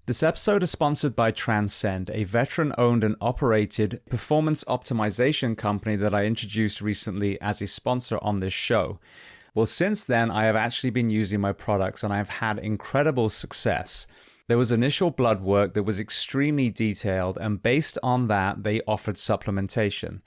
This episode is sponsored by Transcend, a veteran-owned and operated performance optimization company that I introduced recently as a sponsor on this show. Well, since then, I have actually been using my products and I've had incredible success. There was initial blood work that was extremely detailed, and based on that, they offered supplementation.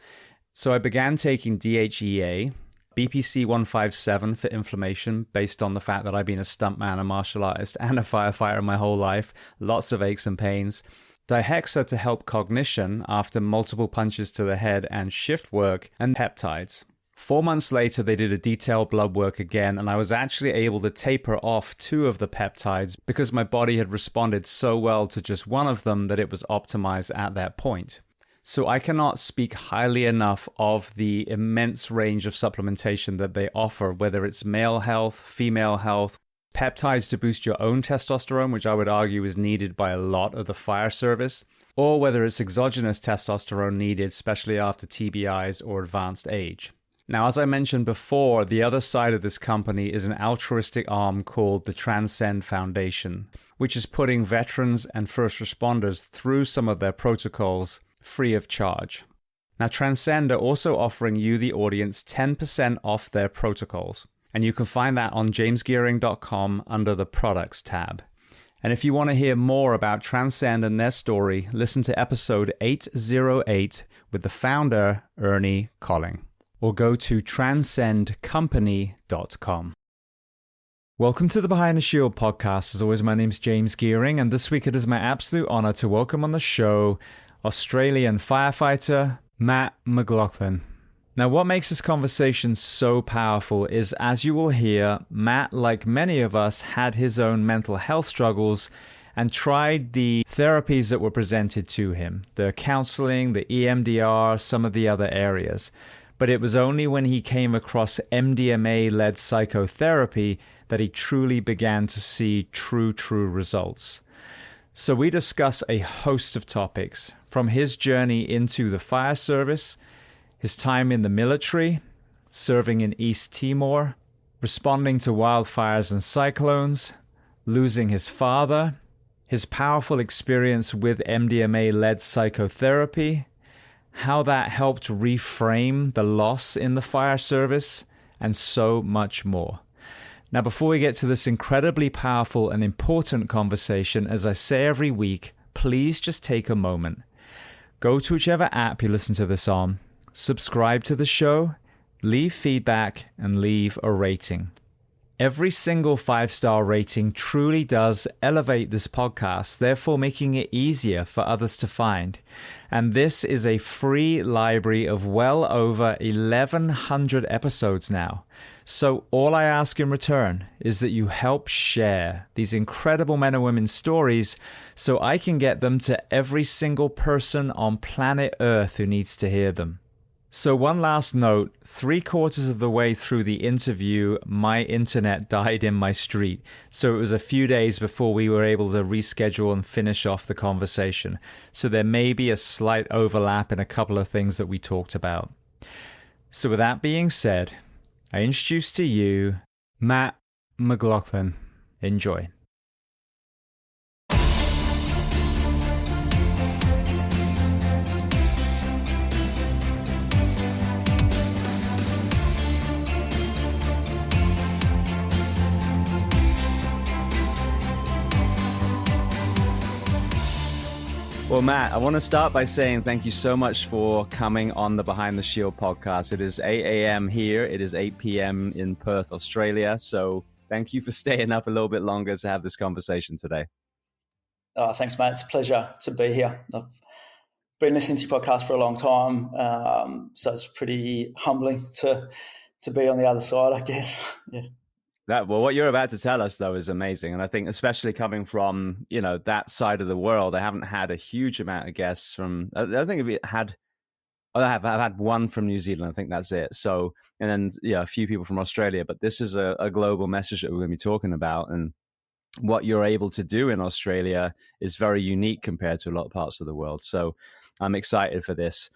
So I began taking DHEA, BPC 157 for inflammation, based on the fact that I've been a stuntman, a martial artist, and a firefighter my whole life. Lots of aches and pains. Dihexa to help cognition after multiple punches to the head and shift work, and peptides. 4 months later, they did a detailed blood work again, and I was actually able to taper off 2 of the peptides because my body had responded so well to just one of them that it was optimized at that point. So I cannot speak highly enough of the immense range of supplementation that they offer, whether it's male health, female health, peptides to boost your own testosterone, which I would argue is needed by a lot of the fire service, or whether it's exogenous testosterone needed, especially after TBIs or advanced age. Now, as I mentioned before, the other side of this company is an altruistic arm called the Transcend Foundation, which is putting veterans and first responders through some of their protocols free of charge. Now, Transcend are also offering you, the audience, 10% off their protocols. And you can find that on jamesgearing.com under the products tab. And if you want to hear more about Transcend and their story, listen to episode 808 with the founder, Ernie Colling, or go to transcendcompany.com. Welcome to the Behind the Shield podcast. As always, my name's James Gearing, and this week it is my absolute honor to welcome on the show Australian firefighter Matt McLaughlin. Now, what makes this conversation so powerful is, as you will hear, Matt, like many of us, had his own mental health struggles and tried the therapies that were presented to him, the counseling, the EMDR, some of the other areas. But it was only when he came across MDMA-led psychotherapy that he truly began to see true results. So we discuss a host of topics, from his journey into the fire service, his time in the military, serving in East Timor, responding to wildfires and cyclones, losing his father, his powerful experience with MDMA-led psychotherapy, how that helped reframe the loss in the fire service, and so much more. Now, before we get to this incredibly powerful and important conversation, as I say every week, please just take a moment. Go to whichever app you listen to this on, subscribe to the show, leave feedback, and leave a rating. Every single 5-star rating truly does elevate this podcast, therefore making it easier for others to find. And this is a free library of well over 1,100 episodes now. So all I ask in return is that you help share these incredible men and women's stories so I can get them to every single person on planet Earth who needs to hear them. So one last note, 3/4 of the way through the interview, my internet died in my street. So it was a few days before we were able to reschedule and finish off the conversation. So there may be a slight overlap in a couple of things that we talked about. So with that being said, I introduce to you Matt McLaughlin. Enjoy. Well, Matt, I want to start by saying thank you so much for coming on the Behind the Shield podcast. It is 8 a.m. here. It is 8 p.m. in Perth, Australia. So thank you for staying up a little bit longer to have this conversation today. Oh, thanks, mate. It's a pleasure to be here. I've been listening to your podcast for a long time, so it's pretty humbling to be on the other side, I guess. Yeah. Well, what you're about to tell us, though, is amazing. And I think especially coming from, that side of the world, I haven't had a huge amount of guests from, I don't think I've had one from New Zealand. I think that's it. So, and then, a few people from Australia, but this is a global message that we're going to be talking about. And what you're able to do in Australia is very unique compared to a lot of parts of the world. So I'm excited for this.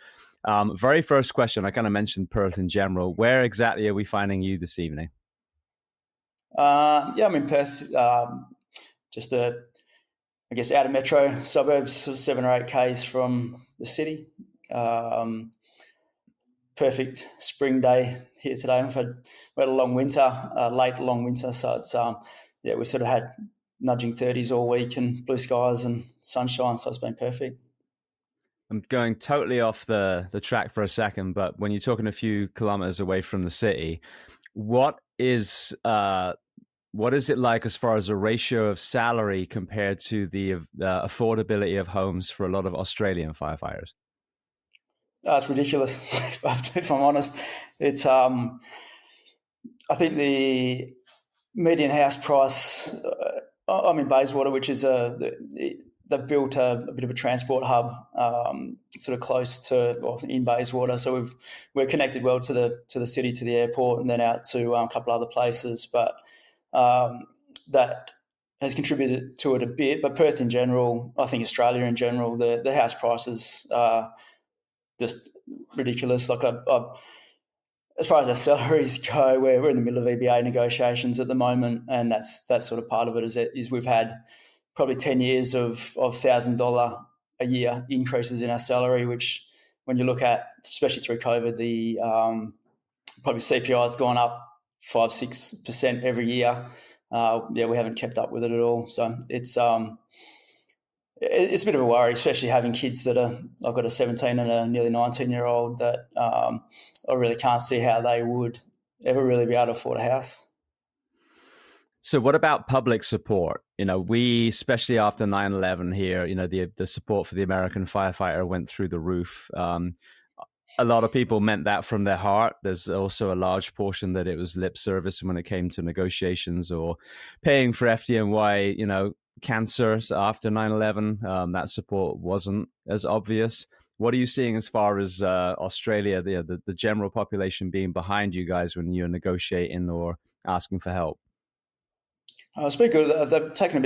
Very first question, I kind of mentioned Perth in general. Where exactly are we finding you this evening? I'm in Perth, just a I guess, out of metro suburbs, sort of 7 or 8 k's from the city. Perfect spring day here today. We had a long winter, late long winter, so it's we sort of had nudging 30s all week and blue skies and sunshine, so it's been perfect. I'm going totally off the track for a second, but when you're talking a few kilometers away from the city, what is it like as far as a ratio of salary compared to the affordability of homes for a lot of Australian firefighters? It's ridiculous, if I'm honest. It's I think the median house price. I'm in Bayswater, which is they've built a bit of a transport hub, sort of close to in Bayswater. So we're connected well to the city, to the airport, and then out to a couple other places. But that has contributed to it a bit. But Perth in general, I think Australia in general, the house prices are just ridiculous. Like as far as our salaries go, we're in the middle of EBA negotiations at the moment, and that's sort of part of it. Is we've had probably 10 years of $1,000 a year increases in our salary, which when you look at, especially through COVID, the probably CPI has gone up 5-6% every year. We haven't kept up with it at all. So it's a bit of a worry, especially having kids I've got a 17 and a nearly 19-year-old that I really can't see how they would ever really be able to afford a house. So what about public support? We, especially after 9/11 here, the support for the American firefighter went through the roof. A lot of people meant that from their heart. There's also a large portion that it was lip service when it came to negotiations or paying for FDNY, cancer after 9/11. That support wasn't as obvious. What are you seeing as far as Australia, the general population being behind you guys when you're negotiating or asking for help? It's been good. They've taken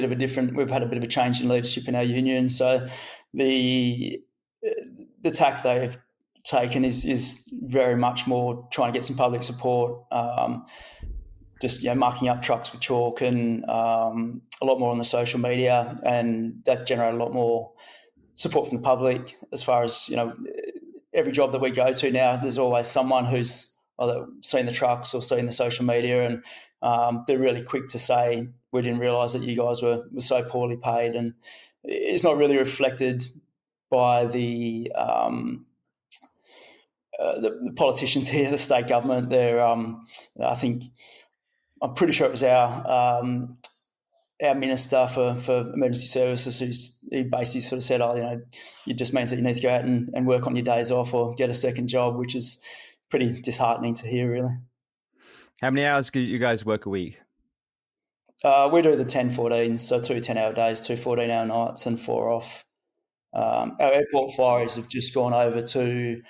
we've had a bit of a change in leadership in our union. So the tack they've taken is very much more trying to get some public support, just marking up trucks with chalk and a lot more on the social media, and that's generated a lot more support from the public. As far as every job that we go to now, there's always someone who's either seen the trucks or seen the social media, and they're really quick to say, we didn't realise that you guys were so poorly paid. And it's not really reflected by the politicians here, the state government. They're, I'm pretty sure it was our minister for emergency services who basically sort of said, it just means that you need to go out and work on your days off or get a second job, which is pretty disheartening to hear, really. How many hours do you guys work a week? We do the 10-14s, so 2 10-hour days, 2 14-hour nights, and 4 off. Our airport fireys have just gone over to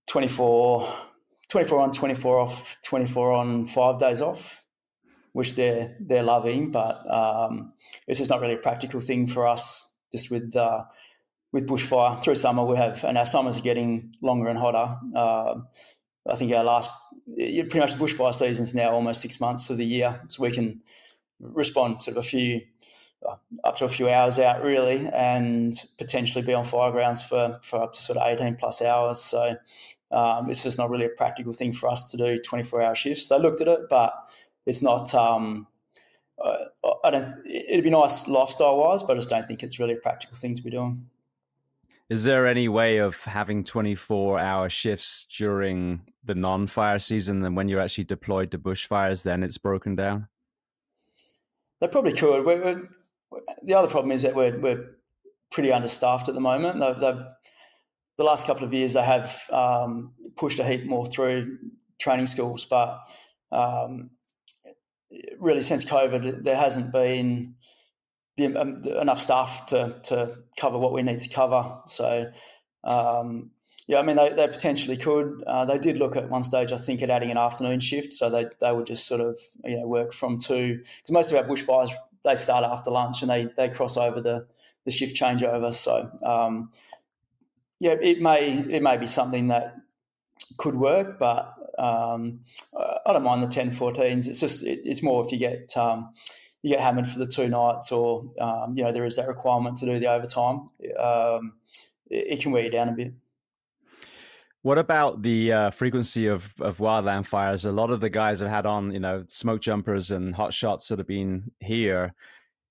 24 on, 24 off, 24 on, 5 days off, which they're loving, but it's just not really a practical thing for us. Just with bushfire through summer, and our summers are getting longer and hotter. I think pretty much the bushfire season's now almost 6 months of the year, so we can respond sort of up to a few hours out, really, and potentially be on fire grounds for up to sort of 18 plus hours. So it's just not really a practical thing for us to do 24-hour shifts. They looked at it, but it's not. It'd be nice lifestyle-wise, but I just don't think it's really a practical thing to be doing. Is there any way of having 24-hour shifts during the non-fire season, and when you're actually deployed to bushfires, then it's broken down? They probably could. The other problem is that we're pretty understaffed at the moment. The last couple of years they have pushed a heap more through training schools, but really since COVID there hasn't been enough staff to cover what we need to cover. So they potentially could. They did look at one stage, I think, at adding an afternoon shift, so they would just sort of work from 2, because most of our bushfires they start after lunch and they cross over the shift changeover. So it may be something that could work, but I don't mind the 10-14s. It's just it's more if you get you get hammered for the 2 nights, or there is that requirement to do the overtime, it can wear you down a bit. What about the frequency of wildland fires? A lot of the guys have had on, smoke jumpers and hot shots that have been here.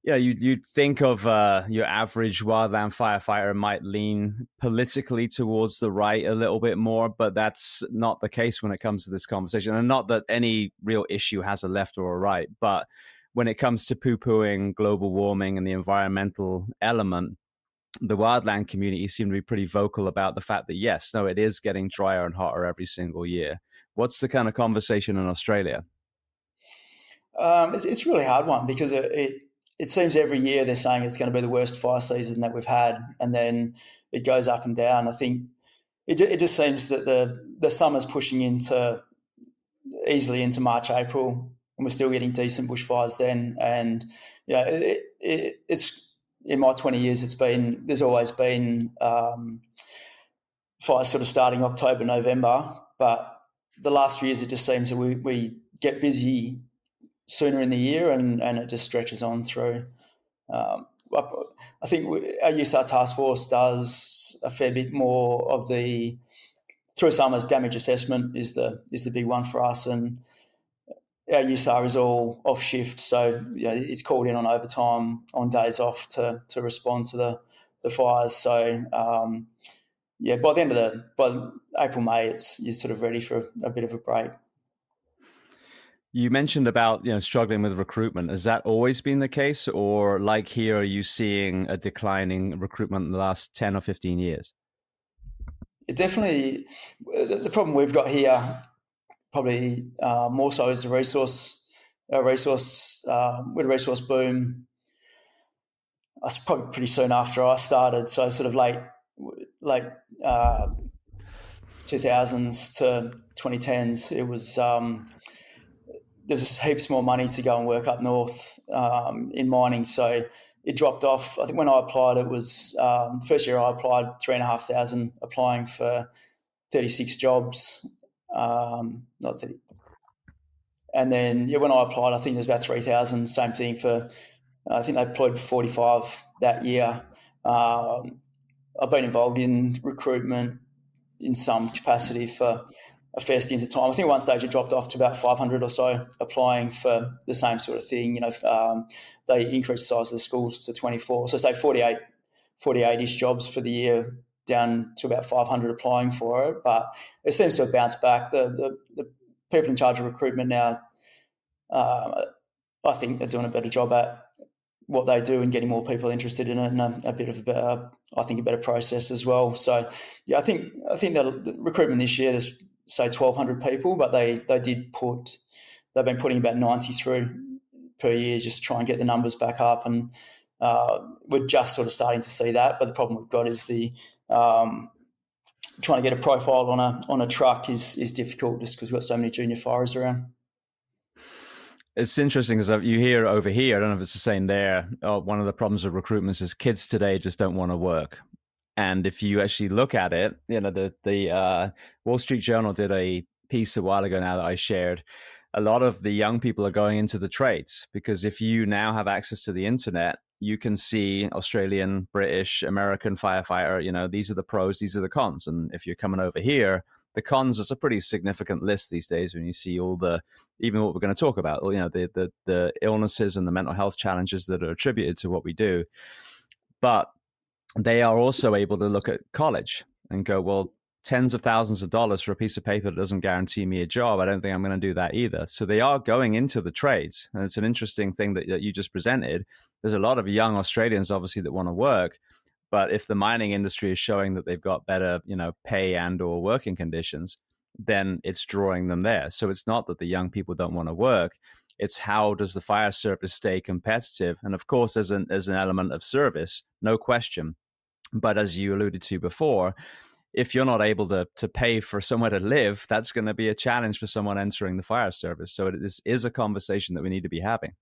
Yeah, you'd think of your average wildland firefighter might lean politically towards the right a little bit more, but that's not the case when it comes to this conversation. And not that any real issue has a left or a right, but when it comes to poo-pooing global warming and the environmental element, the wildland community seem to be pretty vocal about the fact that, yes, no, it is getting drier and hotter every single year. What's the kind of conversation in Australia? It's a really hard one, because it seems every year they're saying it's going to be the worst fire season that we've had, and then it goes up and down. I think it just seems that the summer's pushing easily into March, April, and we're still getting decent bushfires then. And it's in my 20 years, there's always been fires sort of starting October, November, but the last few years it just seems that we get busy sooner in the year, and it just stretches on through. I think our USAR Taskforce does a fair bit more of the through summers. Damage assessment is the big one for us, and our USAR is all off shift, so it's called in on overtime on days off to respond to the fires. So by the end of by April, May, you're sort of ready for a bit of a break. You mentioned about struggling with recruitment. Has that always been the case, or like here, are you seeing a declining recruitment in the last 10 or 15 years? It definitely, the problem we've got here probably more so is the resource. We had a resource boom. I was probably pretty soon after I started, so sort of late 2000s to 2010s. It was there's heaps more money to go and work up north in mining, so it dropped off. I think when I applied, it was first year I applied 3,500 applying for 36 jobs, not 30. And then when I applied, I think there's about 3,000. Same thing for I think they employed 45 that year. I've been involved in recruitment in some capacity for a fair stint of time. I think at one stage it dropped off to about 500 or so applying for the same sort of thing. They increased the size of the schools to 24. So say 48-ish jobs for the year, down to about 500 applying for it. But it seems to have bounced back. The people in charge of recruitment now, I think they're doing a better job at what they do and getting more people interested in it, and a bit of a better process as well. So yeah, I think the recruitment this year, there's say 1,200 people, but they've been putting about 90 through per year, just try and get the numbers back up, and we're just sort of starting to see that. But the problem we've got is the trying to get a profile on a truck is difficult, just because we've got so many junior firers around. It's interesting because you hear over here, I don't know if it's the same there, one of the problems with recruitment is kids today just don't want to work. And if you actually look at it, the Wall Street Journal did a piece a while ago now that I shared. A lot of the young people are going into the trades, because if you now have access to the internet, you can see Australian, British, American firefighter, these are the pros, these are the cons. And if you're coming over here, the cons is a pretty significant list these days when you see even what we're going to talk about, the illnesses and the mental health challenges that are attributed to what we do. But they are also able to look at college and go, well, tens of thousands of dollars for a piece of paper that doesn't guarantee me a job. I don't think I'm going to do that either. So they are going into the trades. And it's an interesting thing that you just presented. There's a lot of young Australians, obviously, that want to work. But if the mining industry is showing that they've got better, pay and or working conditions, then it's drawing them there. So it's not that the young people don't want to work. It's how does the fire service stay competitive? And of course, there's an element of service, no question. But as you alluded to before, if you're not able to pay for somewhere to live, that's going to be a challenge for someone entering the fire service. So this is a conversation that we need to be having.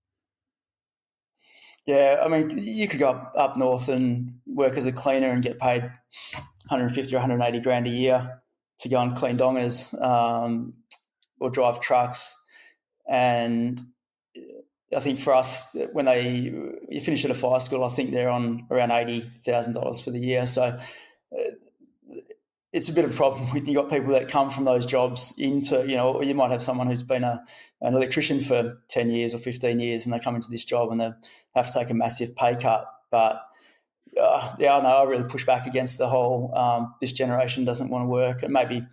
Yeah, I mean, you could go up north and work as a cleaner and get paid 150 or 180 grand a year to go and clean dongers or drive trucks. And I think for us, when you finish at a fire school, I think they're on around $80,000 for the year. So it's a bit of a problem when you've got people that come from those jobs into, or you might have someone who's been an electrician for 10 years or 15 years and they come into this job and they have to take a massive pay cut. But I know I really push back against the whole this generation doesn't want to work. And maybe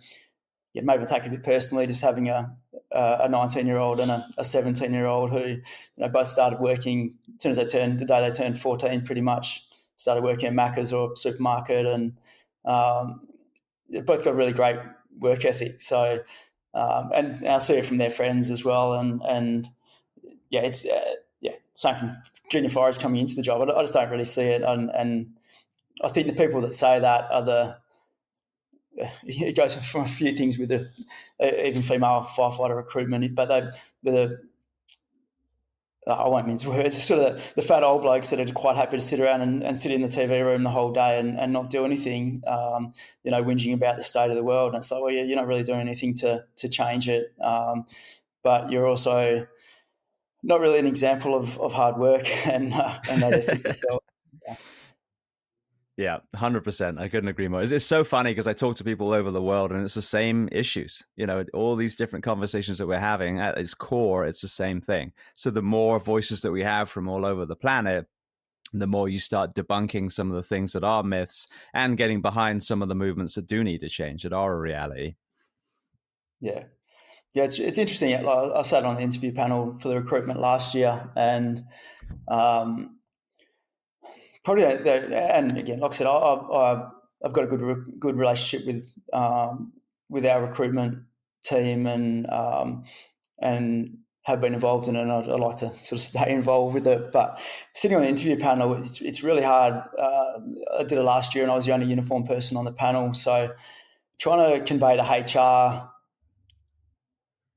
I take it a bit personally, just having a 19-year-old and a 17-year-old who both started working as soon as the day they turned 14, pretty much started working at Macca's or supermarket, and they've both got a really great work ethic. So, and I see it from their friends as well. And it's same from junior firers coming into the job. I just don't really see it. And I think the people that say that are it goes from a few things with the even female firefighter recruitment, but I won't mince words. It's sort of the fat old blokes that are quite happy to sit around and sit in the TV room the whole day and not do anything, whinging about the state of the world. And so, you're not really doing anything to change it, but you're also not really an example of hard work and that ethic yourself. Yeah, 100%. I couldn't agree more. It's so funny because I talk to people all over the world and it's the same issues. All these different conversations that we're having, at its core, it's the same thing. So the more voices that we have from all over the planet, the more you start debunking some of the things that are myths and getting behind some of the movements that do need to change, that are a reality. Yeah. Yeah, it's interesting. I sat on the interview panel for the recruitment last year, and probably, and again, like I said, I've got a good relationship with our recruitment team, and have been involved in it, and I'd like to sort of stay involved with it. But sitting on the interview panel, it's really hard. I did it last year, and I was the only uniformed person on the panel, so trying to convey to HR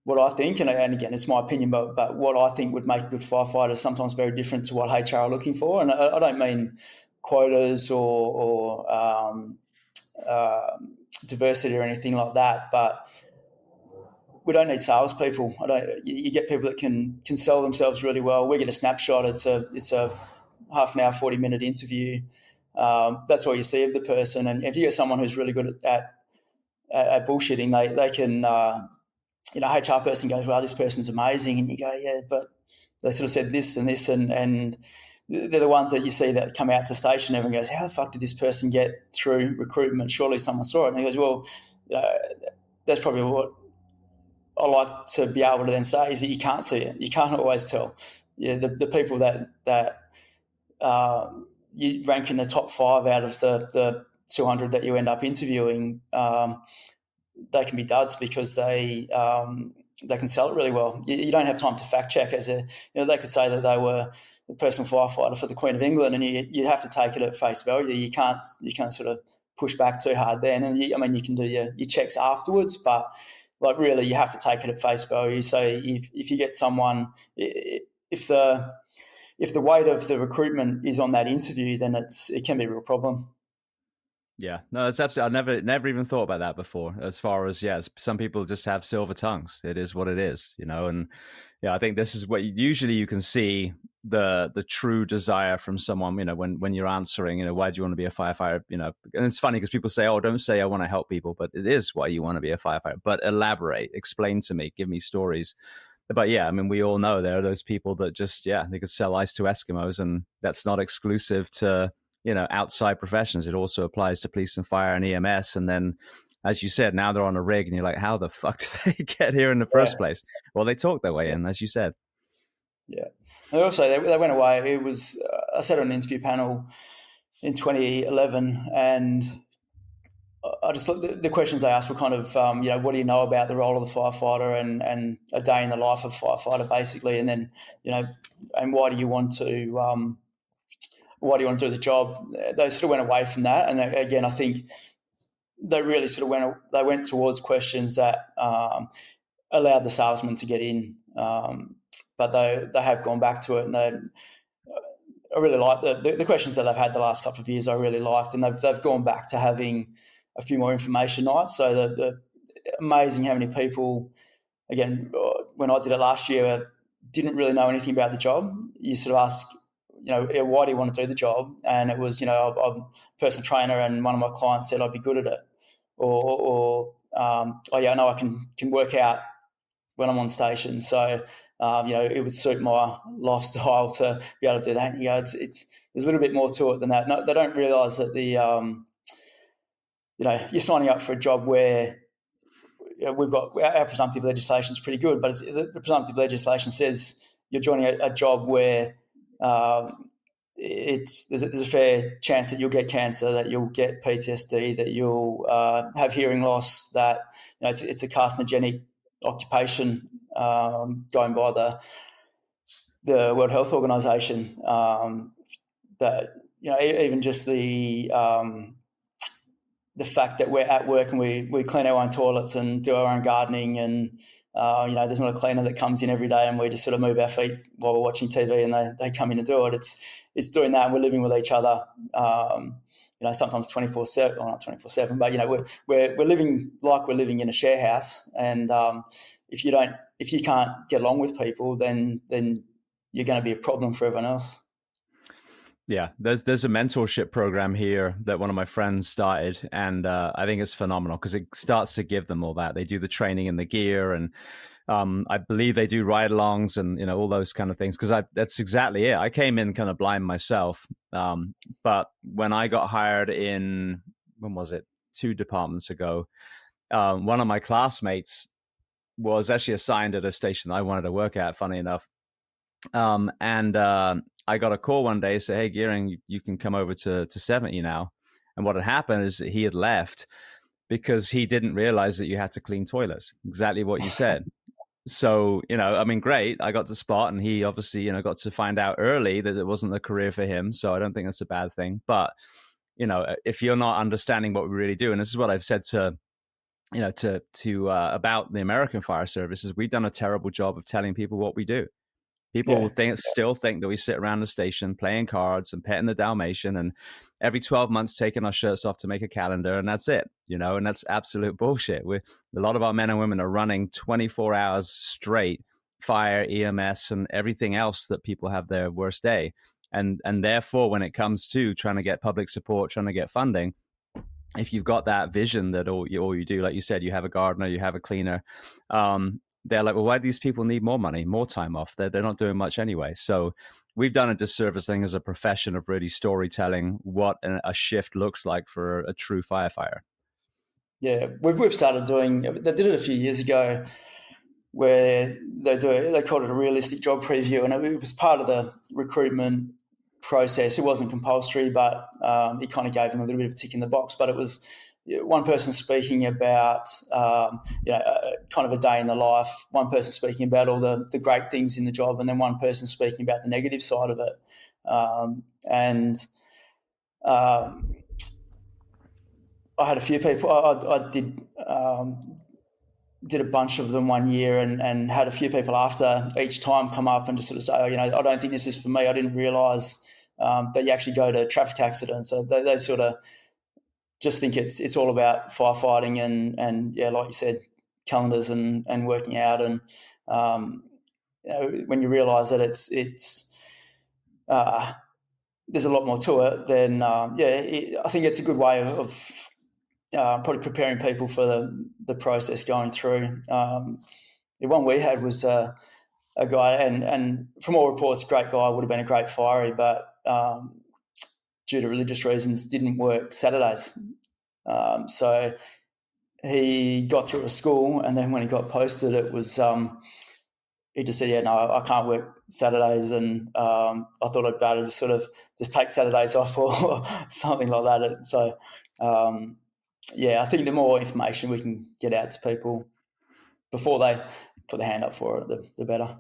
what I think, and again, it's my opinion, but what I think would make a good firefighter is sometimes very different to what HR are looking for. And I don't mean quotas or diversity or anything like that, but we don't need salespeople. You get people that can sell themselves really well. We get a snapshot. It's a half an hour, 40-minute interview. That's all you see of the person. And if you get someone who's really good at bullshitting, they can. HR person goes, well, this person's amazing. And you go, yeah, but they sort of said this and this, and they're the ones that you see that come out to station. Everyone goes, how the fuck did this person get through recruitment? Surely someone saw it. And he goes, well, that's probably what I like to be able to then say is that you can't see it. You can't always tell. Yeah, the people that you rank in the top 5 out of the 200 that you end up interviewing, they can be duds because they can sell it really well. You don't have time to fact check. They could say that they were the personal firefighter for the Queen of England, and you have to take it at face value. You can't sort of push back too hard then. And you can do your checks afterwards, but like really you have to take it at face value. So if you get someone, if the weight of the recruitment is on that interview, then it can be a real problem. Yeah, no, that's absolutely. I never even thought about that before. As far as some people just have silver tongues. It is what it is, and I think this is what usually you can see the true desire from someone. When you're answering, why do you want to be a firefighter? And it's funny because people say, oh, don't say I want to help people, but it is why you want to be a firefighter. But elaborate, explain to me, give me stories. But yeah, we all know there are those people that just they could sell ice to Eskimos, and that's not exclusive to outside professions. It also applies to police and fire and EMS. And then, as you said, now they're on a rig and you're like, how the fuck did they get here in the first place? Well, they talk their way in, as you said. Yeah. And also, they went away. It was, I sat on an interview panel in 2011, and I just the questions they asked were kind of, what do you know about the role of the firefighter and a day in the life of a firefighter, basically. And then, and why do you want to do the job? They sort of went away from that. And again, I think they really sort of went towards questions that allowed the salesman to get in. But they have gone back to it, and I really like the questions that they've had the last couple of years. I really liked, and they've gone back to having a few more information nights. So the amazing how many people. Again, when I did it last year, didn't really know anything about the job. You sort of ask, why do you want to do the job? And it was, I'm a personal trainer, and one of my clients said I'd be good at it, or oh yeah, I know I can work out when I'm on station. So it would suit my lifestyle to be able to do that. And, it's there's a little bit more to it than that. No, they don't realise that you're signing up for a job where we've got our presumptive legislation is pretty good, but the presumptive legislation says you're joining a job where there's a fair chance that you'll get cancer, that you'll get PTSD, that you'll have hearing loss, that it's a carcinogenic occupation going by the World Health Organization. That even just the fact that we're at work and we clean our own toilets and do our own gardening, and there's not a cleaner that comes in every day and we just sort of move our feet while we're watching TV and they come in and do it. It's doing that, and we're living with each other. Sometimes 24/7, or not 24/7, but we're living like we're living in a share house. And if you can't get along with people, then you're going to be a problem for everyone else. Yeah, there's a mentorship program here that one of my friends started, and I think it's phenomenal because it starts to give them all that. They do the training and the gear, and I believe they do ride-alongs and all those kind of things. Because that's exactly it. I came in kind of blind myself, but when I got hired when was it? 2 departments ago, one of my classmates was actually assigned at a station that I wanted to work at. Funny enough, and I got a call one day, say, "Hey, Gearing, you can come over to 70 now." And what had happened is that he had left because he didn't realize that you had to clean toilets. Exactly what you said. So, great. I got the spot, and he obviously, got to find out early that it wasn't a career for him. So I don't think that's a bad thing. But, if you're not understanding what we really do, and this is what I've said to about the American fire services, we've done a terrible job of telling people what we do. People still think that we sit around the station playing cards and petting the Dalmatian, and every 12 months taking our shirts off to make a calendar, and that's it, and that's absolute bullshit. A lot of our men and women are running 24 hours straight, fire, EMS, and everything else that people have their worst day. And therefore, when it comes to trying to get public support, trying to get funding, if you've got that vision that all you do, like you said, you have a gardener, you have a cleaner, they're like, well, why do these people need more money, more time off? They're not doing much anyway. So we've done a disservice thing as a profession of really storytelling what a shift looks like for a true firefighter. Yeah, we've started doing. They did it a few years ago, where they called it a realistic job preview, and it was part of the recruitment process. It wasn't compulsory, but it kind of gave them a little bit of a tick in the box. But it was one person speaking about kind of a day in the life, one person speaking about all the great things in the job, and then one person speaking about the negative side of it. I had a few people. I did a bunch of them one year, and had a few people after each time come up and just sort of say, I don't think this is for me. I didn't realise that you actually go to traffic accidents. So they sort of just think it's all about firefighting and like you said, calendars and working out. And when you realise that it's there's a lot more to it, then I think it's a good way of probably preparing people for the process going through. The one we had was a guy, and from all reports, a great guy, would have been a great firey, but due to religious reasons, didn't work Saturdays. So he got through a school, and then when he got posted, it was he just said, no, I can't work Saturdays, and I thought I'd better to sort of just take Saturdays off or something like that. And so, I think the more information we can get out to people before they put their hand up for it, the better.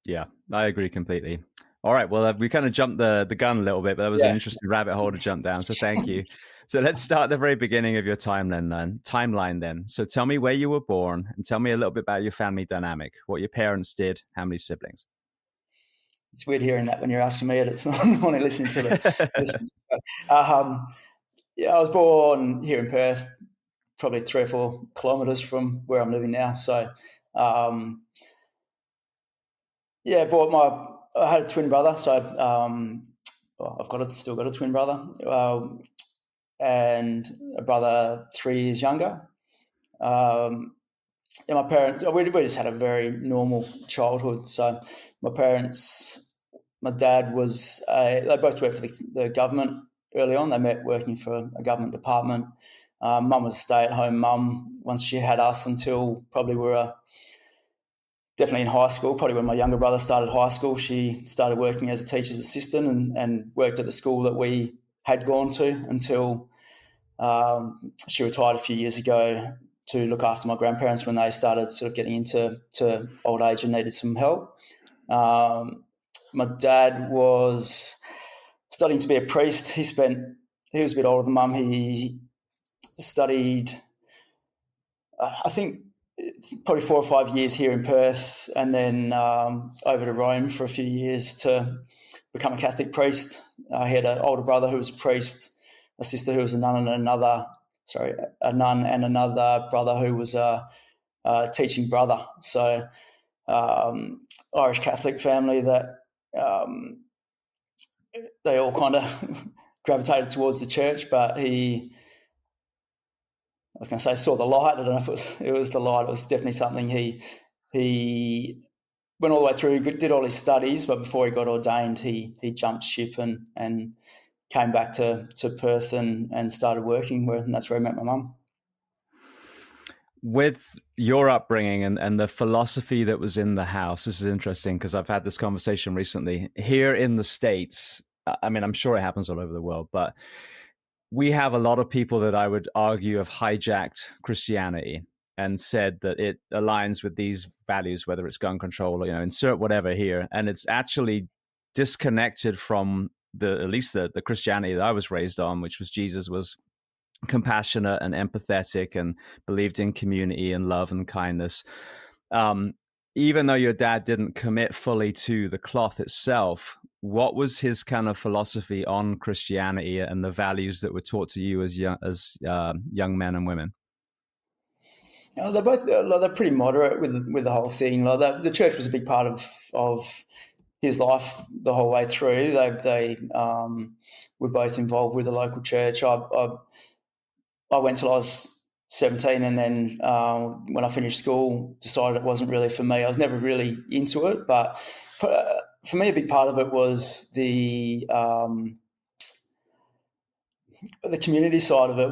Yeah, I agree completely. All right, well, we kind of jumped the gun a little bit, but that was an interesting rabbit hole to jump down, so thank you. So let's start at the very beginning of your timeline then. So tell me where you were born, and tell me a little bit about your family dynamic, what your parents did, how many siblings. It's weird hearing that when you're asking me it. It's not when I listen to it. I was born here in Perth, probably 3 or 4 kilometres from where I'm living now. So Yeah, I had a twin brother, so still got a twin brother, and a brother 3 years younger. My parents, we just had a very normal childhood. So my dad they both worked for the government early on. They met working for a government department. Mum was a stay-at-home mum once she had us until probably we were definitely in high school. Probably when my younger brother started high school, she started working as a teacher's assistant and worked at the school that we had gone to until she retired a few years ago to look after my grandparents when they started sort of getting into old age and needed some help. My dad was studying to be a priest. He was a bit older than Mum. He studied, I think, probably 4 or 5 years here in Perth, and then over to Rome for a few years to become a Catholic priest. He had an older brother who was a priest, a sister who was a nun, and another brother who was a teaching brother. So Irish Catholic family that they all kind of gravitated towards the church, but I was going to say saw the light. I don't know if it was the light. It was definitely something he went all the way through. He did all his studies, but before he got ordained, he jumped ship and came back to Perth and started working, and that's where I met my mum. With your upbringing and the philosophy that was in the house, this is interesting because I've had this conversation recently. Here in the States, I mean, I'm sure it happens all over the world, but we have a lot of people that I would argue have hijacked Christianity and said that it aligns with these values, whether it's gun control or, insert whatever here. And it's actually disconnected from at least the Christianity that I was raised on, which was Jesus was compassionate and empathetic and believed in community and love and kindness. Even though your dad didn't commit fully to the cloth itself, what was his kind of philosophy on Christianity and the values that were taught to you as young men and women? They're pretty moderate with the whole thing. The church was a big part of his life the whole way through. They were both involved with the local church. I went till I was 17, and then when I finished school, decided it wasn't really for me. I was never really into it, but for me, a big part of it was the community side of it.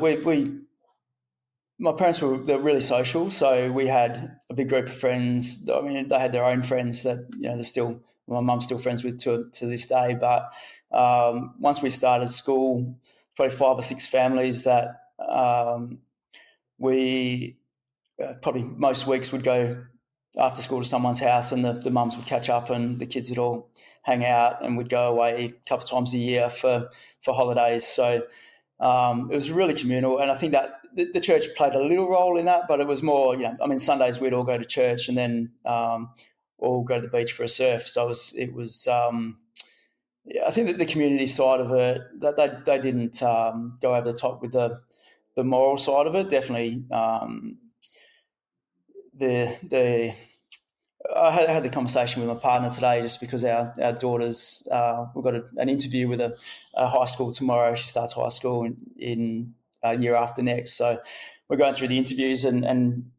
My parents they're really social, so we had a big group of friends. I mean, they had their own friends that they're still my mum's still friends with to this day. But once we started school, probably 5 or 6 families that we probably most weeks would go after school to someone's house, and the mums would catch up and the kids would all hang out, and we'd go away a couple of times a year for holidays. So it was really communal, and I think that the church played a little role in that, but it was more, Sundays we'd all go to church and then all go to the beach for a surf. So it was I think that the community side of it, that they didn't go over the top with the moral side of it. Definitely I had the conversation with my partner today just because our daughters, we've got an interview with a high school tomorrow. She starts high school in year after next. So we're going through the interviews, and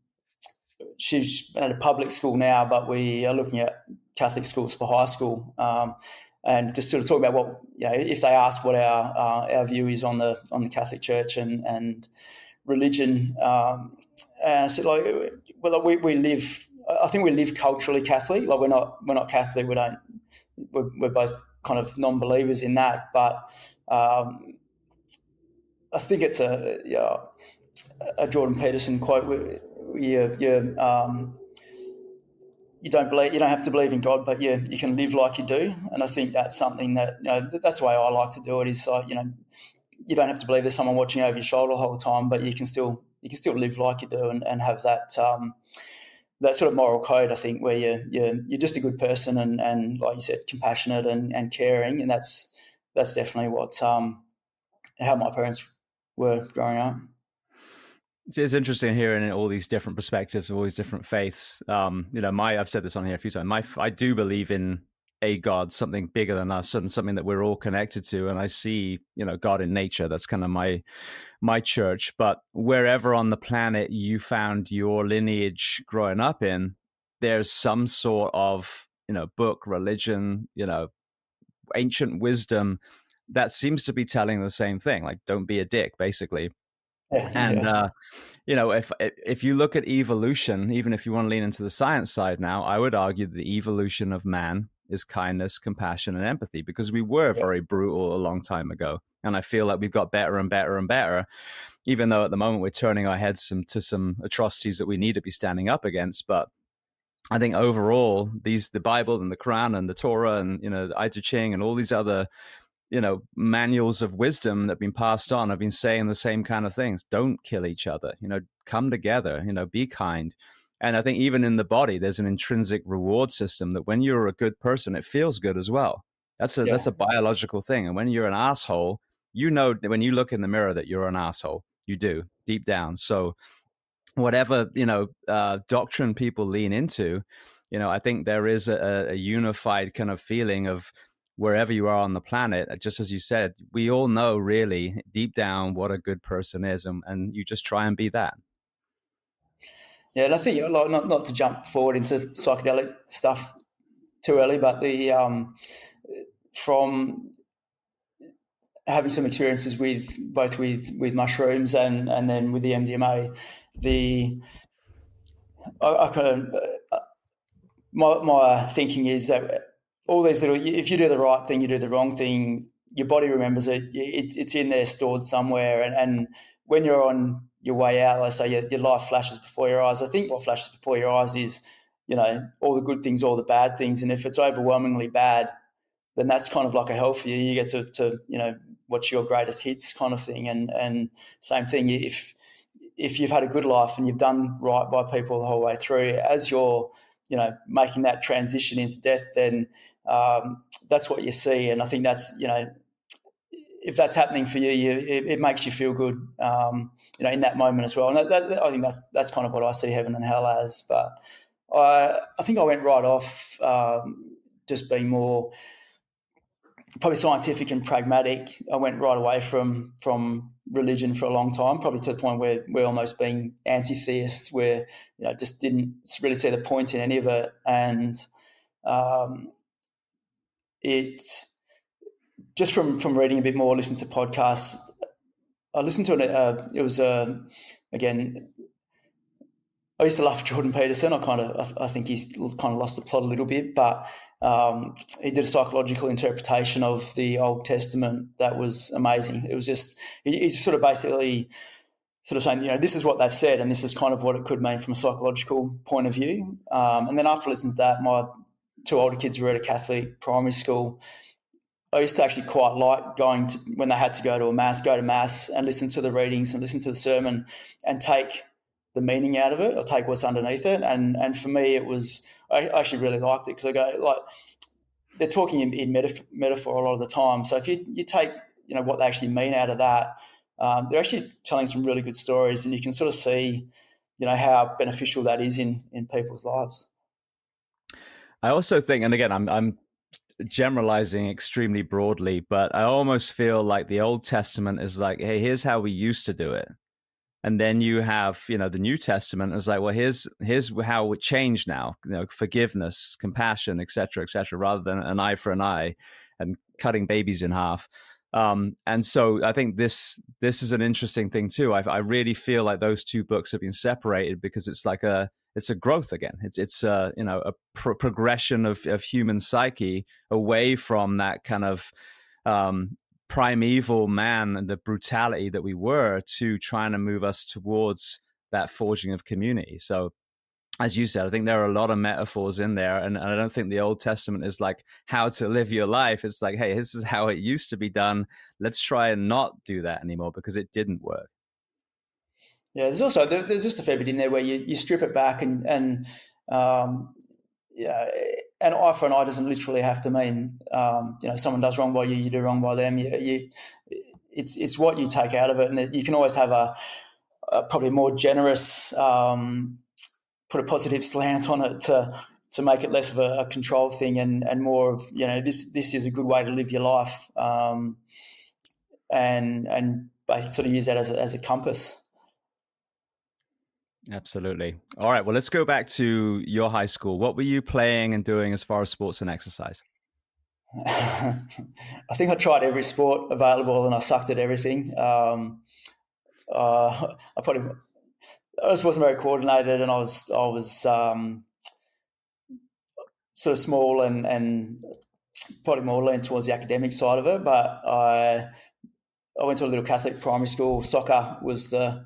she's at a public school now, but we are looking at Catholic schools for high school, and just sort of talk about what, if they ask what our view is on the Catholic Church and religion. And I said, we live. I think we live culturally Catholic. Like we're not Catholic. We're both kind of non-believers in that. But I think it's a Jordan Peterson quote. You don't have to believe in God, but you can live like you do. And I think that's something that that's the way I like to do it. Is you don't have to believe there's someone watching over your shoulder the whole time, but you can still live like you do and have that that sort of moral code. I think where you're just a good person and like you said, compassionate and caring, and that's definitely what how my parents were growing up. It's interesting hearing all these different perspectives of all these different faiths. I've said this on here a few times. I do believe in a God, something bigger than us, and something that we're all connected to. And I see, God in nature. That's kind of my church. But wherever on the planet you found your lineage growing up in, there's some sort of book, religion, ancient wisdom that seems to be telling the same thing. Like, don't be a dick, basically. And Yeah. if you look at evolution, even if you want to lean into the science side now, I would argue that the evolution of man is kindness, compassion, and empathy, because we were Yeah. very brutal a long time ago. And I feel like we've got better and better and better, even though at the moment we're turning our heads to some atrocities that we need to be standing up against. But I think overall, the Bible and the Quran and the Torah and the I Ching and all these other manuals of wisdom that have been passed on have been saying the same kind of things. Don't kill each other, come together, be kind. And I think even in the body, there's an intrinsic reward system that when you're a good person, it feels good as well. That's Yeah. a biological thing. And when you're an asshole, when you look in the mirror that you're an asshole, you do deep down. So whatever, doctrine people lean into, I think there is a unified kind of feeling of wherever you are on the planet, just as you said, we all know really deep down what a good person is, and you just try and be that. Yeah, and I think like, not to jump forward into psychedelic stuff too early, but the from having some experiences with both with mushrooms and then with the MDMA, I kind of my thinking is that all these little, if you do the right thing, you do the wrong thing, your body remembers it. It's in there stored somewhere, and when you're on your way out, let's say your life flashes before your eyes. I think what flashes before your eyes is all the good things, all the bad things, and if it's overwhelmingly bad, then that's kind of like a hell for you. You get to watch your greatest hits kind of thing, and same thing if you've had a good life and you've done right by people the whole way through, as you're making that transition into death, then that's what you see. And I think that's if that's happening for you, it makes you feel good, in that moment as well. And I think that's kind of what I see heaven and hell as. But I think I went right off just being more probably scientific and pragmatic. I went right away from religion for a long time, probably to the point where we're almost being anti-theist, where just didn't really see the point in any of it. And it just from reading a bit more, listening to podcasts. I listened to it. It was again. I used to love Jordan Peterson. I think he's kind of lost the plot a little bit, but he did a psychological interpretation of the Old Testament that was amazing. It was just he's sort of basically sort of saying, this is what they've said, and this is kind of what it could mean from a psychological point of view. And then after listening to that, my two older kids were at a Catholic primary school. I used to actually quite like going to, when they had to go to mass and listen to the readings and listen to the sermon and take the meaning out of it, or take what's underneath it. And for me, it was, I actually really liked it, because I go, like, they're talking in metaphor a lot of the time. So if you take, what they actually mean out of that, they're actually telling some really good stories, and you can sort of see, how beneficial that is in people's lives. I also think, and again, I'm generalizing extremely broadly, but I almost feel like the Old Testament is like, hey, here's how we used to do it. And then you have, the New Testament is like, well, here's how it changed now, forgiveness, compassion, et cetera, rather than an eye for an eye and cutting babies in half. And so I think this is an interesting thing too. I really feel like those two books have been separated because it's like it's a growth again. It's a progression of human psyche away from that kind of primeval man and the brutality that we were, to trying to move us towards that forging of community. So as you said, I think there are a lot of metaphors in there, and I don't think the Old Testament is like how to live your life. It's like, hey, this is how it used to be done. Let's try and not do that anymore, because it didn't work. Yeah, there's just a fair bit in there where you strip it back and yeah, an eye for an eye doesn't literally have to mean someone does wrong by you, you do wrong by them. It's what you take out of it, and you can always have probably more generous, put a positive slant on it to make it less of a control thing and more of, this is a good way to live your life, and sort of use that as a compass. Absolutely. All right. Well, let's go back to your high school. What were you playing and doing as far as sports and exercise? I think I tried every sport available and I sucked at everything. I just wasn't very coordinated, and I was sort of small and probably more leaned towards the academic side of it. But I went to a little Catholic primary school. Soccer was the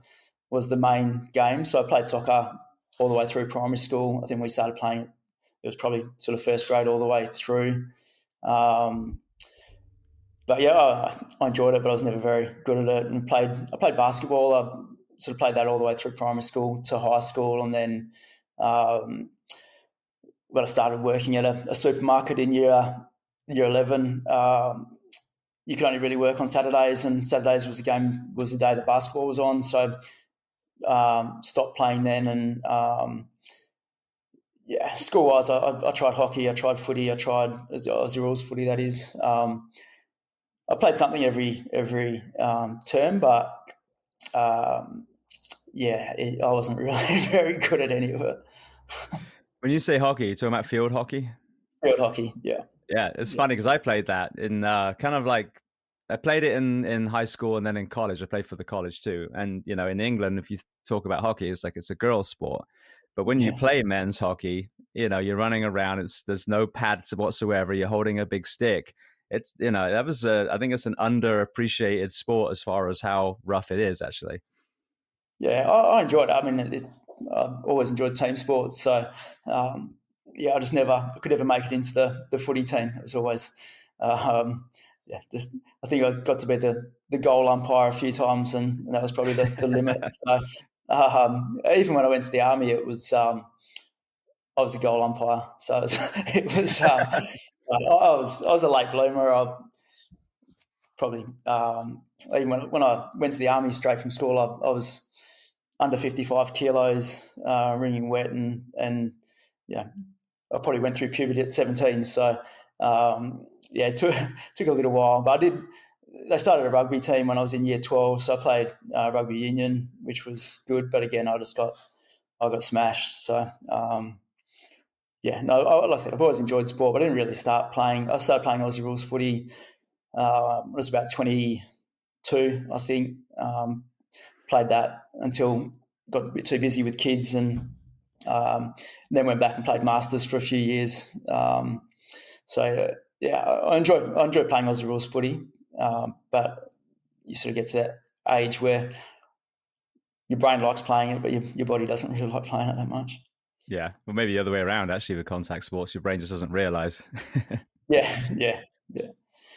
main game, so I played soccer all the way through primary school. I think we started playing it. It was probably sort of first grade all the way through. But yeah, I enjoyed it, but I was never very good at it. And I played basketball. I sort of played that all the way through primary school to high school, and then when I started working at a supermarket in year 11, you could only really work on Saturdays, and Saturdays was the day that basketball was on. So stopped playing then, and school-wise, I tried hockey, I tried footy, I tried Aussie rules footy. That is, I played something every term, but I wasn't really very good at any of it. When you say hockey, you're talking about field hockey? Field hockey, yeah. Yeah, it's funny because I played that in kind of like, I played it in high school and then in college. I played for the college too. And, in England, if you talk about hockey, it's like it's a girls' sport. But when you play men's hockey, you're running around. There's no pads whatsoever. You're holding a big stick. It's, that was, I think it's an underappreciated sport as far as how rough it is, actually. Yeah, I enjoyed it. I mean, I've always enjoyed team sports. So, I could never make it into the footy team. It was always, I think I got to be the goal umpire a few times, and that was probably the limit. So, even when I went to the army, it was, I was a goal umpire. So it was, I was a late bloomer. I probably, even when I went to the army straight from school, I was under 55 kilos, wringing wet, and I probably went through puberty at 17. So it took a little while, but they started a rugby team when I was in year 12, so I played rugby union, which was good, but again, I got smashed. So like I said, I've always enjoyed sport, but I didn't really start playing. I started playing Aussie rules footy when I was about 22, I think. Played that until got a bit too busy with kids, and then went back and played Masters for a few years. I enjoy playing Aussie rules footy, but you sort of get to that age where your brain likes playing it, but your body doesn't really like playing it that much. Yeah, well, maybe the other way around. Actually, with contact sports, your brain just doesn't realize. Yeah.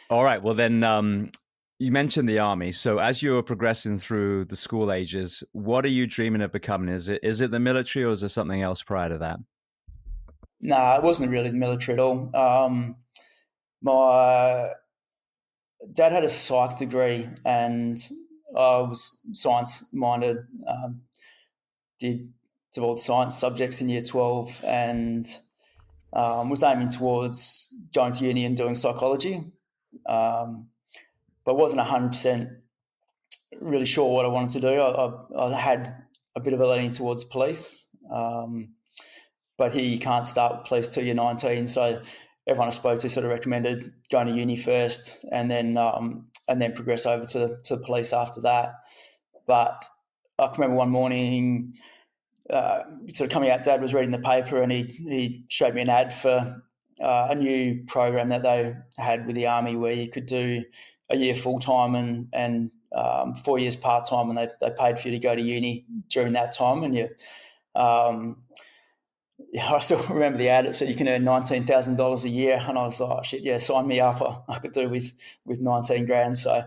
All right. Well, then you mentioned the army. So as you're progressing through the school ages, what are you dreaming of becoming? Is it the military, or is there something else prior to that? No, it wasn't really the military at all. My dad had a psych degree, and I was science minded. Did all the science subjects in year 12, and was aiming towards going to uni and doing psychology, but wasn't 100% really sure what I wanted to do. I had a bit of a leaning towards police, but here you can't start with police till you're 19. So everyone I spoke to sort of recommended going to uni first, and then progress over to the police after that. But I can remember one morning, sort of coming out, Dad was reading the paper, and he showed me an ad for a new program that they had with the army, where you could do a year full time and 4 years part time, and they paid for you to go to uni during that time. And I still remember the ad. It said you can earn $19,000 a year, and I was like, shit, yeah, sign me up. I could do with 19 grand. So.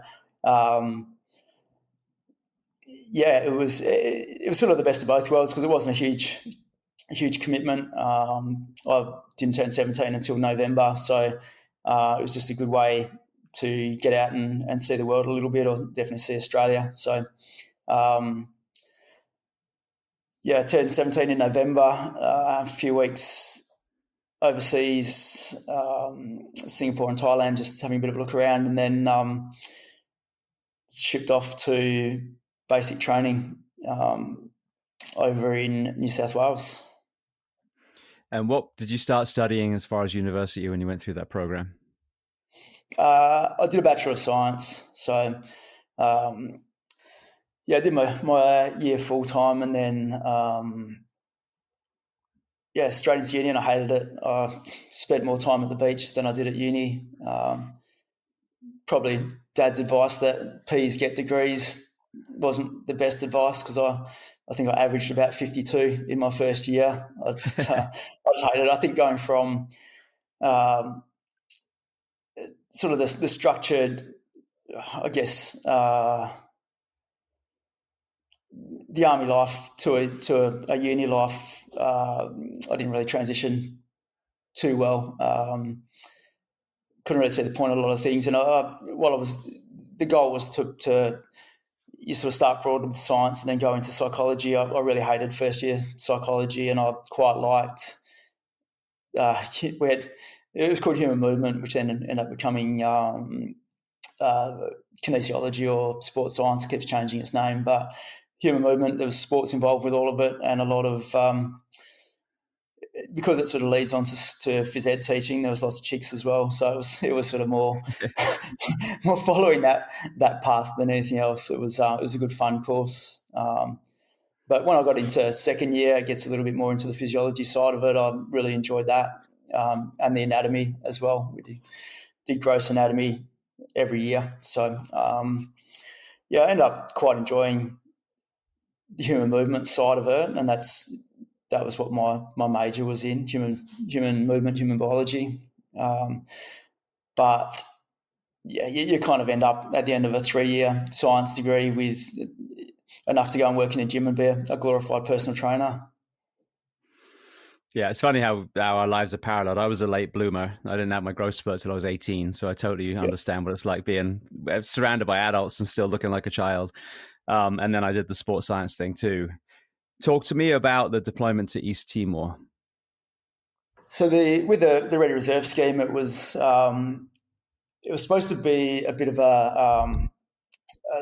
It was sort of the best of both worlds, because it wasn't a huge commitment. I didn't turn 17 until November, so it was just a good way to get out and see the world a little bit, or definitely see Australia. So I turned 17 in November, a few weeks overseas, Singapore and Thailand, just having a bit of a look around, and then shipped off to basic training over in New South Wales. And what did you start studying as far as university when you went through that program? I did a Bachelor of Science, so I did my year full time, and then straight into uni, and I hated it. I spent more time at the beach than I did at uni. Probably Dad's advice that P's get degrees wasn't the best advice, because I think I averaged about 52 in my first year. I just hated it. I think going from sort of the structured, I guess, the army life to a uni life, I didn't really transition too well. Couldn't really see the point of a lot of things, and the goal was to you sort of start broad with science and then go into psychology. I really hated first year psychology, and I quite liked. It was called human movement, which then ended up becoming kinesiology or sports science. It keeps changing its name, but human movement, there was sports involved with all of it, and a lot of because it sort of leads on to phys ed teaching. There was lots of chicks as well, so it was sort of more more following that path than anything else. It was a good fun course. But when I got into second year, it gets a little bit more into the physiology side of it. I really enjoyed that, and the anatomy as well. We did gross anatomy every year, so I ended up quite enjoying the human movement side of it, and that was what my major was in, human movement, human biology. But you kind of end up at the end of a 3-year science degree with enough to go and work in a gym and be a glorified personal trainer. Yeah, it's funny how our lives are parallel. I was a late bloomer. I didn't have my growth spurt till I was 18, so I totally understand what it's like being surrounded by adults and still looking like a child. And then I did the sports science thing too. Talk to me about the deployment to East Timor. So with the Ready Reserve scheme, it was supposed to be a bit of a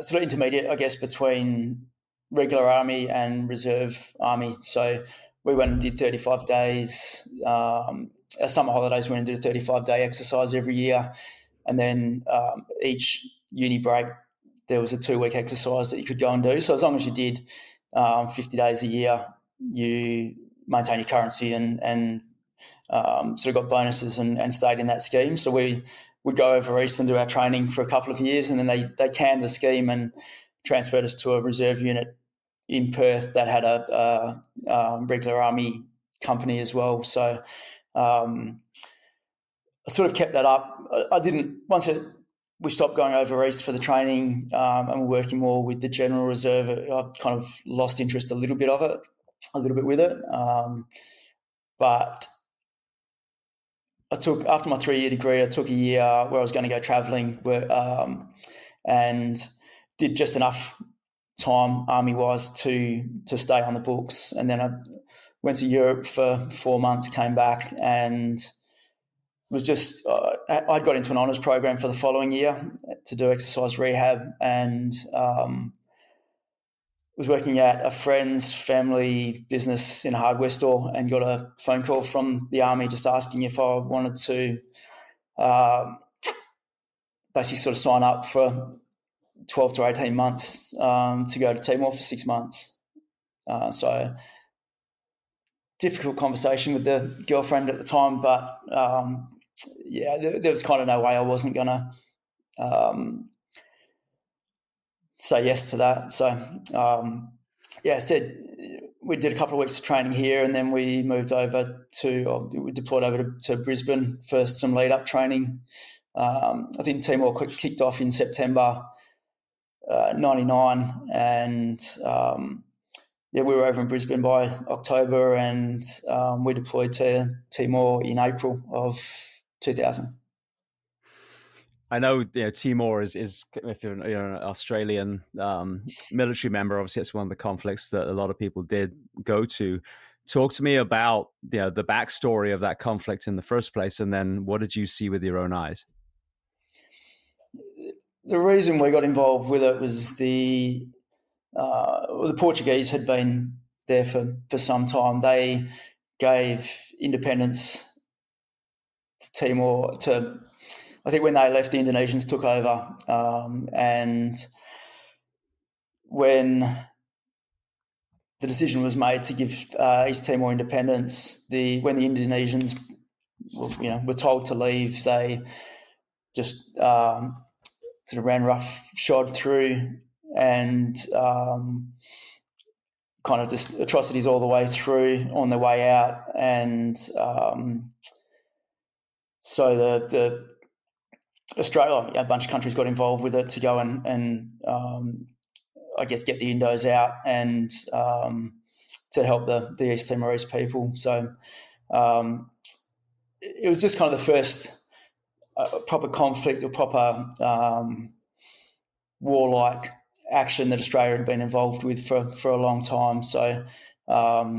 sort of intermediate, I guess, between regular army and reserve army. So we went and did 35 days. Our summer holidays, we went and did a 35-day exercise every year. And then each uni break, there was a 2-week exercise that you could go and do. So as long as you did 50 days a year, you maintain your currency and sort of got bonuses and stayed in that scheme. So we would go over east and do our training for a couple of years, and then they canned the scheme and transferred us to a reserve unit in Perth that had a regular army company as well. So I sort of kept that up. I didn't once we stopped going over east for the training and we're working more with the general reserve. I kind of lost interest a little bit with it. But after my 3-year degree, I took a year where I was going to go travelling and did just enough time army-wise to stay on the books. And then I went to Europe for 4 months, came back, and was just I'd got into an honours program for the following year to do exercise rehab, and was working at a friend's family business in a hardware store, and got a phone call from the army just asking if I wanted to basically sort of sign up for 12 to 18 months to go to Timor for 6 months. So difficult conversation with the girlfriend at the time, but there was kind of no way I wasn't going to say yes to that. So we did a couple of weeks of training here, and then we deployed over to Brisbane for some lead-up training. I think Timor kicked off in September 99, and we were over in Brisbane by October, and we deployed to Timor in April of 2000. I know, Timor is if you're, an Australian military member, obviously it's one of the conflicts that a lot of people did go to. Talk to me about the backstory of that conflict in the first place, and then what did you see with your own eyes? The reason we got involved with it was the Portuguese had been there for some time. They gave independence to Timor I think when they left, the Indonesians took over, and when the decision was made to give East Timor independence, when the Indonesians were told to leave, they just sort of ran roughshod through and kind of just atrocities all the way through on their way out. And so the Australia, a bunch of countries got involved with it to go and I guess get the Indos out and to help the East Timorese people. So it was just kind of the first proper conflict or proper warlike action that Australia had been involved with for a long time. So a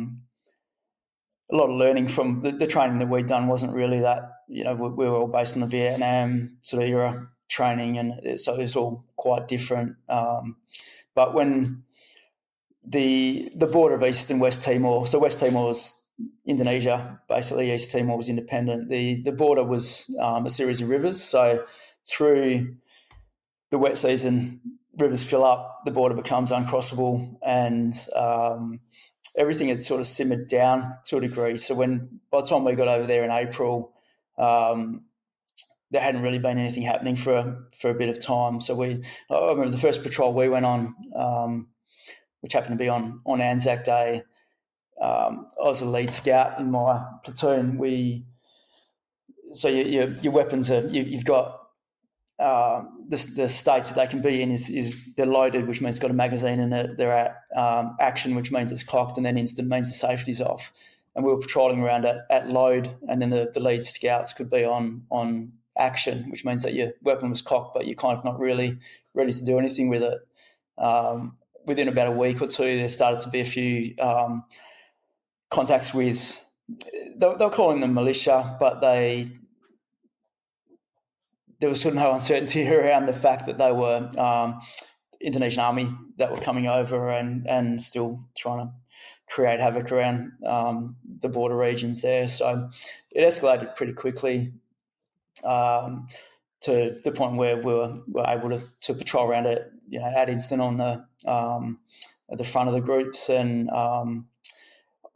lot of learning from the training that we'd done wasn't really that, we were all based on the Vietnam sort of era training, and so it was all quite different. But when the border of East and West Timor, so West Timor was Indonesia, basically East Timor was independent. The border was a series of rivers, so through the wet season, rivers fill up, the border becomes uncrossable, and everything had sort of simmered down to a degree. So by the time we got over there in April, there hadn't really been anything happening for a bit of time. So I remember the first patrol we went on, which happened to be on Anzac Day. I was a lead scout in my platoon. So your weapons are you've got the states that they can be in is they're loaded, which means it's got a magazine in it. They're at action, which means it's cocked, and then instant means the safety's off. And we were patrolling around at load, and then the lead scouts could be on action, which means that your weapon was cocked, but you're kind of not really ready to do anything with it. Within about a week or two, there started to be a few contacts with, they were calling them militia, but there was sort of no uncertainty around the fact that they were Indonesian army that were coming over and still trying to create havoc around the border regions there. So it escalated pretty quickly to the point where we were able to patrol around it, at instant on at the front of the groups. And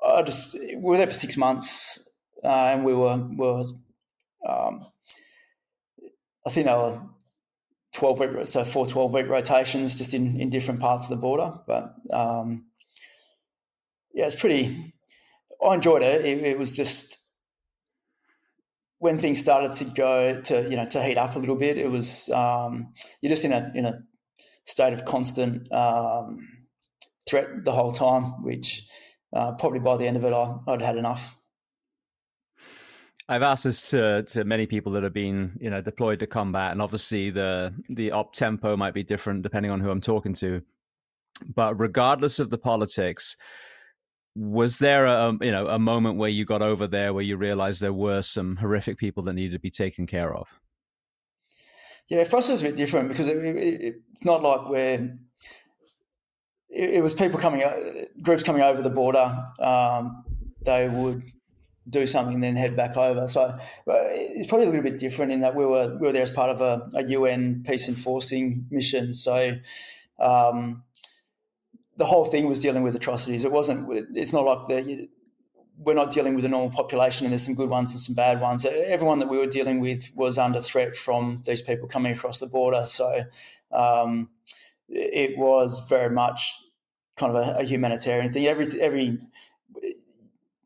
we were there for 6 months, and we were I think they were 12-week, so 4 12-week rotations just in different parts of the border. But it's pretty. I enjoyed it. It was just when things started to go to heat up a little bit. It was you're just in a state of constant threat the whole time, which probably by the end of it I'd had enough. I've asked this to many people that have been, deployed to combat, and obviously the op tempo might be different depending on who I'm talking to. But regardless of the politics, was there a moment where you got over there where you realized there were some horrific people that needed to be taken care of? Yeah, for us it was a bit different because it's not like it was people groups coming over the border. They would do something and then head back over. So it's probably a little bit different in that we were there as part of a UN peace enforcing mission. So the whole thing was dealing with atrocities. It's not like we're not dealing with a normal population and there's some good ones and some bad ones. Everyone that we were dealing with was under threat from these people coming across the border. So it was very much kind of a humanitarian thing.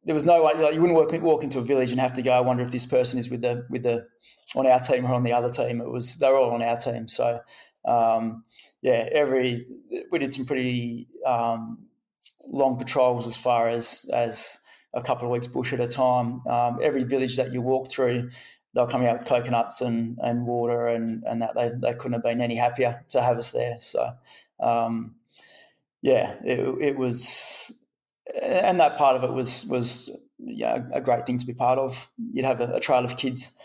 There was no way, you wouldn't walk into a village and have to go, I wonder if this person is with the on our team or on the other team. They were all on our team. So we did some pretty long patrols as far as a couple of weeks bush at a time. Every village that you walk through, they were coming out with coconuts and water, and that they couldn't have been any happier to have us there. So, it was, and that part of it was a great thing to be part of. You'd have a trail of kids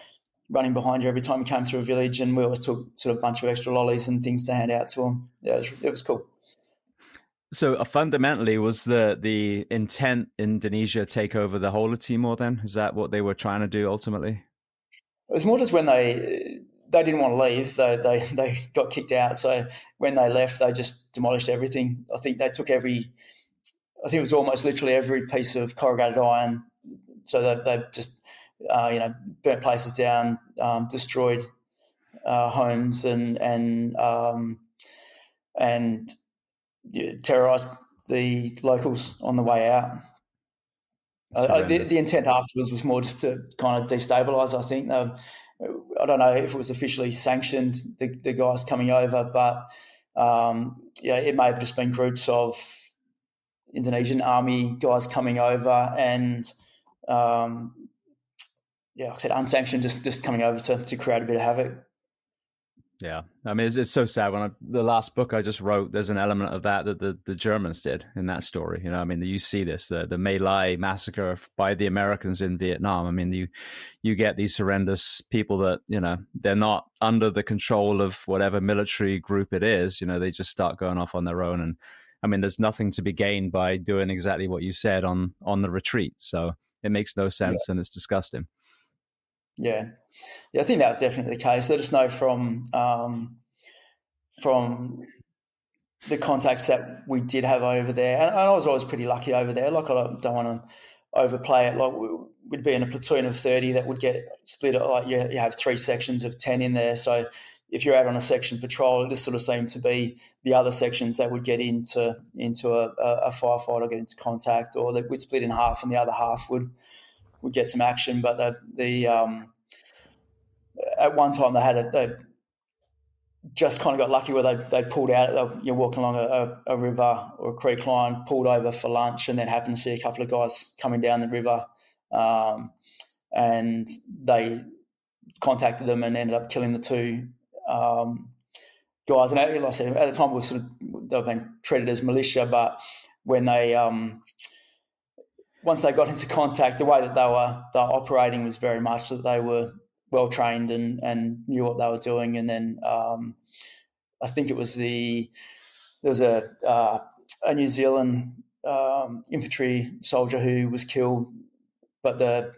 running behind you every time you came through a village, and we always took sort of a bunch of extra lollies and things to hand out to them. Yeah, it was cool. So fundamentally, was the intent Indonesia take over the whole of Timor then? Is that what they were trying to do ultimately? It was more just when they didn't want to leave. They got kicked out. So when they left, they just demolished everything. I think they took it was almost literally every piece of corrugated iron. So they just, burnt places down, destroyed homes, and terrorised the locals on the way out. The intent afterwards was more just to kind of destabilise. I think I don't know if it was officially sanctioned, the guys coming over, but it may have just been groups of Indonesian army guys coming over, and like I said, unsanctioned, just coming over to create a bit of havoc. Yeah, I mean, it's so sad. The last book I just wrote, there's an element of that the Germans did in that story. You know, I mean, you see this, the My Lai massacre by the Americans in Vietnam. I mean, you get these horrendous people that, they're not under the control of whatever military group it is. They just start going off on their own. And I mean, there's nothing to be gained by doing exactly what you said on the retreat. So it makes no sense, and it's disgusting. Yeah, I think that was definitely the case. I just know from the contacts that we did have over there, and I was always pretty lucky over there. Like, I don't want to overplay it. Like, we'd be in a platoon of 30 that would get split. Like, you have 3 sections of 10 in there. So if you're out on a section patrol, it just sort of seemed to be the other sections that would get into a firefight or get into contact, or that we'd split in half, and the other half would get some action. But at one time they just kind of got lucky where they pulled out. You're walking along a river or a creek line, pulled over for lunch, and then happened to see a couple of guys coming down the river, and they contacted them and ended up killing the 2 guys. And like I said, at the time, they were being treated as militia, but when they once they got into contact, the way that they were operating was very much that they were well trained and knew what they were doing. And then I think there was a New Zealand infantry soldier who was killed, but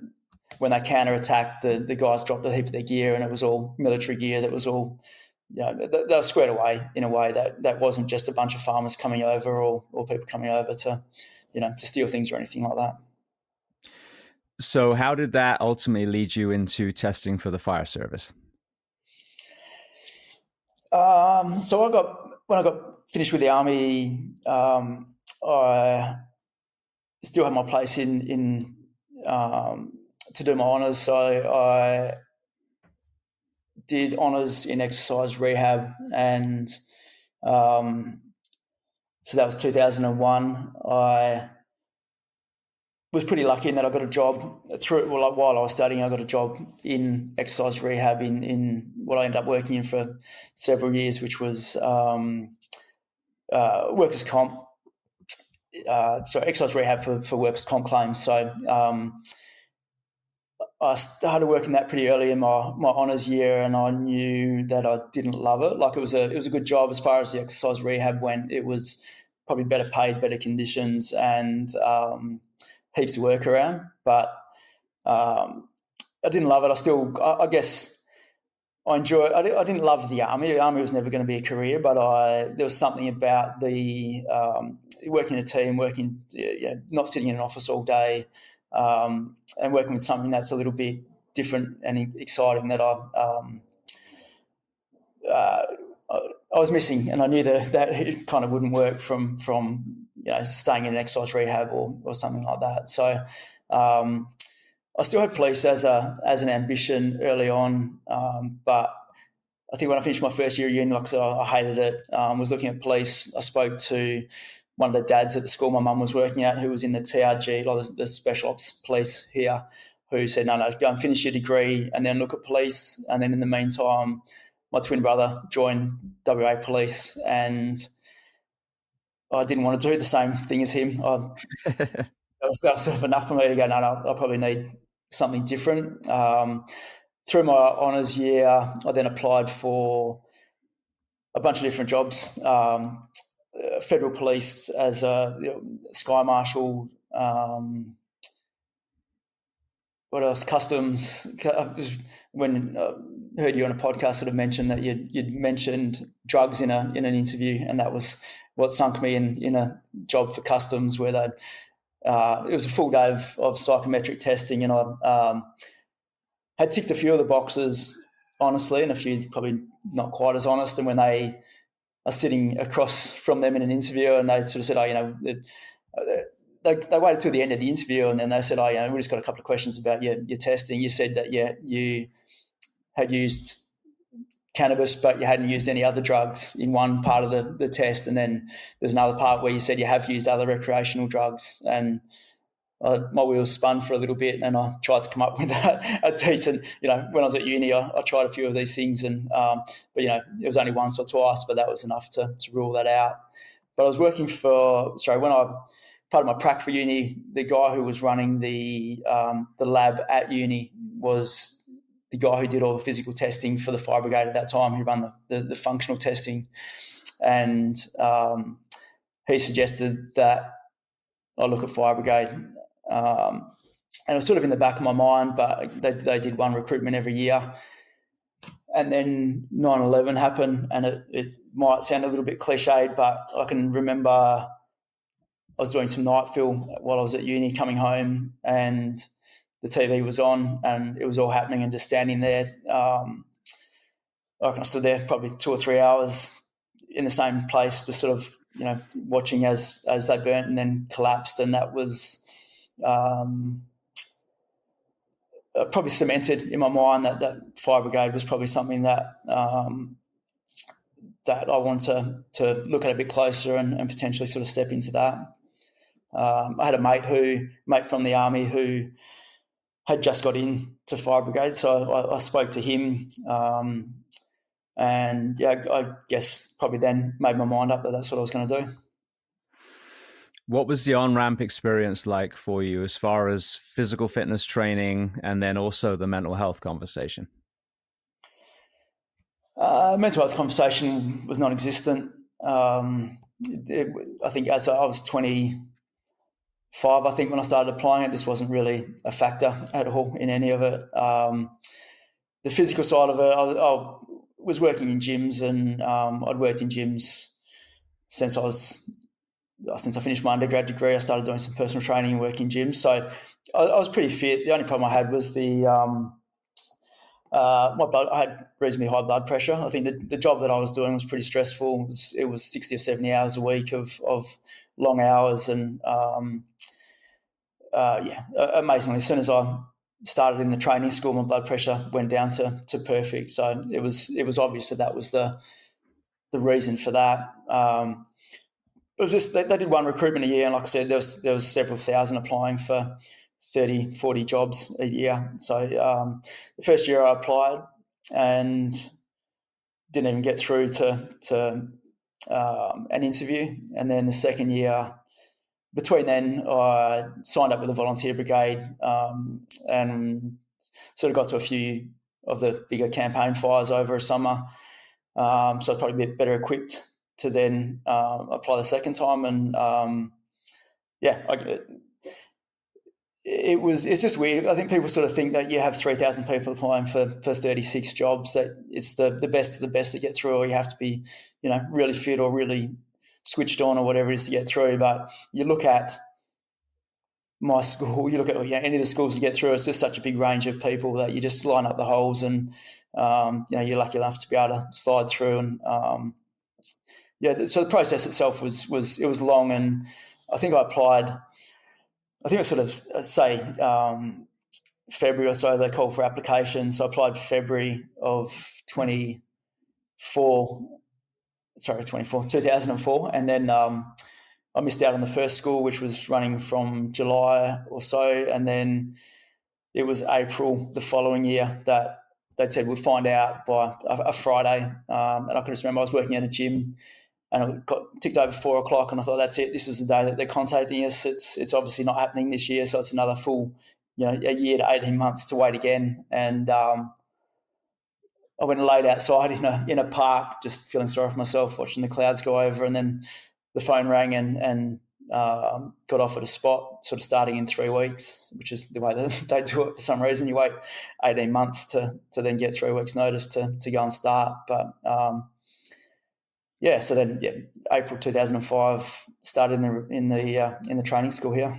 when they counter-attacked, the guys dropped a heap of their gear, and it was all military gear that was all, they were squared away in a way that wasn't just a bunch of farmers coming over or people coming over to steal things or anything like that. So how did that ultimately lead you into testing for the fire service? So when I got finished with the army, I still had my place in to do my honours. So I did honours in exercise rehab, and so that was 2001. I was pretty lucky in that I got a job while I was studying. I got a job in exercise rehab in what I ended up working in for several years, which was workers' comp. So exercise rehab for workers' comp claims. So I started working that pretty early in my honours year, and I knew that I didn't love it. Like, it was a good job as far as the exercise rehab went. It was probably better paid, better conditions, and heaps of work around, but I didn't love it. I guess I enjoy. I didn't love the army. The army was never going to be a career, but there was something about the working in a team, not sitting in an office all day, and working with something that's a little bit different and exciting that I was missing, and I knew that it kind of wouldn't work from staying in an exercise rehab or something like that. So I still had police as an ambition early on, but I think when I finished my first year of uni, like I said, I hated it. Was looking at police. I spoke to one of the dads at the school my mum was working at, who was in the TRG, like the special ops police here, who said, no, go and finish your degree and then look at police. And then in the meantime, my twin brother joined WA Police, and I didn't want to do the same thing as him. That was sort of enough for me to go, no, I probably need something different. Through my honours year, I then applied for a bunch of different jobs. Federal Police as a Sky Marshal, what else? Customs. When I heard you on a podcast sort of mention that you'd mentioned drugs in an interview, and that was what sunk me in a job for Customs, where it was a full day of psychometric testing, and I had ticked a few of the boxes honestly, and a few probably not quite as honest. And when they are sitting across from them in an interview, and they sort of said, they waited till the end of the interview, and then they said, we just got a couple of questions about your testing. You said that you had used cannabis, but you hadn't used any other drugs in one part of the test, and then there's another part where you said you have used other recreational drugs. And my wheels spun for a little bit, and I tried to come up with a decent, when I was at uni, I tried a few of these things, and but it was only once or twice, but that was enough to rule that out. But I was working part of my prac for uni, the guy who was running the lab at uni was the guy who did all the physical testing for the fire brigade at that time. He ran the functional testing, and he suggested that I look at fire brigade. And it was sort of in the back of my mind, but they did one recruitment every year. And then 9/11 happened, and it might sound a little bit cliched, but I can remember I was doing some night film while I was at uni, coming home, and the TV was on, and it was all happening, and just standing there. I stood there probably 2 or 3 hours in the same place, just sort of, watching as they burnt and then collapsed. And that was probably cemented in my mind that fire brigade was probably something that that I wanted to look at a bit closer and potentially sort of step into that. I had a mate from the army who had just got into fire brigade, so I spoke to him, and I guess probably then made my mind up that that's what I was going to do. What was the on-ramp experience like for you as far as physical fitness training, and then also the mental health conversation? Mental health conversation was non-existent. I think as I was 25, I think when I started applying, it just wasn't really a factor at all in any of it. The physical side of it, I was working in gyms, and I'd worked in gyms since I finished my undergrad degree. I started doing some personal training and working in gyms, so I was pretty fit. The only problem I had was I had reasonably high blood pressure. I think the job that I was doing was pretty stressful. It was 60 or 70 hours a week of long hours, and amazingly, as soon as I started in the training school, my blood pressure went down to perfect. So it was obvious that was the reason for that. It was just they did one recruitment a year, and like I said, there was several thousand applying for 30, 40 jobs a year. So the first year I applied and didn't even get through to an interview. And then the second year, between then, I signed up with the volunteer brigade and sort of got to a few of the bigger campaign fires over a summer. So I was probably a bit better equipped to then apply the second time. And it's just weird. I think people sort of think that you have 3,000 people applying for 36 jobs, that it's the best of the best to get through, or you have to be, really fit or really switched on or whatever it is to get through. But you look at my school, you look at any of the schools you get through, it's just such a big range of people that you just line up the holes, and you're lucky enough to be able to slide through. And so the process itself was long, and I think I applied. I think it was sort of February or so they called for applications. So I applied February of 2004, and then I missed out on the first school, which was running from July or so, and then it was April the following year that they said we'll find out by a Friday. And I can just remember I was working at a gym, and it got ticked over 4 o'clock, and I thought, that's it. This was the day that they're contacting us. It's obviously not happening this year, so it's another full, a year to 18 months to wait again. And I went and laid outside in a park, just feeling sorry for myself, watching the clouds go over, and then the phone rang and got offered a spot, sort of starting in 3 weeks, which is the way that they do it for some reason. You wait 18 months to then get 3 weeks' notice to go and start. But so then April 2005 started in the training school here.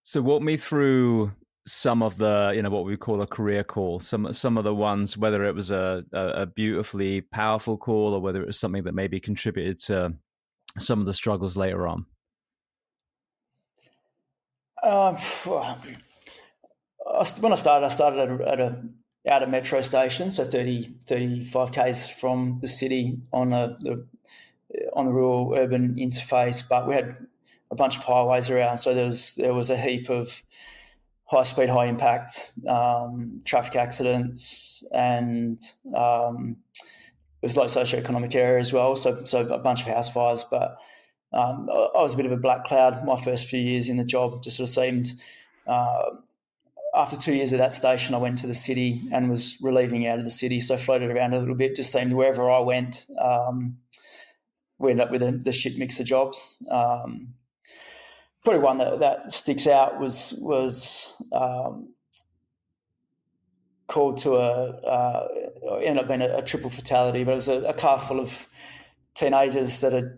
So walk me through some of the, what we call a career call, some of the ones, whether it was a beautifully powerful call or whether it was something that maybe contributed to some of the struggles later on. When I started at a metro station, so 35 k's from the city on the rural urban interface, but we had a bunch of highways around, so there was a heap of high speed, high impact traffic accidents, and it was low socioeconomic area as well, so a bunch of house fires. But I was a bit of a black cloud my first few years in the job. Just sort of seemed, after 2 years at that station, I went to the city and was relieving out of the city, so floated around a little bit. Just seemed wherever I went, we ended up with the shit mix of jobs. Probably one that sticks out was called to ended up being a triple fatality, but it was a car full of teenagers that had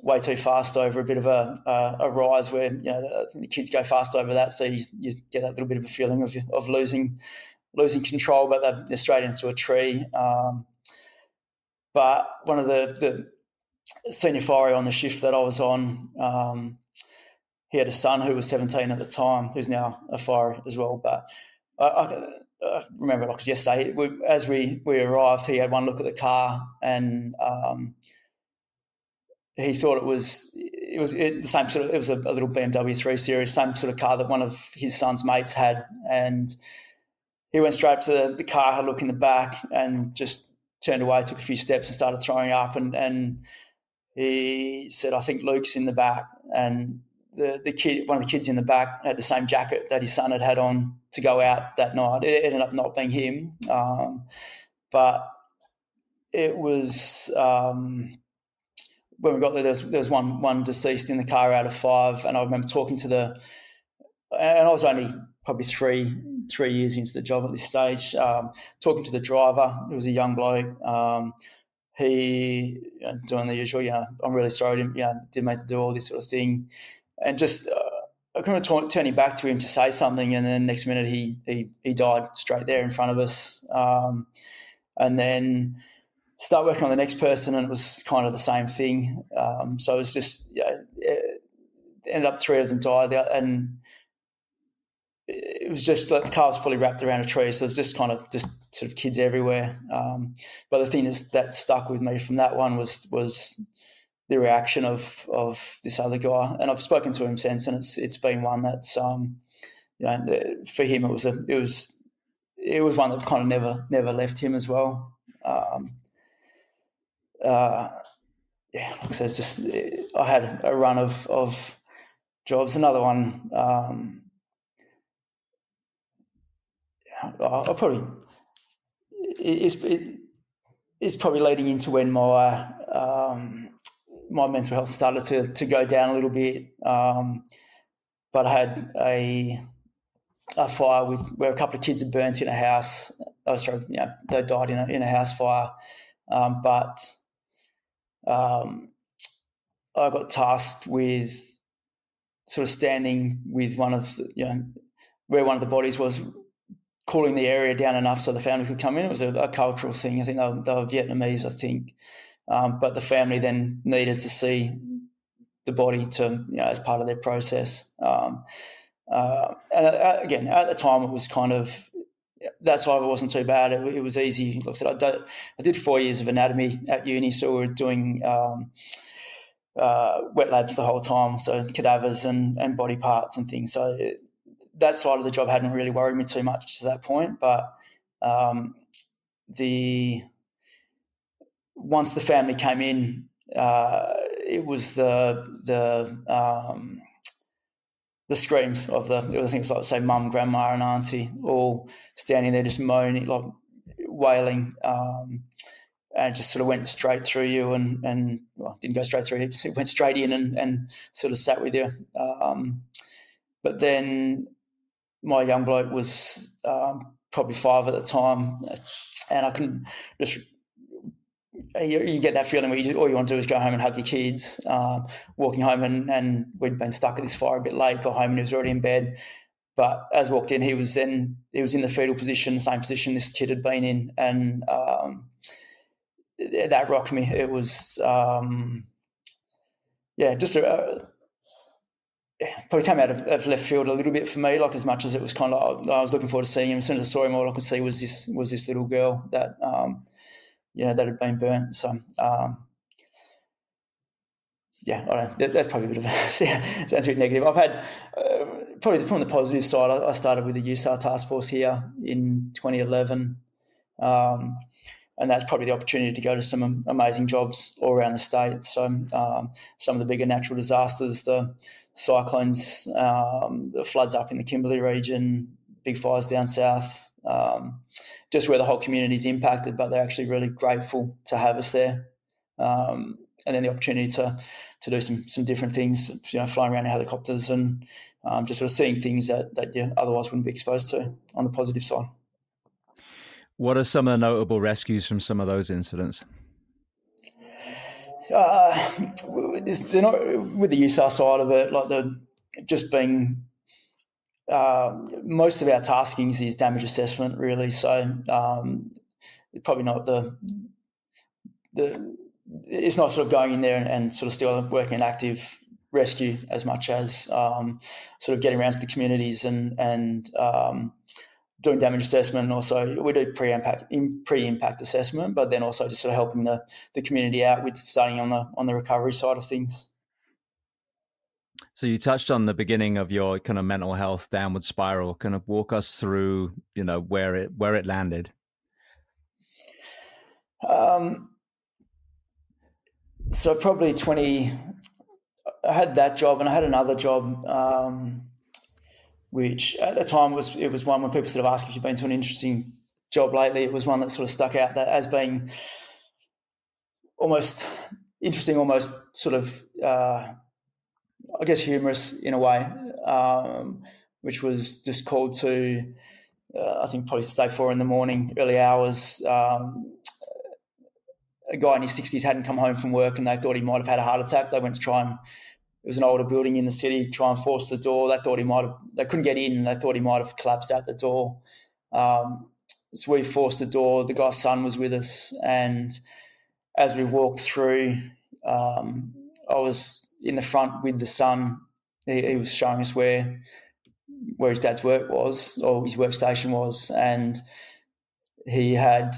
way too fast over a bit of a rise where I think the kids go fast over that, so you get that little bit of a feeling of losing control, but they're straight into a tree. But one of the senior fire on the shift that I was on, he had a son who was 17 at the time, who's now a fire as well. But I remember like yesterday, as we arrived, he had one look at the car, and he thought it was the same sort of. It was a little BMW 3 Series, same sort of car that one of his son's mates had, and he went straight to the car, had a look in the back, and just turned away, took a few steps, and started throwing up. And he said, "I think Luke's in the back," and the kid, one of the kids in the back, had the same jacket that his son had on to go out that night. It ended up not being him, but it was when we got there. There was one deceased in the car out of 5, and I remember talking to and I was only probably three years into the job at this stage. Talking to the driver, it was a young bloke. He doing the usual, I'm really sorry, didn't mean to do all this sort of thing. And just I kind of turning back to him to say something, and then next minute he died straight there in front of us. And then start working on the next person, and it was kind of the same thing. So it was just it ended up 3 of them died, and it was just like the car was fully wrapped around a tree, so it was just kind of just sort of kids everywhere. But the thing is that stuck with me from that one was the reaction of this other guy, and I've spoken to him since, and it's been one that's for him it was one that kind of never left him as well. Like I said, it's just I had a run of jobs. Another one, I probably it's probably leading into when my my mental health started to go down a little bit. But I had a fire where a couple of kids had burnt in a house. They died in a house fire. But I got tasked with sort of standing with one of where one of the bodies was, cooling the area down enough so the family could come in. It was a cultural thing. I think they were Vietnamese, I think. But the family then needed to see the body to, as part of their process. And again, at the time, it was kind of, that's why it wasn't too bad. It was easy. Like I said, I did 4 years of anatomy at uni, so we were doing wet labs the whole time, so cadavers and body parts and things. So that side of the job hadn't really worried me too much to that point, but once the family came in, it was the screams of the things like, say, mum, grandma, and auntie all standing there just moaning, like wailing, and it just sort of went straight through you, and well, didn't go straight through you, it went straight in and sort of sat with you. But then my young bloke was probably 5 at the time, and I can just, you get that feeling where all you want to do is go home and hug your kids. Walking home, and we'd been stuck at this fire a bit late, got home and he was already in bed. But as I walked in, he was in the fetal position, the same position this kid had been in, and that rocked me. It was, just probably came out of left field a little bit for me. Like, as much as it was kind of, I was looking forward to seeing him. As soon as I saw him, all I could see was this little girl that that had been burnt. So that's probably a bit of sounds a bit negative. I've had probably from the positive side, I started with the USAR Taskforce here in 2011. And that's probably the opportunity to go to some amazing jobs all around the state. So some of the bigger natural disasters, the cyclones, the floods up in the Kimberley region, big fires down south, just where the whole community is impacted, but they're actually really grateful to have us there. And then the opportunity to do some different things, flying around in helicopters and just sort of seeing things that you otherwise wouldn't be exposed to on the positive side. What are some of the notable rescues from some of those incidents? They're not with the USAR side of it, like just being most of our taskings is damage assessment, really. So probably not it's not sort of going in there and sort of still working an active rescue as much as sort of getting around to the communities and doing damage assessment. Also, we do pre-impact assessment, but then also just sort of helping the community out with starting on the recovery side of things. So you touched on the beginning of your kind of mental health downward spiral. Kind of walk us through, where it landed. So probably I had that job, and I had another job, which at the time it was one when people sort of ask if you've been to an interesting job lately. It was one that sort of stuck out that as being almost interesting, almost sort of, I guess, humorous in a way, which was just called to, I think probably say 4 a.m, early hours. A guy in his 60s hadn't come home from work and they thought he might have had a heart attack. They went to try and, it was an older building in the city, try and force the door. They couldn't get in and they thought he might have collapsed out the door. So we forced the door. The guy's son was with us, and as we walked through, I was in the front with the son. He was showing us where his dad's work was, or his workstation was, and he had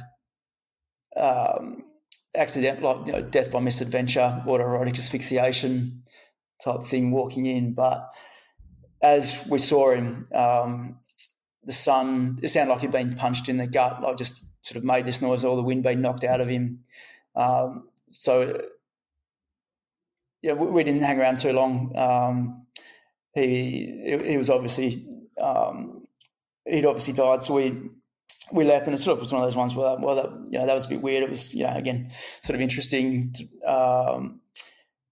death by misadventure, autoerotic asphyxiation type thing walking in. But as we saw him, the son, it sounded like he'd been punched in the gut, like just sort of made this noise, all the wind being knocked out of him. We didn't hang around too long. He was obviously, he'd obviously died, so we left, and it sort of was one of those ones where, that was a bit weird. It was, again, sort of interesting.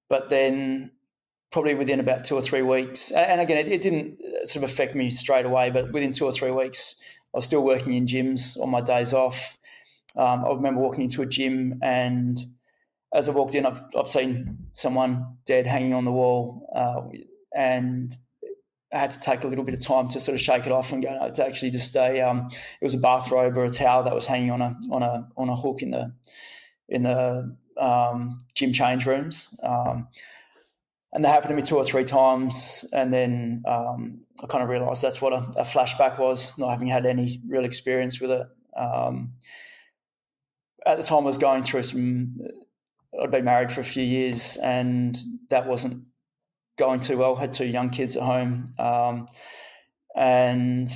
But then probably within about 2 or 3 weeks, and again, it didn't sort of affect me straight away, but within 2 or 3 weeks, I was still working in gyms on my days off. I remember walking into a gym, and as I walked in, I've seen someone dead hanging on the wall, and I had to take a little bit of time to sort of shake it off and go, no, it's actually just it was a bathrobe or a towel that was hanging on a hook in the gym change rooms. And that happened to me 2 or 3 times. And then I kind of realised that's what a flashback was, not having had any real experience with it. At the time I was going through I'd been married for a few years, and that wasn't going too well. Had 2 young kids at home. and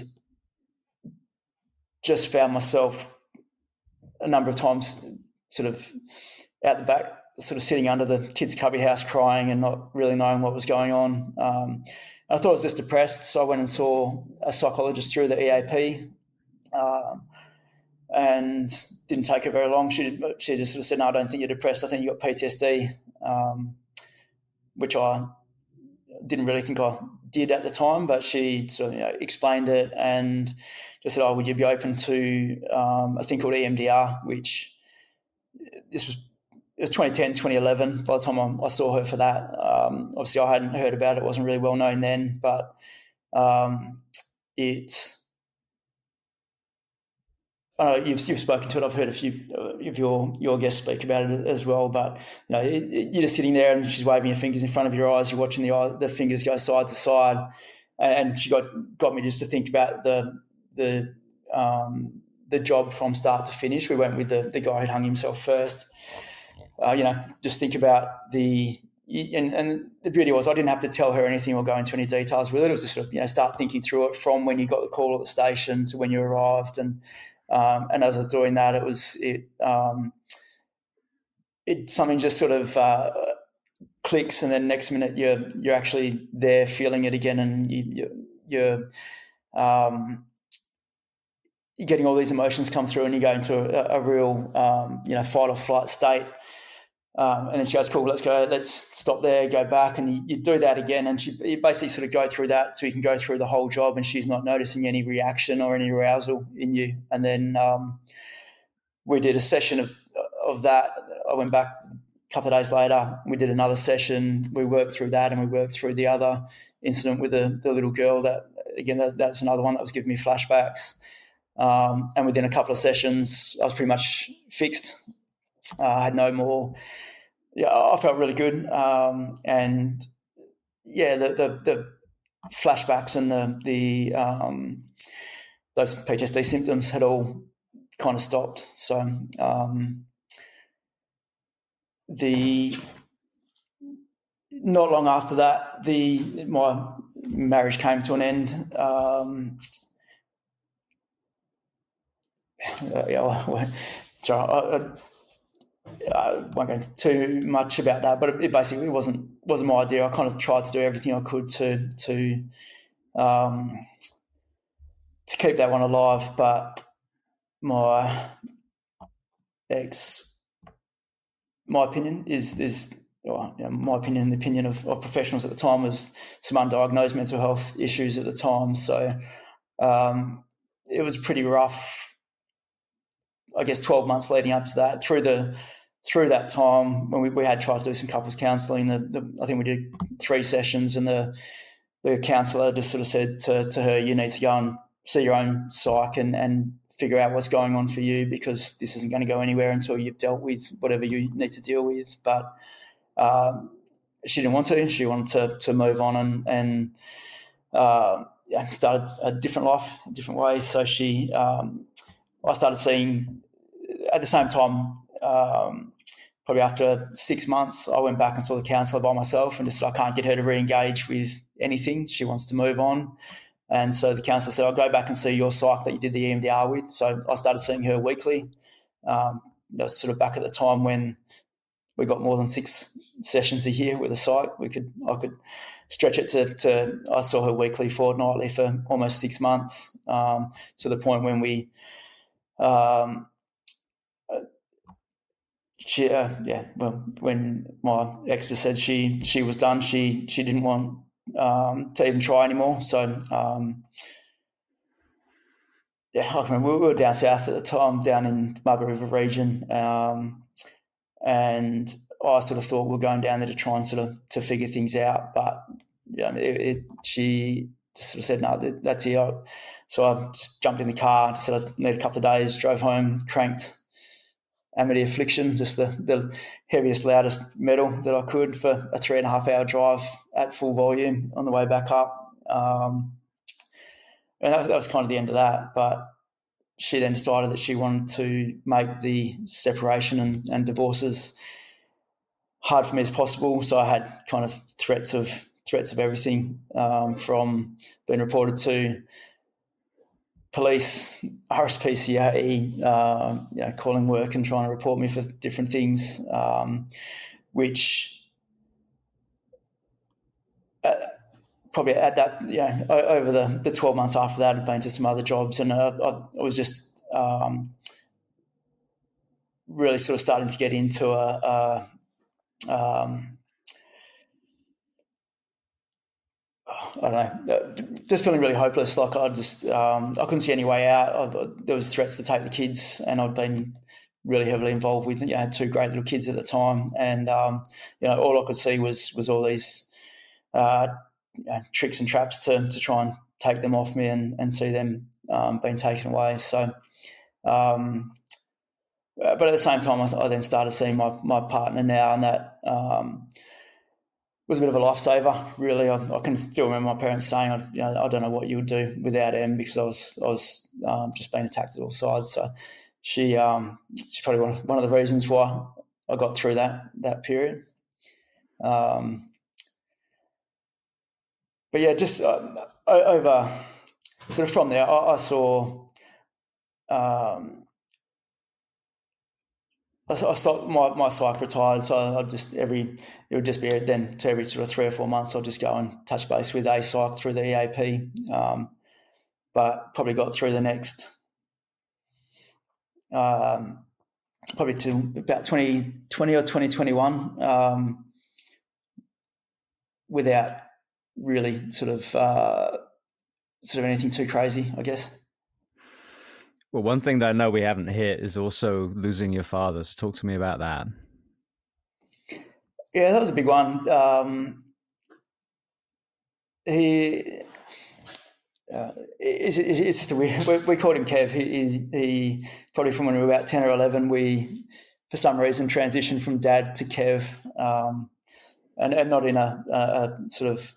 just found myself a number of times sort of out the back, sort of sitting under the kids' cubby house crying and not really knowing what was going on. I thought I was just depressed, so I went and saw a psychologist through the EAP, and didn't take her very long. She just sort of said, "No, I don't think you're depressed. I think you got PTSD," which I didn't really think I did at the time, but she sort of explained it and just said, "Oh, would you be open to a thing called EMDR?" Which it was 2010, 2011 by the time I saw her for that. Obviously, I hadn't heard about it. It wasn't really well known then, but you've spoken to it. I've heard a few of your guests speak about it as well. But you're just sitting there and she's waving her fingers in front of your eyes. You're watching the fingers go side to side, and she got me just to think about the job from start to finish. We went with the guy who'd hung himself first. Just think about and the beauty was I didn't have to tell her anything or go into any details with it. It was just sort of, start thinking through it from when you got the call at the station to when you arrived. And as I was doing that, it something just sort of clicks, and then next minute you're actually there feeling it again, and you're getting all these emotions come through, and you go into a real fight or flight state. And then she goes, "Cool, let's go. Let's stop there, go back," and you do that again. And you basically sort of go through that so you can go through the whole job, and she's not noticing any reaction or any arousal in you. And then we did a session of that. I went back a couple of days later. We did another session. We worked through that, and we worked through the other incident with the little girl. That's another one that was giving me flashbacks. And within a couple of sessions, I was pretty much fixed. I had no more. I felt really good, and the flashbacks and the those PTSD symptoms had all kind of stopped. So not long after that, my marriage came to an end. I won't go into too much about that, but it basically wasn't my idea. I kind of tried to do everything I could to keep that one alive, but my opinion is my opinion and the opinion of professionals at the time was some undiagnosed mental health issues at the time. So it was pretty rough, I guess, 12 months leading up to that. Through that time, when we had tried to do some couples counselling, I think we did 3 sessions, and the counsellor just sort of said to her, "You need to go and see your own psych and figure out what's going on for you, because this isn't going to go anywhere until you've dealt with whatever you need to deal with." But she didn't want to. She wanted to move on and started a different life, a different way. So I started seeing at the same time. Probably after 6 months, I went back and saw the counsellor by myself and just said, "I can't get her to re-engage with anything. She wants to move on." And so the counsellor said, "I'll go back and see your psych that you did the EMDR with." So I started seeing her weekly. That was sort of back at the time when we got more than 6 sessions a year with a psych. I could stretch it to I saw her weekly, fortnightly for almost 6 months, to the point when we when my ex just said she was done, she didn't want to even try anymore. So I remember we were down south at the time, down in Margaret River region, and I sort of thought we were going down there to try and to figure things out, but she just sort of said, "No, that's it." So I just jumped in the car, just said I need a couple of days, drove home, cranked Amity Affliction, just the heaviest, loudest metal that I could for a 3.5-hour drive at full volume on the way back up. And that was kind of the end of that. But she then decided that she wanted to make the separation and divorce as hard for me as possible. So I had kind of threats of threats of everything, from being reported to police, RSPCA, calling work and trying to report me for different things, which probably at that, over the 12 months after that, I'd been to some other jobs, and I was just really sort of starting to get into I don't know, just feeling really hopeless. Like I couldn't see any way out. There was threats to take the kids, and I'd been really heavily involved with, I had 2 great little kids at the time, and all I could see was all these tricks and traps to try and take them off me and see them being taken away. So, but at the same time, I then started seeing my partner now, and that was a bit of a lifesaver, really. I can still remember my parents saying, I don't know what you would do without Em, because I was just being attacked at all sides. So she's probably one of the reasons why I got through that period. But yeah, just over sort of from there, I saw. I stopped my psych retired, so it would just be then to every sort of 3 or 4 months I'll just go and touch base with a psych through the EAP, but probably got through the next probably to about 2020 or 2021 without really sort of anything too crazy, I guess. Well, one thing that I know we haven't hit is also losing your father. So talk to me about that. Yeah, that was a big one. It's just a weird. We called him Kev. He probably from when we were about 10 or 11, we for some reason transitioned from Dad to Kev, and not in a sort of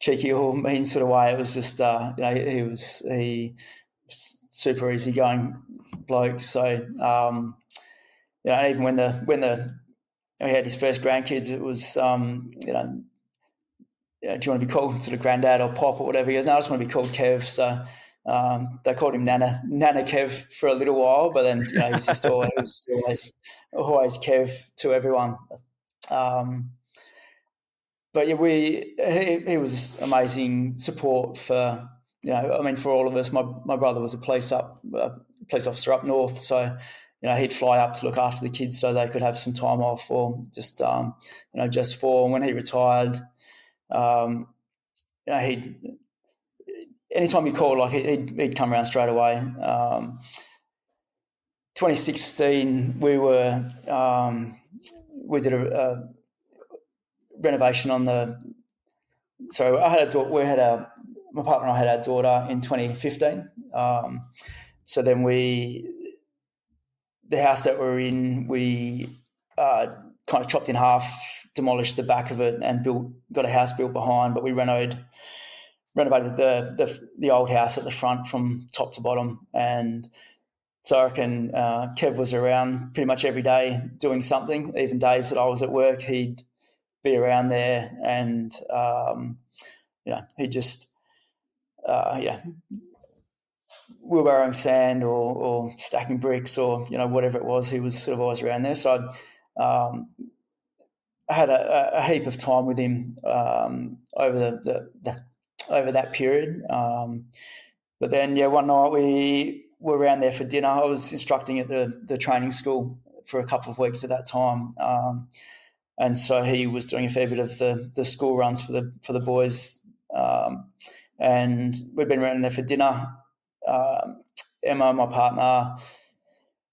cheeky or mean sort of way. It was just he was super easygoing bloke. So even when he had his first grandkids, it was do you want to be called sort of granddad or pop or whatever? He goes, no, I just want to be called Kev. So they called him Nana Kev for a little while, but then he's just always Kev to everyone. But yeah, he was amazing support for for all of us. My brother was a police officer up north, so he'd fly up to look after the kids so they could have some time off, or just just for. And when he retired, anytime you called, like he'd come around straight away. 2016, we did a renovation on the. So my partner and I had our daughter in 2015. So then the house that we're in, we kind of chopped in half, demolished the back of it, and got a house built behind. But we renovated the old house at the front from top to bottom. And so I reckon Kev was around pretty much every day doing something. Even days that I was at work, he'd be around there, and he'd just wheelbarrowing sand or stacking bricks or whatever it was. He was sort of always around there. So I had a heap of time with him over over that period. But then one night we were around there for dinner. I was instructing at the training school for a couple of weeks at that time. And so he was doing a fair bit of the school runs for the boys, and we'd been around there for dinner. Emma, my partner,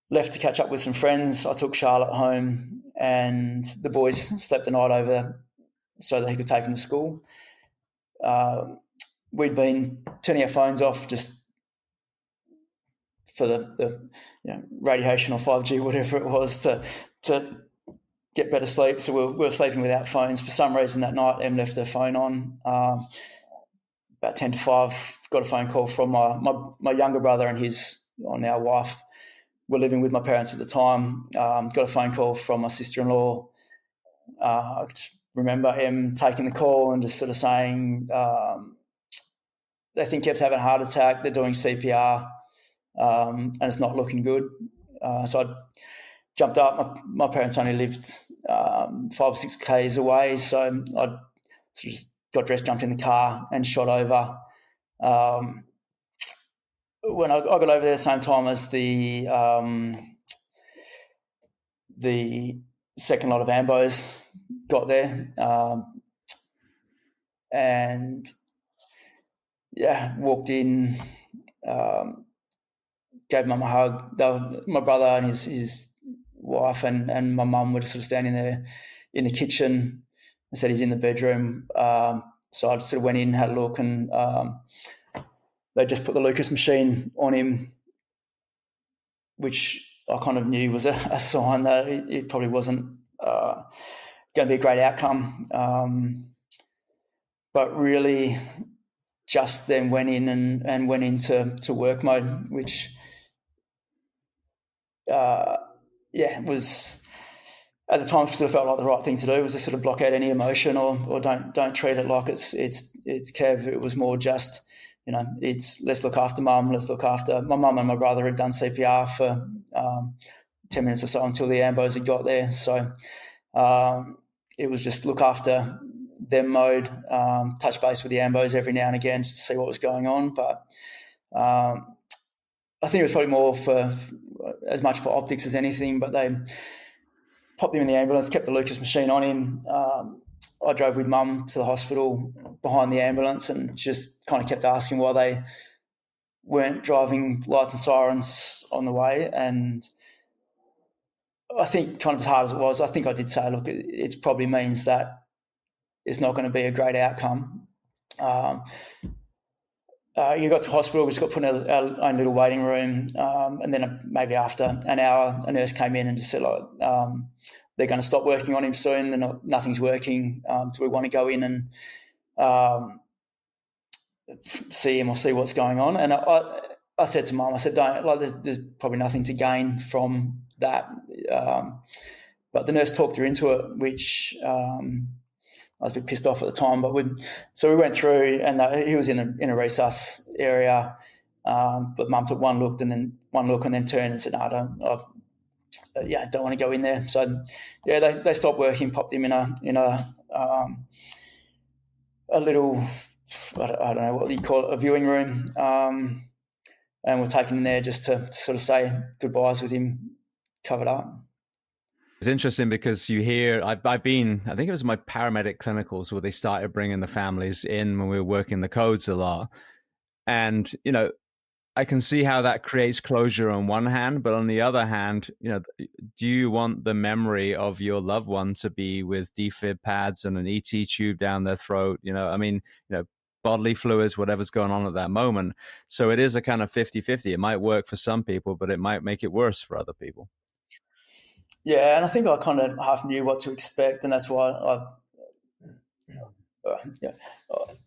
left to catch up with some friends. I took Charlotte home, and the boys slept the night over so that he could take them to school. We'd been turning our phones off just for the radiation or 5G, whatever it was, to get better sleep. So we were sleeping without phones. For some reason that night, Em left her phone on. About 10 to 5, got a phone call from my younger brother and his now wife. Were living with my parents at the time. Got a phone call from my sister-in-law. remember him taking the call and just sort of saying, they think Kev's having a heart attack, they're doing CPR, and it's not looking good. So I jumped up. My parents only lived 5 or 6 k's away, so I sort of just got dressed, jumped in the car, and shot over. When I got over there, the same time as the second lot of ambos got there, and walked in, gave mum a hug. My brother and his wife and my mum were just sort of standing there in the kitchen. I said he's in the bedroom, so I just sort of went in, had a look, and they just put the Lucas machine on him, which I kind of knew was a sign that it probably wasn't going to be a great outcome. But really just then went in and went into work mode, which was at the time sort of felt like the right thing to do, was to sort of block out any emotion or don't treat it like it's Kev. It was more just, it's let's look after mum, let's look after my mum. And my brother had done CPR for 10 minutes or so until the ambos had got there. So it was just look after them mode, touch base with the ambos every now and again just to see what was going on. But I think it was probably more for as much for optics as anything, but they popped him in the ambulance, kept the Lucas machine on him. I drove with mum to the hospital behind the ambulance and just kind of kept asking why they weren't driving lights and sirens on the way. And I think, kind of as hard as it was, I think I did say, look, it probably means that it's not going to be a great outcome. You got to hospital, we just got put in our own little waiting room, and then maybe after an hour, a nurse came in and just said, they're going to stop working on him soon. Nothing's working. Do we want to go in and see him or see what's going on? And I said to mum, I said, don't. There's probably nothing to gain from that. But the nurse talked her into it, which I was a bit pissed off at the time, but we went through, and he was in a resus area. But mum took one look and then turned and said, "No, I don't want to go in there." So they stopped working, popped him in a little, I don't know what you call it, a viewing room, and we're taken in there just to sort of say goodbyes with him covered up. It's interesting because you hear, I think it was my paramedic clinicals where they started bringing the families in when we were working the codes a lot. And, I can see how that creates closure on one hand, but on the other hand, do you want the memory of your loved one to be with defib pads and an ET tube down their throat? Bodily fluids, whatever's going on at that moment. So it is a kind of 50-50. It might work for some people, but it might make it worse for other people. Yeah, and I think I kind of half knew what to expect, and that's why I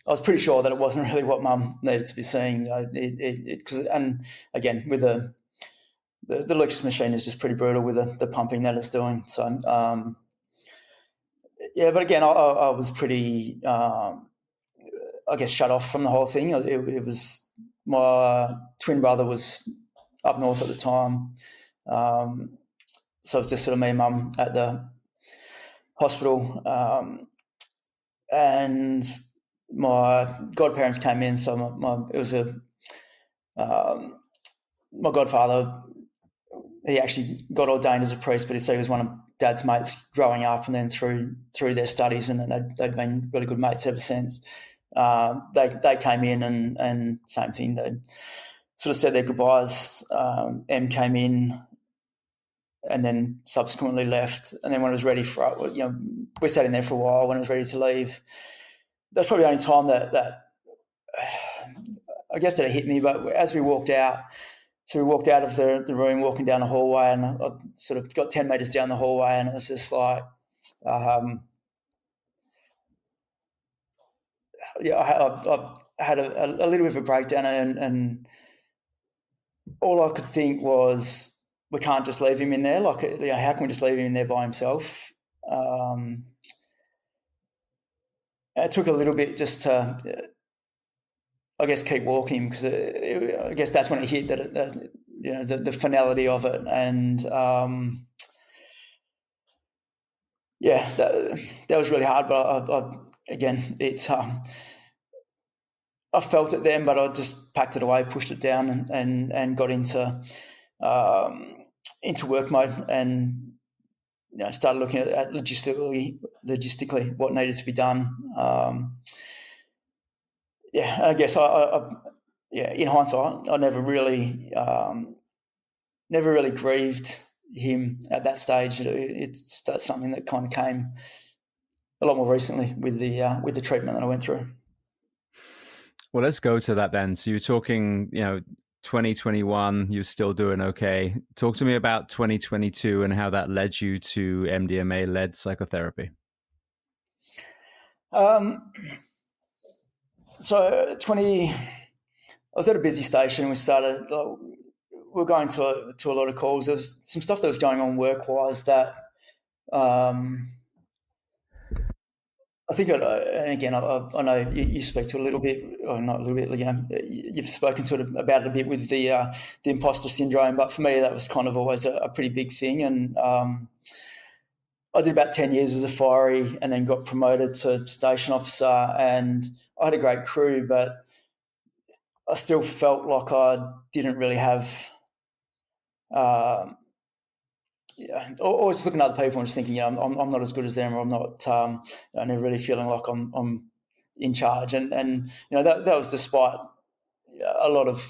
was pretty sure that it wasn't really what mum needed to be seeing. And again, with the Lucas machine is just pretty brutal with the pumping that it's doing. So but again, I was pretty, shut off from the whole thing. It was, my twin brother was up north at the time. So it was just sort of me and mum at the hospital, and my godparents came in. So my godfather, he actually got ordained as a priest, but he was one of Dad's mates growing up, and then through their studies, and then they'd been really good mates ever since. They came in and same thing. They sort of said their goodbyes. Em came in, and then subsequently left. And then when it was ready for, we sat in there for a while. When it was ready to leave, that's probably the only time that I guess that it hit me. But as we walked out, so we walked out of the room, walking down the hallway, and I sort of got 10 metres down the hallway, and it was just like, I had a little bit of a breakdown, and all I could think was, we can't just leave him in there. How can we just leave him in there by himself? it took a little bit just to, I guess, keep walking, because I guess that's when it hit that the finality of it, and that was really hard. But again, it's I felt it then, but I just packed it away, pushed it down, and got into work mode, and started looking at logistically what needed to be done. I guess in hindsight, I never really grieved him at that stage. That's something that kind of came a lot more recently with the treatment that I went through. Well, let's go to that then. So you're talking, 2021, you're still doing okay. Talk to me about 2022 and how that led you to MDMA-led psychotherapy. So I was at a busy station. We started. We were going to a lot of calls. There was some stuff that was going on work-wise that I think, and again, I know you speak to a little bit, or not a little bit. You've spoken to it about it a bit with the imposter syndrome. But for me, that was kind of always a pretty big thing. And I did about 10 years as a firey, and then got promoted to station officer. And I had a great crew, but I still felt like I didn't really have. Always looking at other people and just thinking, I'm not as good as them, or I'm not, never really feeling like I'm in charge. And that was despite a lot of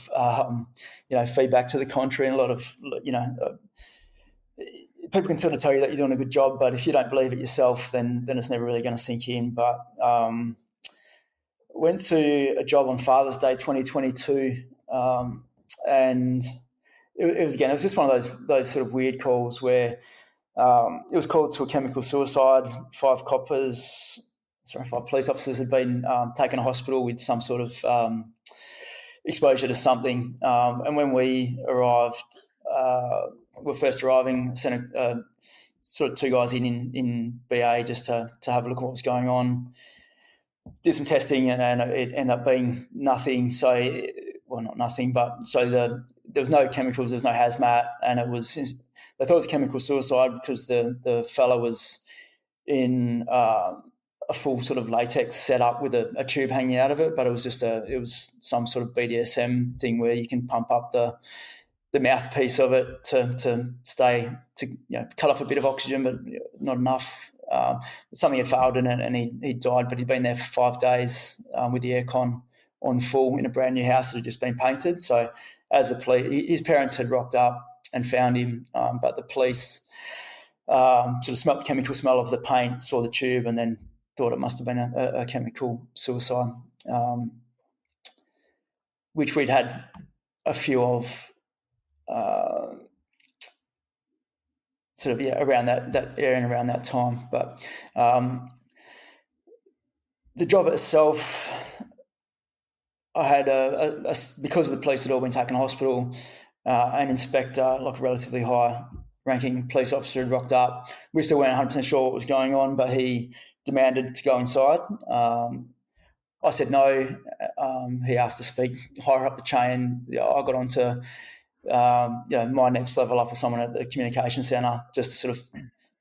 feedback to the contrary, and a lot of people can sort of tell you that you're doing a good job, but if you don't believe it yourself, then it's never really going to sink in. But went to a job on Father's Day 2022, and it was just one of those sort of weird calls where it was called to a chemical suicide. 5 police officers had been taken to hospital with some sort of exposure to something. And when we arrived, were first arriving, sent sort of 2 guys in BA just to have a look at what was going on. Did some testing, and it ended up being nothing. So, well, not nothing, but so there was no chemicals, there was no hazmat, and they thought it was chemical suicide because the fellow was in a full sort of latex setup with a tube hanging out of it, but it was some sort of BDSM thing where you can pump up the mouthpiece of it to cut off a bit of oxygen, but not enough. Something had failed in it, and he died, but he'd been there for 5 days with the aircon on full in a brand new house that had just been painted. So as his parents had rocked up and found him, but the police sort of smelled the chemical smell of the paint, saw the tube, and then thought it must have been a chemical suicide, which we'd had a few of around that area and around that time. But the job itself, I had because the police had all been taken to hospital, an inspector, like a relatively high-ranking police officer, had rocked up. We still weren't 100% sure what was going on, but he demanded to go inside. I said no. He asked to speak higher up the chain. I got onto my next level up with someone at the communication centre just to sort of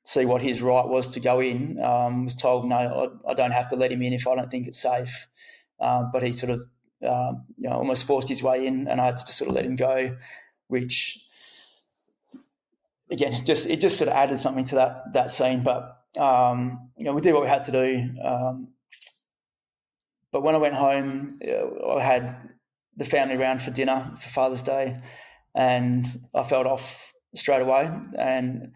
see what his right was to go in. Was told no, I don't have to let him in if I don't think it's safe. But he sort of almost forced his way in, and I had to just sort of let him go, which again, it just sort of added something to that scene. But we did what we had to do. But when I went home, I had the family round for dinner for Father's Day, and I felt off straight away. And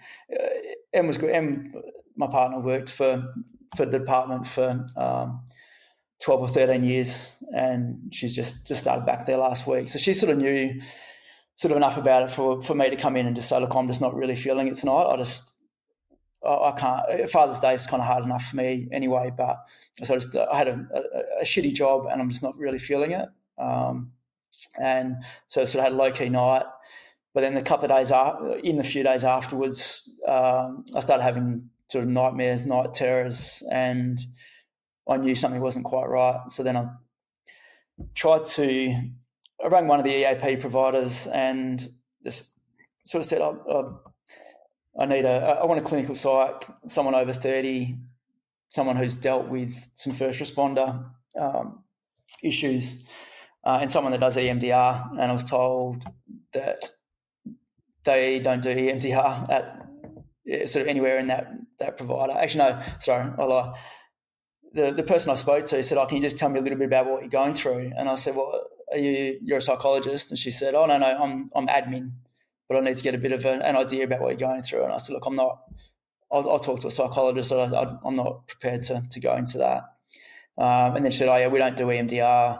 Em was good. My partner worked for the department for 12 or 13 years, and she's just started back there last week. So she sort of knew sort of enough about it for me to come in and just say, look, I'm just not really feeling it tonight. I can't. Father's Day is kind of hard enough for me anyway, but so I had a shitty job, and I'm just not really feeling it. And so I sort of had a low-key night. But then in the few days afterwards, I started having sort of nightmares, night terrors, and I knew something wasn't quite right. So then I rang one of the EAP providers and just sort of said, I want a clinical psych, someone over 30, someone who's dealt with some first responder issues, and someone that does EMDR. And I was told that they don't do EMDR at sort of anywhere in that provider. Actually, no, sorry, I lie. The person I spoke to said, can you just tell me a little bit about what you're going through? And I said, well, you're a psychologist? And she said, oh, no, I'm admin, but I need to get a bit of an idea about what you're going through. And I said, look, I'm not, I'll talk to a psychologist. I'm not prepared to go into that. And then she said, oh, yeah, we don't do EMDR.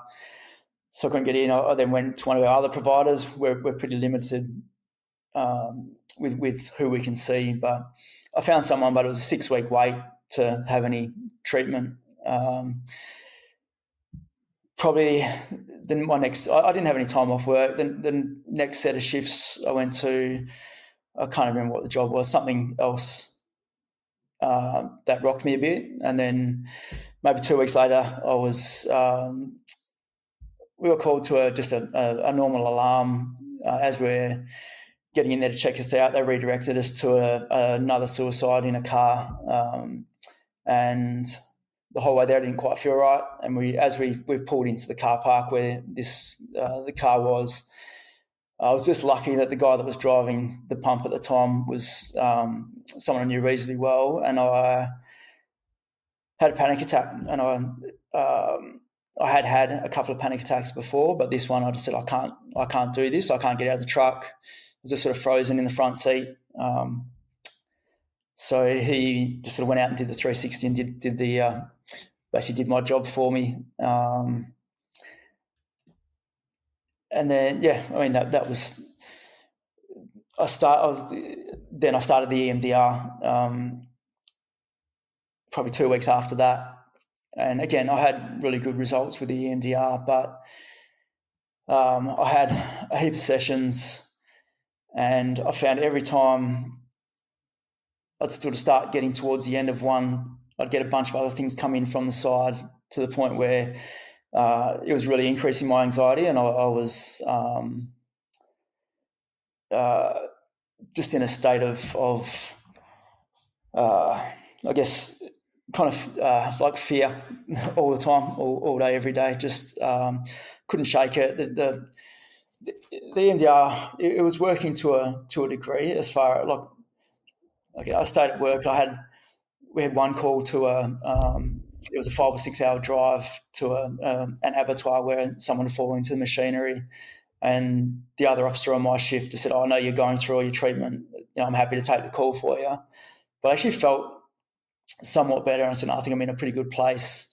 So I couldn't get in. I then went to one of our other providers. We're pretty limited with who we can see. But I found someone, but it was a 6-week wait to have any treatment. Probably then I didn't have any time off work. The next set of shifts I went to, I can't remember what the job was, something else that rocked me a bit. And then maybe 2 weeks later, I was we were called to just a normal alarm as we're getting in there to check us out. They redirected us to another suicide in a car, and the whole way there I didn't quite feel right. And we pulled into the car park where the car was, I was just lucky that the guy that was driving the pump at the time was someone I knew reasonably well, and I had a panic attack. And I had a couple of panic attacks before, but this one I just said, I can't do this. I can't get out of the truck. I was just sort of frozen in the front seat. So he just sort of went out and did the 360 and basically did my job for me. And then, that was, I started the EMDR probably 2 weeks after that. And again, I had really good results with the EMDR, but I had a heap of sessions, and I found every time I'd sort of start getting towards the end of one, I'd get a bunch of other things come in from the side to the point where it was really increasing my anxiety, and I was just in a state of I guess, kind of like fear all the time, all day, every day. Just couldn't shake it. The EMDR, it was working to a degree. As far like I stayed at work. We had one call to it was a 5 or 6 hour drive to an abattoir where someone had fallen into the machinery, and the other officer on my shift just said, "I know you're going through all your treatment. I'm happy to take the call for you." But I actually felt somewhat better, and I said, "No, I think I'm in a pretty good place."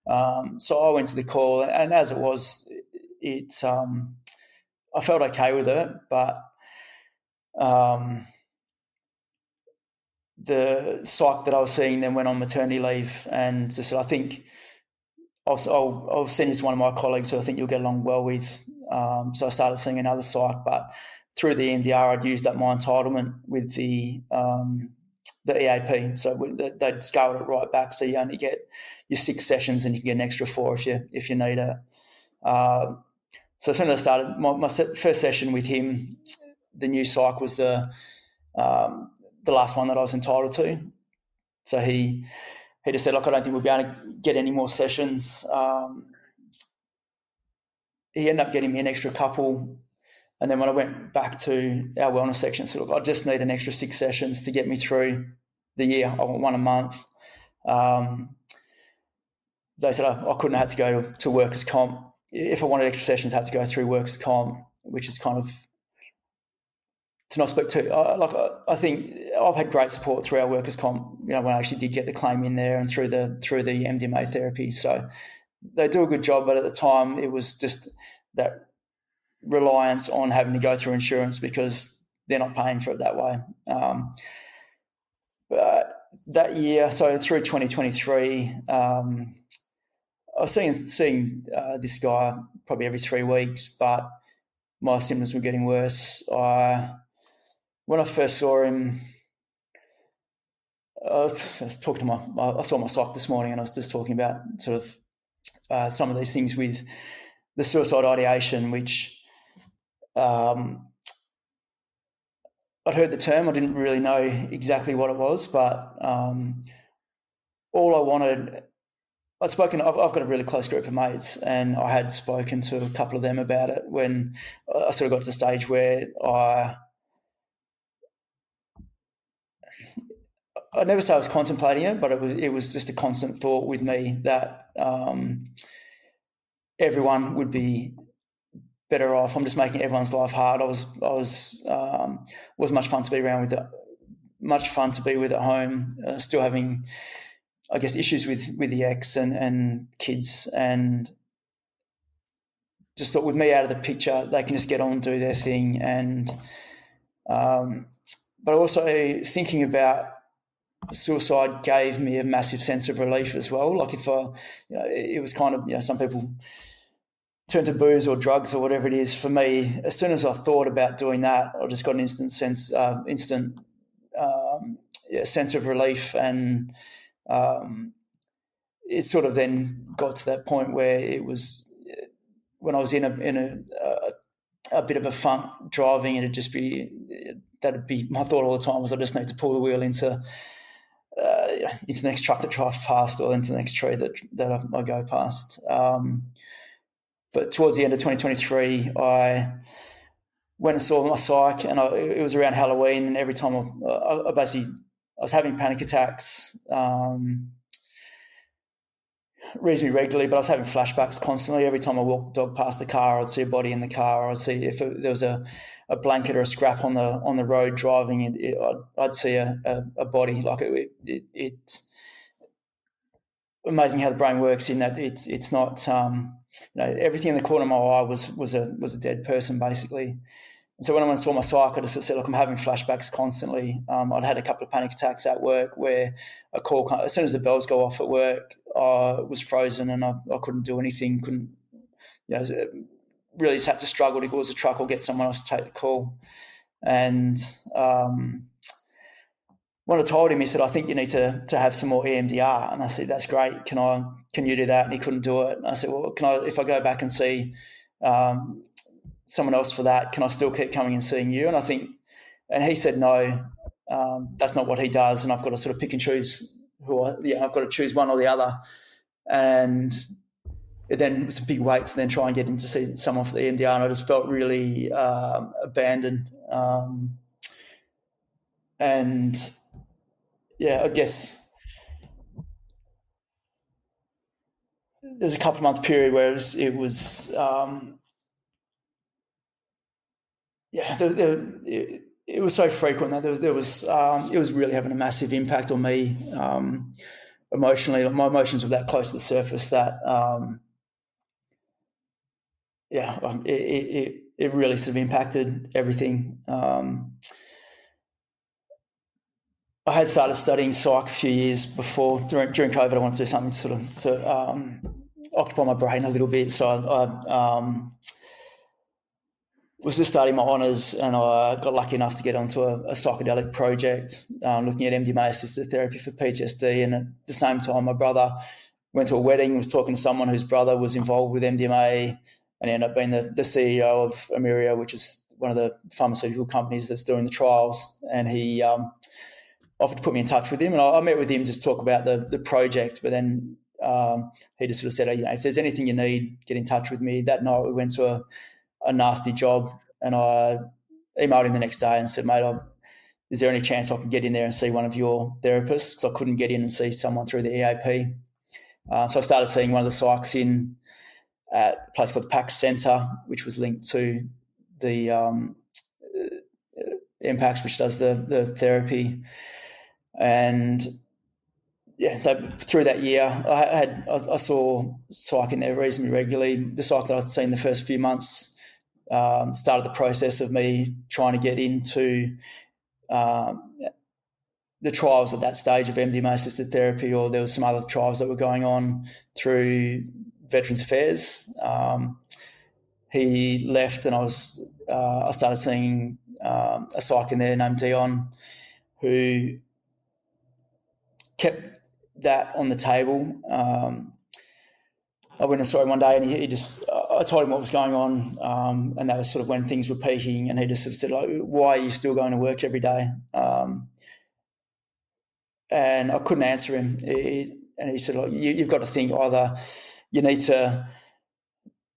So I went to the call, and as it was, I felt okay with it, but the psych that I was seeing then went on maternity leave, and just said, "I think I'll send you to one of my colleagues who I think you'll get along well with." So I started seeing another psych, but through the EMDR, I'd used up my entitlement with the EAP. So they'd scaled it right back, so you only get your 6 sessions, and you can get an extra 4 if you need it. So as soon as I started my first session with him, the new psych was the last one that I was entitled to. So he just said, "Look, I don't think we'll be able to get any more sessions." He ended up getting me an extra couple. And then when I went back to our wellness section, I said, "Look, I just need an extra 6 sessions to get me through the year. I want one a month." They said I couldn't have had to go to workers' comp. If I wanted extra sessions, I had to go through workers' comp, which is kind of, to not speak to, I think I've had great support through our workers' comp, when I actually did get the claim in there, and through the MDMA therapy. So they do a good job, but at the time it was just that reliance on having to go through insurance because they're not paying for it that way. But that year, so through 2023, I was seeing this guy probably every 3 weeks, but my symptoms were getting worse. When I first saw him, I was talking to I saw my psych this morning, and I was just talking about sort of some of these things with the suicide ideation, which I'd heard the term. I didn't really know exactly what it was, but all I wanted. I've got a really close group of mates, and I had spoken to a couple of them about it when I sort of got to the stage where I'd never say I was contemplating it, but it was just a constant thought with me that everyone would be better off. I'm just making everyone's life hard. I was much fun to be around with, much fun to be with at home. Still having, I guess, issues with the ex and kids, and just thought with me out of the picture, they can just get on and do their thing. And but also thinking about suicide gave me a massive sense of relief as well. Like if it was kind of, some people turn to booze or drugs or whatever it is. For me, as soon as I thought about doing that, I just got an instant sense of relief, and it sort of then got to that point where it was when I was in a bit of a funk driving, that'd be my thought all the time was I just need to pull the wheel into the next truck that drives past, or into the next tree that I go past. But towards the end of 2023, I went and saw my psych, and it was around Halloween, and every time I was having panic attacks reasonably regularly, but I was having flashbacks constantly. Every time I walked the dog past the car, I'd see a body in the car. I'd see if there was a blanket or a scrap on the road driving, I'd see a body. Like it's amazing how the brain works in that it's not everything in the corner of my eye was a dead person basically. And so when I went and saw my psych, I just said, look, I'm having flashbacks constantly. I'd had a couple of panic attacks at work where a call, as soon as the bells go off at work, I was frozen and I couldn't do anything. Really just had to struggle to go as a truck or get someone else to take the call. And when I told him, he said, I think you need to have some more EMDR. And I said, that's great. Can you do that? And he couldn't do it. And I said, well, if I go back and see someone else for that, can I still keep coming and seeing you? And he said, no, that's not what he does. And I've got to sort of pick and choose I've got to choose one or the other. And it then was a big weight to then try and get him to see someone for the EMDR. And I just felt really abandoned. And yeah, I guess there's a couple of month period where it was it was so frequent that it was really having a massive impact on me emotionally. My emotions were that close to the surface that it really sort of impacted everything. I had started studying psych a few years before. During COVID, I wanted to do something to occupy my brain a little bit. So I was just starting my honours, and I got lucky enough to get onto a psychedelic project looking at MDMA-assisted therapy for PTSD. And at the same time, my brother went to a wedding, was talking to someone whose brother was involved with MDMA, and ended up being the CEO of Ameria, which is one of the pharmaceutical companies that's doing the trials. And he offered to put me in touch with him, and I met with him just to talk about the project. But then he just sort of said, if there's anything you need, get in touch with me. That night we went to a nasty job, and I emailed him the next day and said, mate, is there any chance I can get in there and see one of your therapists? Because I couldn't get in and see someone through the EAP. So I started seeing one of the psychs at a place called the PAX Centre, which was linked to the Impacts, which does the therapy. And through that year, I saw psych in there reasonably regularly. The psych that I'd seen the first few months started the process of me trying to get into the trials at that stage of MDMA-assisted therapy, or there was some other trials that were going on through Veterans Affairs. He left, and I started seeing a psych in there named Dion, who kept that on the table. I went and saw him one day, and I told him what was going on, and that was sort of when things were peaking, and he just sort of said, like, why are you still going to work every day? And I couldn't answer him. And he said, like, you've got to think either you need to,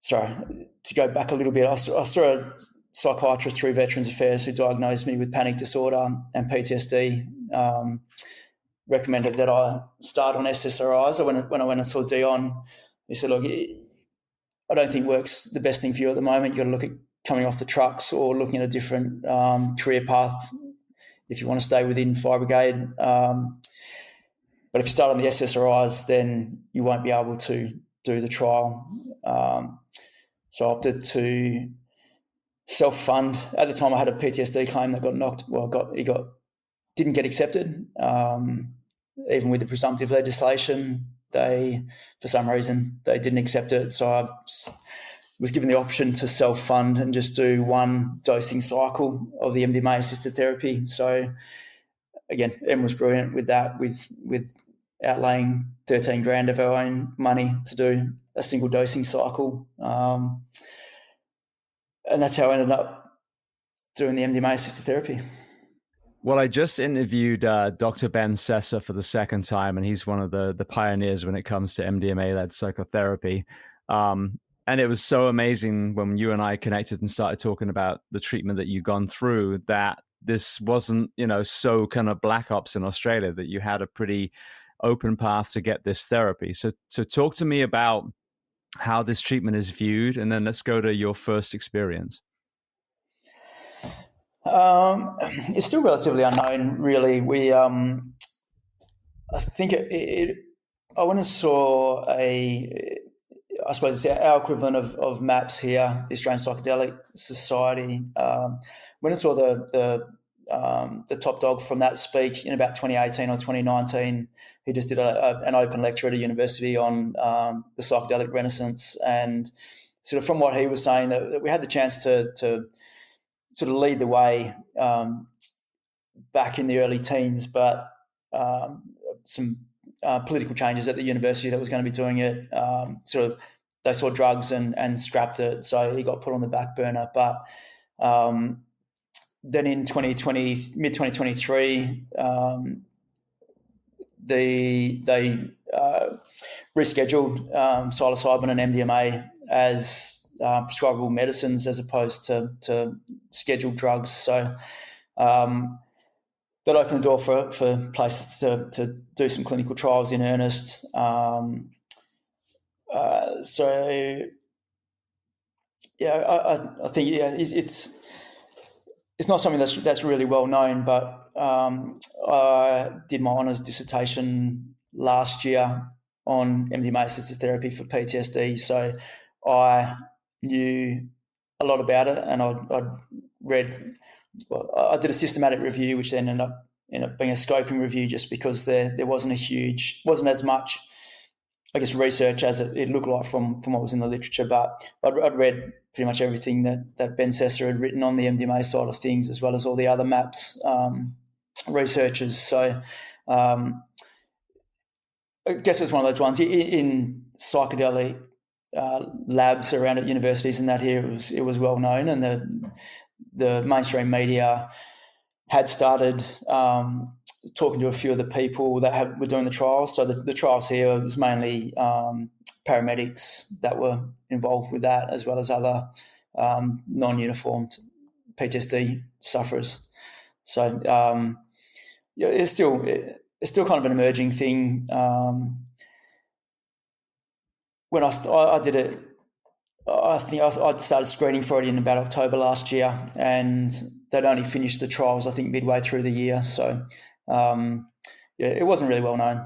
to go back a little bit, I saw a psychiatrist through Veterans Affairs who diagnosed me with panic disorder and PTSD, recommended that I start on SSRIs. So when I went and saw Dion, he said, look, I don't think work's the best thing for you at the moment. You've got to look at coming off the trucks or looking at a different career path if you want to stay within fire brigade. But if you start on the SSRIs, then you won't be able to do the trial. So I opted to self-fund. At the time, I had a PTSD claim that didn't get accepted, even with the presumptive legislation. For some reason, they didn't accept it. So I was given the option to self-fund and just do one dosing cycle of the MDMA-assisted therapy. So again, Em was brilliant with that, with outlaying 13 grand of our own money to do a single dosing cycle. And that's how I ended up doing the MDMA-assisted therapy. Well, I just interviewed Dr. Ben Sessa for the second time, and he's one of the pioneers when it comes to MDMA-led psychotherapy. And it was so amazing when you and I connected and started talking about the treatment that you'd gone through, that this wasn't, so kind of black ops in Australia, that you had a pretty open path to get this therapy. So talk to me about how this treatment is viewed, and then let's go to your first experience. It's still relatively unknown, really. I think I went and saw I suppose it's our equivalent of MAPS here, the Australian Psychedelic Society. Went and saw the top dog from that speak in about 2018 or 2019. He just did an open lecture at a university on the psychedelic renaissance, and sort of from what he was saying, that we had the chance to sort of lead the way back in the early teens, but some political changes at the university that was going to be doing it, they saw drugs and scrapped it, so he got put on the back burner. But then in 2020, mid-2023, they rescheduled psilocybin and MDMA as prescribable medicines as opposed to scheduled drugs. So that opened the door for places to do some clinical trials in earnest. So I think it's not something that's really well known, but I did my honours dissertation last year on MDMA-assisted therapy for PTSD, so I knew a lot about it, and I'd read. Well, I did a systematic review, which then ended up being a scoping review, just because there wasn't as much, I guess, research as it looked like from what was in the literature. But I'd read pretty much everything that Ben Sessa had written on the MDMA side of things, as well as all the other MAPS researchers. So I guess it's one of those ones in psychedelic labs around at universities and that here, it was well known, and the mainstream media had started talking to a few of the people that were doing the trials. So the trials here was mainly paramedics that were involved with that, as well as other non-uniformed PTSD sufferers. So it's still kind of an emerging thing. When I did it, I think I'd started screening for it in about October last year, and they'd only finished the trials, I think, midway through the year. So, it wasn't really well known.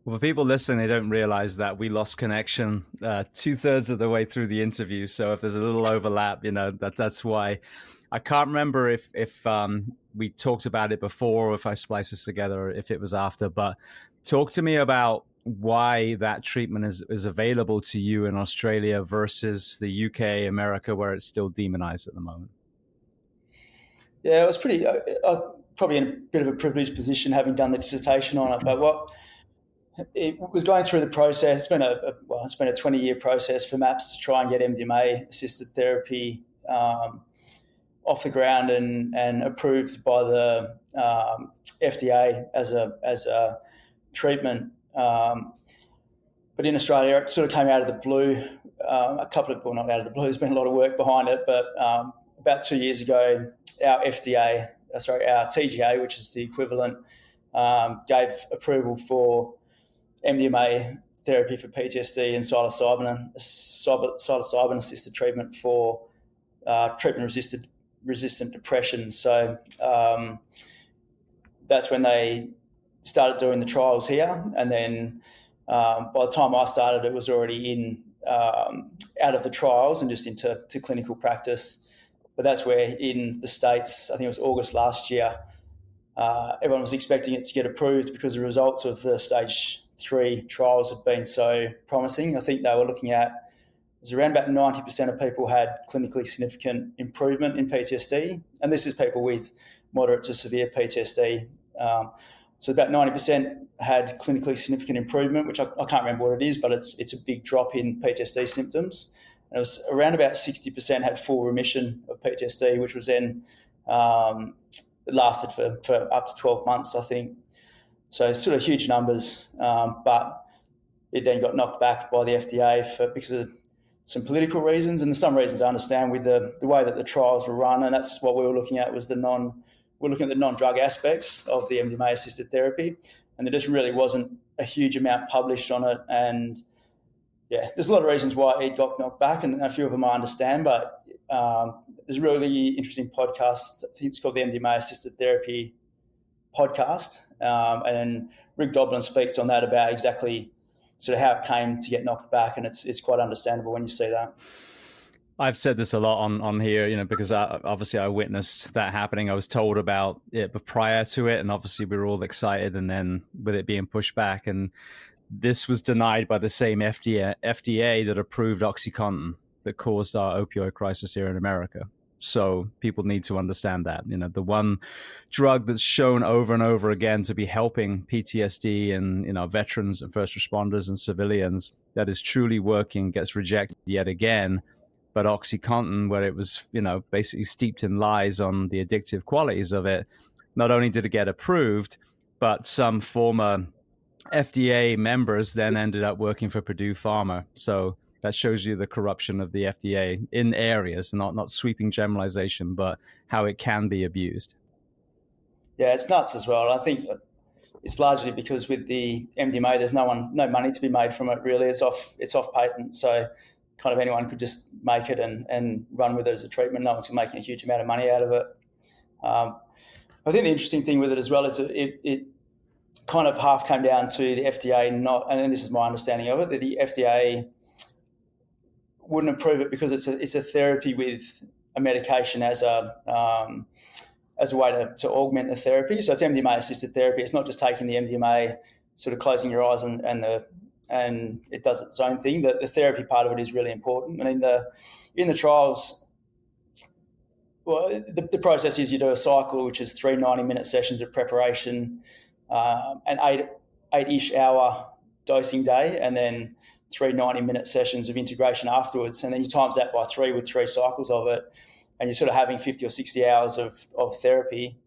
Well, for people listening, they don't realize that we lost connection 2/3 of the way through the interview. So if there's a little overlap, that's why. I can't remember if we talked about it before, or if I spliced this together, or if it was after. But talk to me about why that treatment is available to you in Australia versus the UK, America, where it's still demonized at the moment. Yeah, it was pretty. probably in a bit of a privileged position having done the dissertation on it. But what it was going through the process, it's been a 20-year process for MAPS to try and get MDMA-assisted therapy off the ground and approved by the FDA as a treatment. But in Australia, it sort of came out of the blue. Not out of the blue. There's been a lot of work behind it, but about 2 years ago, our TGA, which is the equivalent, gave approval for MDMA therapy for PTSD and psilocybin-assisted treatment for treatment-resistant depression. So that's when they started doing the trials here, and then by the time I started, it was already out of the trials and just into clinical practice. But that's where in the States, I think it was August last year, everyone was expecting it to get approved because the results of the stage 3 trials had been so promising. I think they were looking at, it was around about 90% of people had clinically significant improvement in PTSD. And this is people with moderate to severe PTSD. So about 90% had clinically significant improvement, which I can't remember what it is, but it's a big drop in PTSD symptoms. And it was around about 60% had full remission of PTSD, which was then lasted for up to 12 months, I think. So it's sort of huge numbers, but it then got knocked back by the FDA because of some political reasons, and some reasons I understand with the way that the trials were run, and that's what we were looking at was we're looking at the non-drug aspects of the MDMA-assisted therapy, and there just really wasn't a huge amount published on it. And yeah, there's a lot of reasons why it got knocked back, and a few of them I understand, but there's a really interesting podcast. I think it's called the MDMA-assisted therapy podcast, and Rick Doblin speaks on that about exactly sort of how it came to get knocked back, and it's quite understandable when you see that. I've said this a lot on here, because I witnessed that happening. I was told about it but prior to it, and obviously we were all excited, and then with it being pushed back, and this was denied by the same FDA that approved OxyContin that caused our opioid crisis here in America. So people need to understand that, the one drug that's shown over and over again to be helping PTSD and, veterans and first responders and civilians that is truly working gets rejected yet again. But OxyContin, where it was, basically steeped in lies on the addictive qualities of it, not only did it get approved, but some former FDA members then ended up working for Purdue Pharma. So that shows you the corruption of the FDA in areas, not sweeping generalization, but how it can be abused. Yeah, it's nuts as well. I think it's largely because with the MDMA, there's no money to be made from it. Really, it's off patent, so kind of anyone could just make it and run with it as a treatment. No one's making a huge amount of money out of it. I think the interesting thing with it as well is it kind of half came down to the FDA and this is my understanding of it, that the FDA wouldn't approve it because it's a therapy with a medication as a way to augment the therapy. So it's MDMA-assisted therapy. It's not just taking the MDMA, sort of closing your eyes and it does its own thing. The therapy part of it is really important. And in the trials, well, the process is you do a cycle, which is 3 90-minute sessions of preparation, an 8-ish hour dosing day, and then 3 90-minute sessions of integration afterwards. And then you times that by 3 with 3 cycles of it, and you're sort of having 50 or 60 hours of therapy.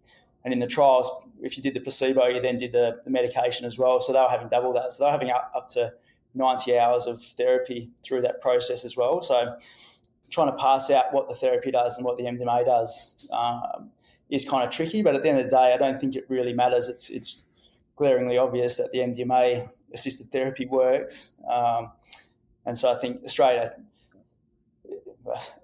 And in the trials, if you did the placebo, you then did the medication as well. So they were having double that. So they were having up to 90 hours of therapy through that process as well. So trying to pass out what the therapy does and what the MDMA does is kind of tricky. But at the end of the day, I don't think it really matters. It's glaringly obvious that the MDMA-assisted therapy works. And so I think Australia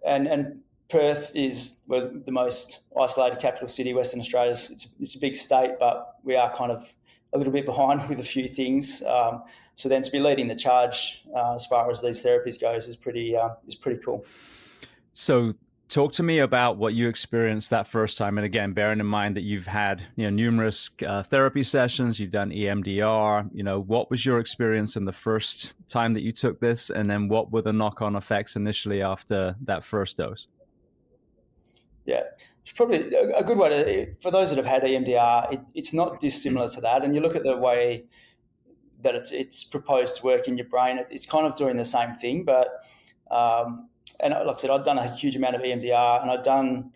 and Perth is the most isolated capital city, Western Australia. It's a big state, but we are kind of a little bit behind with a few things. So then to be leading the charge as far as these therapies goes is pretty cool. So talk to me about what you experienced that first time. And again, bearing in mind that you've had numerous therapy sessions, you've done EMDR, what was your experience in the first time that you took this? And then what were the knock-on effects initially after that first dose? Yeah, it's probably a good way to, for those that have had EMDR, it's not dissimilar to that. And you look at the way that it's proposed to work in your brain, it's kind of doing the same thing. But and like I said, I've done a huge amount of EMDR, and I've done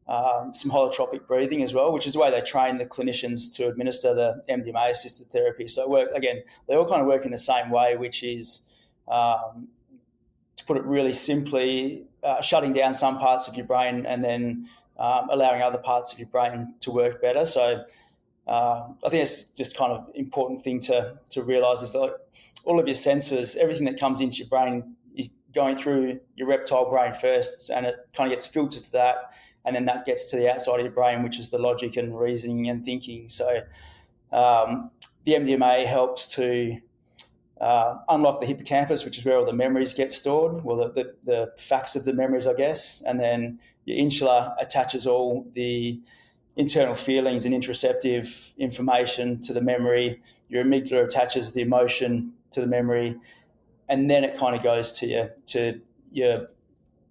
some holotropic breathing as well, which is the way they train the clinicians to administer the MDMA-assisted therapy. So they all kind of work in the same way, which is, to put it really simply, shutting down some parts of your brain and then allowing other parts of your brain to work better. So I think it's just kind of important thing to realise is that all of your senses, everything that comes into your brain is going through your reptile brain first, and it kind of gets filtered to that, and then that gets to the outside of your brain, which is the logic and reasoning and thinking. So the MDMA helps to unlock the hippocampus, which is where all the memories get stored, well, the facts of the memories, I guess, and then your insula attaches all the internal feelings and interoceptive information to the memory. Your amygdala attaches the emotion to the memory, and then it kind of goes to your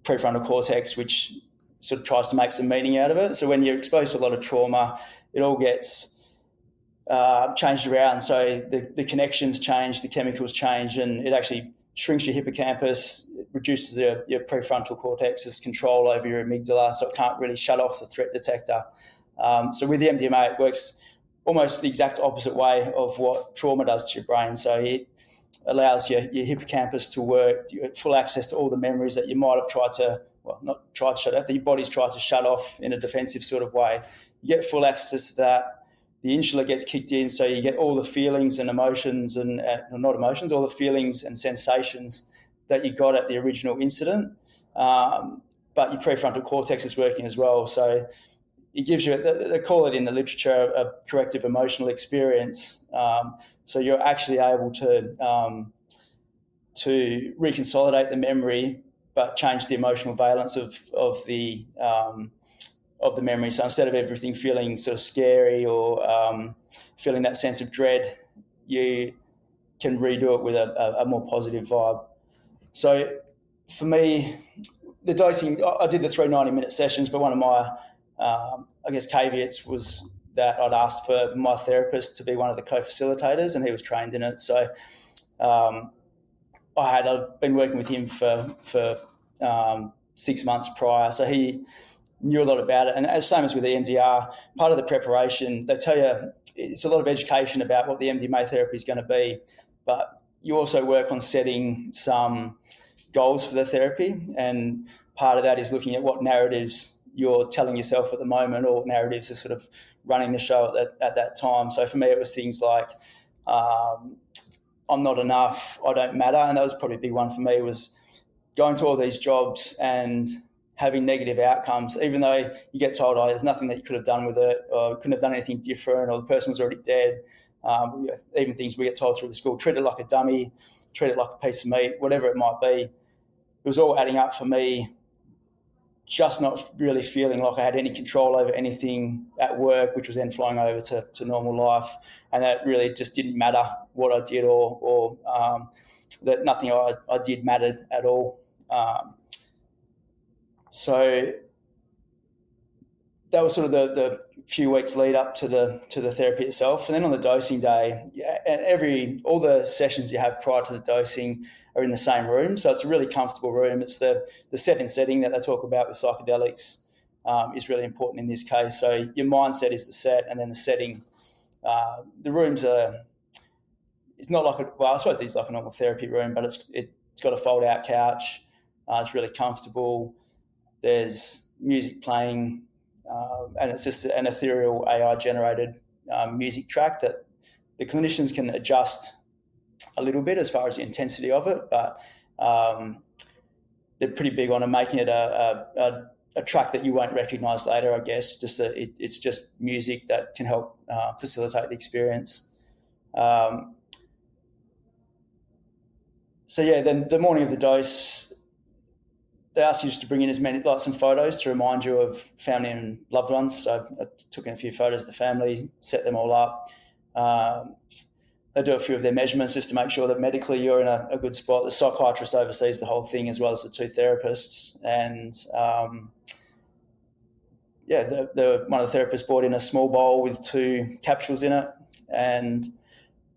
prefrontal cortex, which sort of tries to make some meaning out of it. So when you're exposed to a lot of trauma, it all gets changed around. So the connections change, the chemicals change, and it actually shrinks your hippocampus, it reduces your prefrontal cortex's control over your amygdala, so it can't really shut off the threat detector. So with the MDMA, it works almost the exact opposite way of what trauma does to your brain. So it allows your hippocampus to work, you get full access to all the memories that you might have tried to, well, not tried to shut out, that your body's tried to shut off in a defensive sort of way. You get full access to that. The insula gets kicked in, so you get all the feelings and emotions and not emotions, all the feelings and sensations that you got at the original incident. But your prefrontal cortex is working as well. So it gives you, they call it in the literature, a corrective emotional experience. So you're actually able to reconsolidate the memory, but change the emotional valence of the memory. So instead of everything feeling sort of scary or feeling that sense of dread, you can redo it with a more positive vibe. So for me, the dosing, I did the 3 90-minute sessions, but one of my, I guess, caveats was that I'd asked for my therapist to be one of the co-facilitators, and he was trained in it. So I've been working with him for 6 months prior, so he knew a lot about it. And as same as with the MDR, part of the preparation, they tell you it's a lot of education about what the MDMA therapy is going to be, but you also work on setting some goals for the therapy, and part of that is looking at what narratives you're telling yourself at the moment, or narratives are sort of running the show at that time. So for me, it was things like I'm not enough, I don't matter, and that was probably a big one for me, was going to all these jobs and having negative outcomes, even though you get told, oh, there's nothing that you could have done with it, or couldn't have done anything different, or the person was already dead. Even things we get told through the school, treat it like a dummy, treat it like a piece of meat, whatever it might be. It was all adding up for me, just not really feeling like I had any control over anything at work, which was then flowing over to normal life. And that really just didn't matter what I did, or that nothing I did mattered at all. So that was sort of the few weeks lead up to the therapy itself. And then on the dosing day, and all the sessions you have prior to the dosing are in the same room. So it's a really comfortable room. It's the set and setting that they talk about with psychedelics is really important in this case. So your mindset is the set, and then the setting. The rooms it's not like I suppose it's like a normal therapy room, but it's got a fold out couch. It's really comfortable. There's music playing, and it's just an ethereal AI-generated music track that the clinicians can adjust a little bit as far as the intensity of it, but they're pretty big on making it a track that you won't recognise later, I guess. Just that it's just music that can help facilitate the experience. So yeah, then the morning of the dose, they asked you just to bring in as many, like some photos to remind you of family and loved ones. So I took in a few photos of the family, set them all up. They do a few of their measurements just to make sure that medically you're in a good spot. The psychiatrist oversees the whole thing, as well as the 2 therapists. And one of the therapists brought in a small bowl with 2 capsules in it, and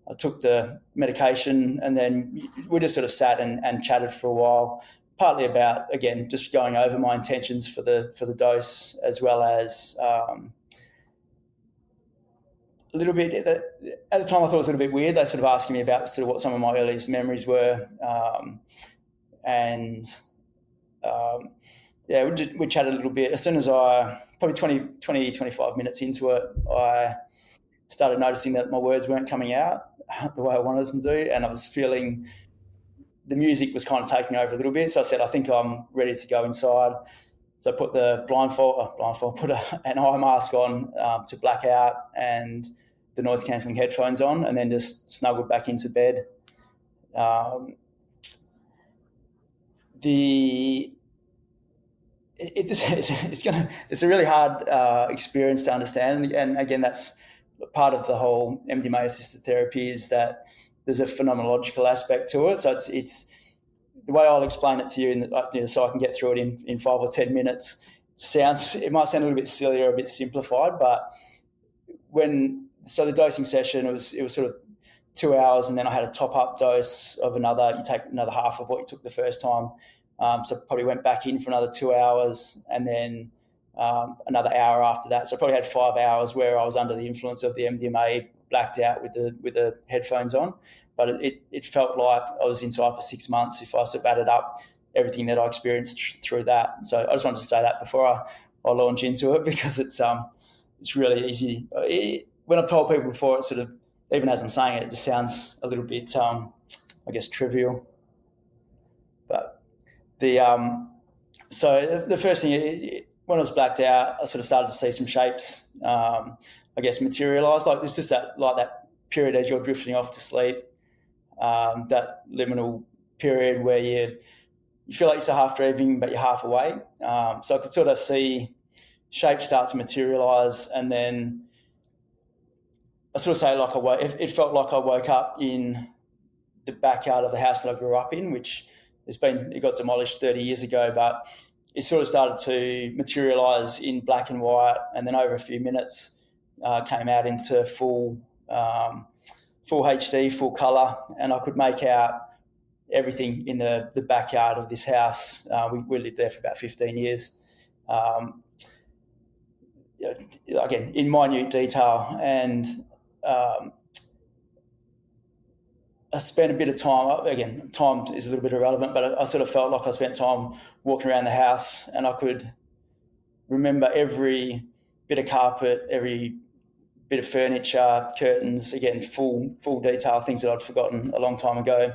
I took the medication, and then we just sort of sat and chatted for a while, partly about, again, just going over my intentions for the dose, as well as a little bit. At the time, I thought it was a little bit weird. They sort of asking me about sort of what some of my earliest memories were, we chatted a little bit. As soon as I, probably 25 minutes into it, I started noticing that my words weren't coming out the way I wanted them to, and I was feeling the music was kind of taking over a little bit. So I said, I think I'm ready to go inside. So I put the put an eye mask on to black out, and the noise cancelling headphones on, and then just snuggled back into bed. It's a really hard experience to understand, and again, that's part of the whole MDMA-assisted therapy, is that there's a phenomenological aspect to it. So it's the way I'll explain it to you, so I can get through it in 5 or 10 minutes. It might sound a little bit silly or a bit simplified, but the dosing session, it was sort of 2 hours, and then I had a top-up dose of you take another half of what you took the first time. So probably went back in for another 2 hours, and then another hour after that. So I probably had 5 hours where I was under the influence of the MDMA, blacked out with the headphones on. But it felt like I was inside for 6 months if I sort of added up everything that I experienced through that. So I just wanted to say that before I launch into it, because it's really easy. When I've told people before, it sort of, even as I'm saying it, just sounds a little bit, I guess, trivial. But so the first thing, when I was blacked out, I sort of started to see some shapes, I guess, materialise. Like it's just that period as you're drifting off to sleep, that liminal period where you feel like you're half dreaming but you're half awake. So I could sort of see shapes start to materialise, and then I sort of say it felt like I woke up in the backyard of the house that I grew up in, which it got demolished 30 years ago, but it sort of started to materialise in black and white, and then over a few minutes came out into full HD, full colour, and I could make out everything in the backyard of this house. We lived there for about 15 years. Again, in minute detail, and I spent a bit of time, again, time is a little bit irrelevant, but I sort of felt like I spent time walking around the house, and I could remember every bit of carpet, every bit of furniture, curtains, again, full detail, things that I'd forgotten a long time ago.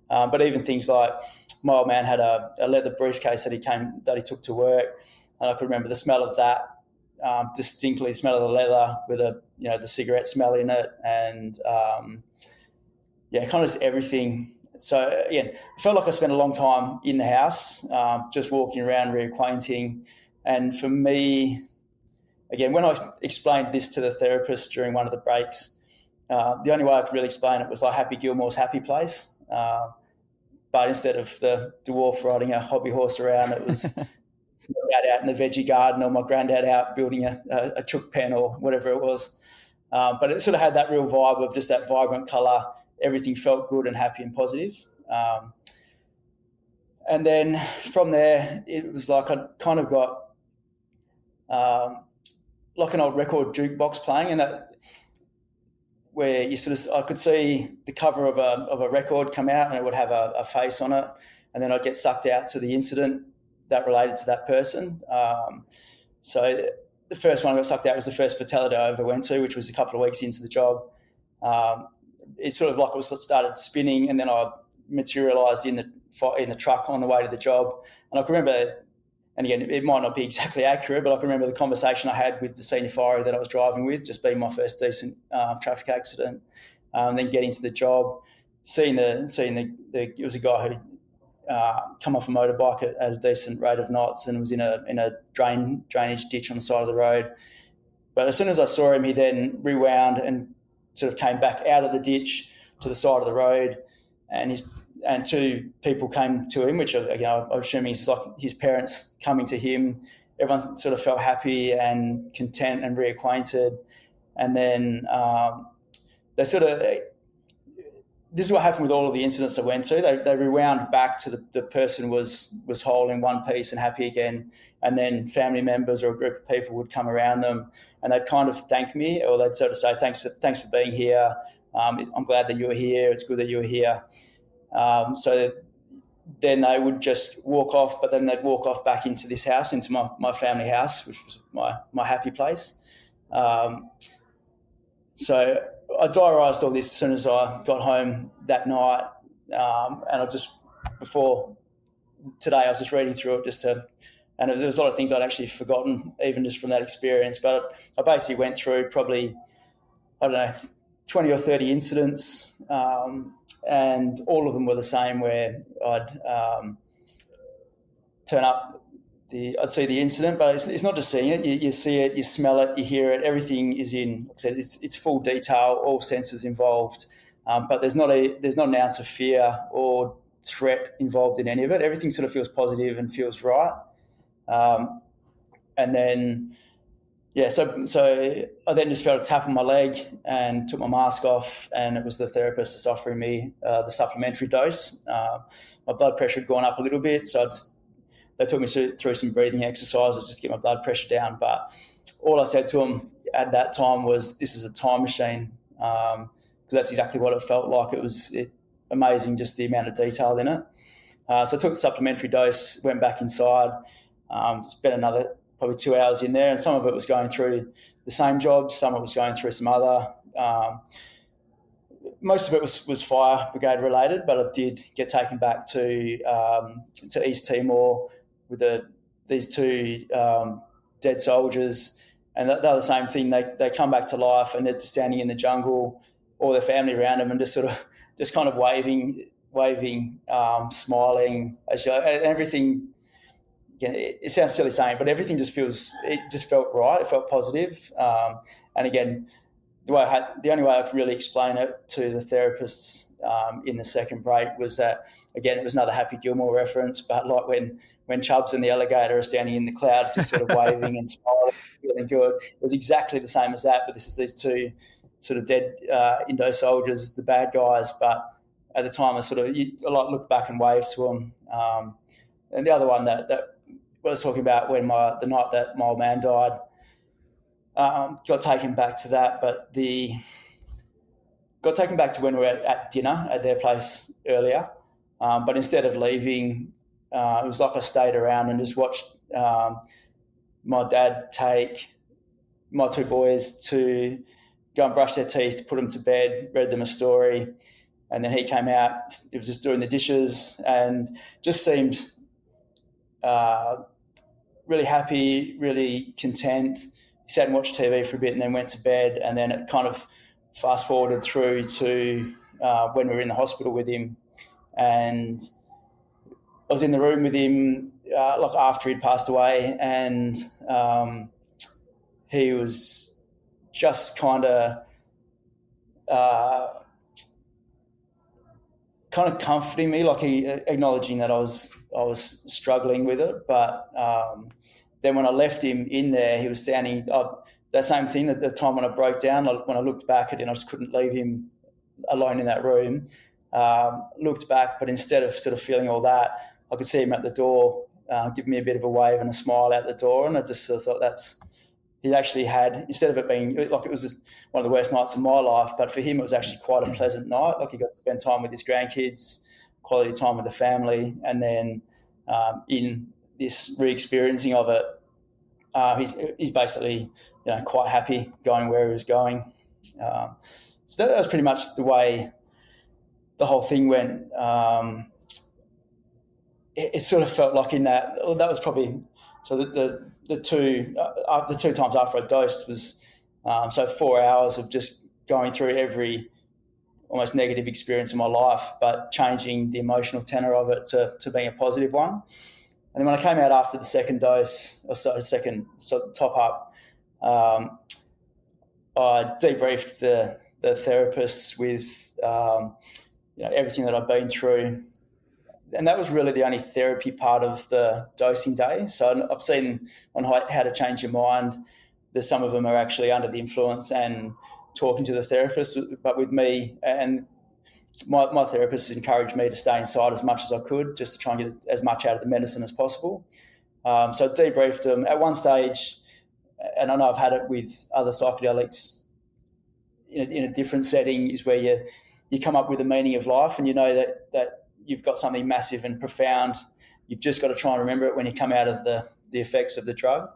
But even things like my old man had a leather briefcase that he took to work, and I could remember the smell of that, distinctly, the smell of the leather with the cigarette smell in it, and kind of just everything. So again, I felt like I spent a long time in the house, just walking around, reacquainting. And for me, again, when I explained this to the therapist during one of the breaks, the only way I could really explain it was like Happy Gilmore's Happy Place. But instead of the dwarf riding a hobby horse around, it was my dad out in the veggie garden, or my granddad out building a chook pen or whatever it was. But it sort of had that real vibe of just that vibrant colour. Everything felt good and happy and positive. And then from there, it was like I kind of got like an old record jukebox playing, and where you sort of, I could see the cover of a record come out, and it would have a face on it, and then I'd get sucked out to the incident that related to that person. So the first one I got sucked out was the first fatality I ever went to, which was a couple of weeks into the job. It's sort of like it started spinning, and then I materialised in the truck on the way to the job. And I can remember, and again, it might not be exactly accurate, but I can remember the conversation I had with the senior firer that I was driving with, just being my first decent traffic accident. Then getting to the job, seeing it was a guy who come off a motorbike at a decent rate of knots and was in a drainage ditch on the side of the road. But as soon as I saw him, he then rewound and sort of came back out of the ditch to the side of the road, and two people came to him, which again I'm assuming is like his parents coming to him, everyone sort of felt happy and content and reacquainted. And then they sort of, this is what happened with all of the incidents I went to. They rewound back to the person was whole in one piece and happy again. And then family members or a group of people would come around them and they'd kind of thank me, or they'd sort of say, thanks for being here. I'm glad that you were here. It's good that you were here. So then they would just walk off, but then they'd walk off back into this house, into my family house, which was my happy place. So I diarised all this as soon as I got home that night, and before today, I was just reading through it and there was a lot of things I'd actually forgotten, even just from that experience. But I basically went through probably, 20 or 30 incidents, and all of them were the same, where I'd turn up. I'd see the incident, but it's not just seeing it. You see it, you smell it, you hear it. Everything is in. Like I said, it's full detail, all senses involved. But there's not an ounce of fear or threat involved in any of it. Everything sort of feels positive and feels right. And then, so I then just felt a tap on my leg and took my mask off, and it was the therapist that's offering me the supplementary dose. My blood pressure had gone up a little bit, so they took me through some breathing exercises just to get my blood pressure down. But all I said to them at that time was, this is a time machine, because that's exactly what it felt like. It was amazing, just the amount of detail in it. So I took the supplementary dose, went back inside, spent another probably 2 hours in there, and some of it was going through the same jobs, some of it was going through some other. Most of it was fire brigade related, but I did get taken back to East Timor with these two dead soldiers, and they're the same thing. They come back to life, and they're just standing in the jungle, all their family around them, and just kind of waving, smiling, and everything. Again, it sounds silly saying, but everything just felt right. It felt positive, and again, the only way I could really explain it to the therapists in the second break was that, again, it was another Happy Gilmore reference, but like when Chubbs and the alligator are standing in the cloud, just sort of waving and smiling, feeling good. It was exactly the same as that, but this is these two sort of dead Indo soldiers, the bad guys. But at the time, I looked back and waved to them. And the other one that I was talking about, when the night that my old man died, got taken back to that, but got taken back to when we were at dinner at their place earlier. But instead of leaving, it was like I stayed around and just watched my dad take my two boys to go and brush their teeth, put them to bed, read them a story, and then he came out. He was just doing the dishes and just seemed really happy, really content. He sat and watched TV for a bit and then went to bed, and then it kind of fast forwarded through to when we were in the hospital with him, and I was in the room with him like after he'd passed away, and he was just kind of comforting me, like he acknowledging that I was struggling with it. But then when I left him in there, he was standing up. That same thing, at the time when I broke down, when I looked back at him, I just couldn't leave him alone in that room. Looked back, but instead of sort of feeling all that, I could see him at the door, give me a bit of a wave and a smile out the door, and I just sort of thought he actually had, instead of it being like it was one of the worst nights of my life, but for him it was actually quite a pleasant night. Like he got to spend time with his grandkids, quality time with the family, and then in this re-experiencing of it, he's basically quite happy going where he was going. So that was pretty much the way the whole thing went. It sort of felt like in that was probably so that the two times after I dosed was so 4 hours of just going through every almost negative experience in my life, but changing the emotional tenor of it to being a positive one. And then when I came out after the second dose, second top up, I debriefed the therapists with everything that I've been through. and that was really the only therapy part of the dosing day. So I've seen on How to Change Your Mind, there's some of them are actually under the influence and talking to the therapist. But with me, and my therapist encouraged me to stay inside as much as I could, just to try and get as much out of the medicine as possible. So I debriefed them at one stage, and I know I've had it with other psychedelics in a different setting, is where you come up with a meaning of life, and you know that you've got something massive and profound. You've just got to try and remember it when you come out of the effects of the drug.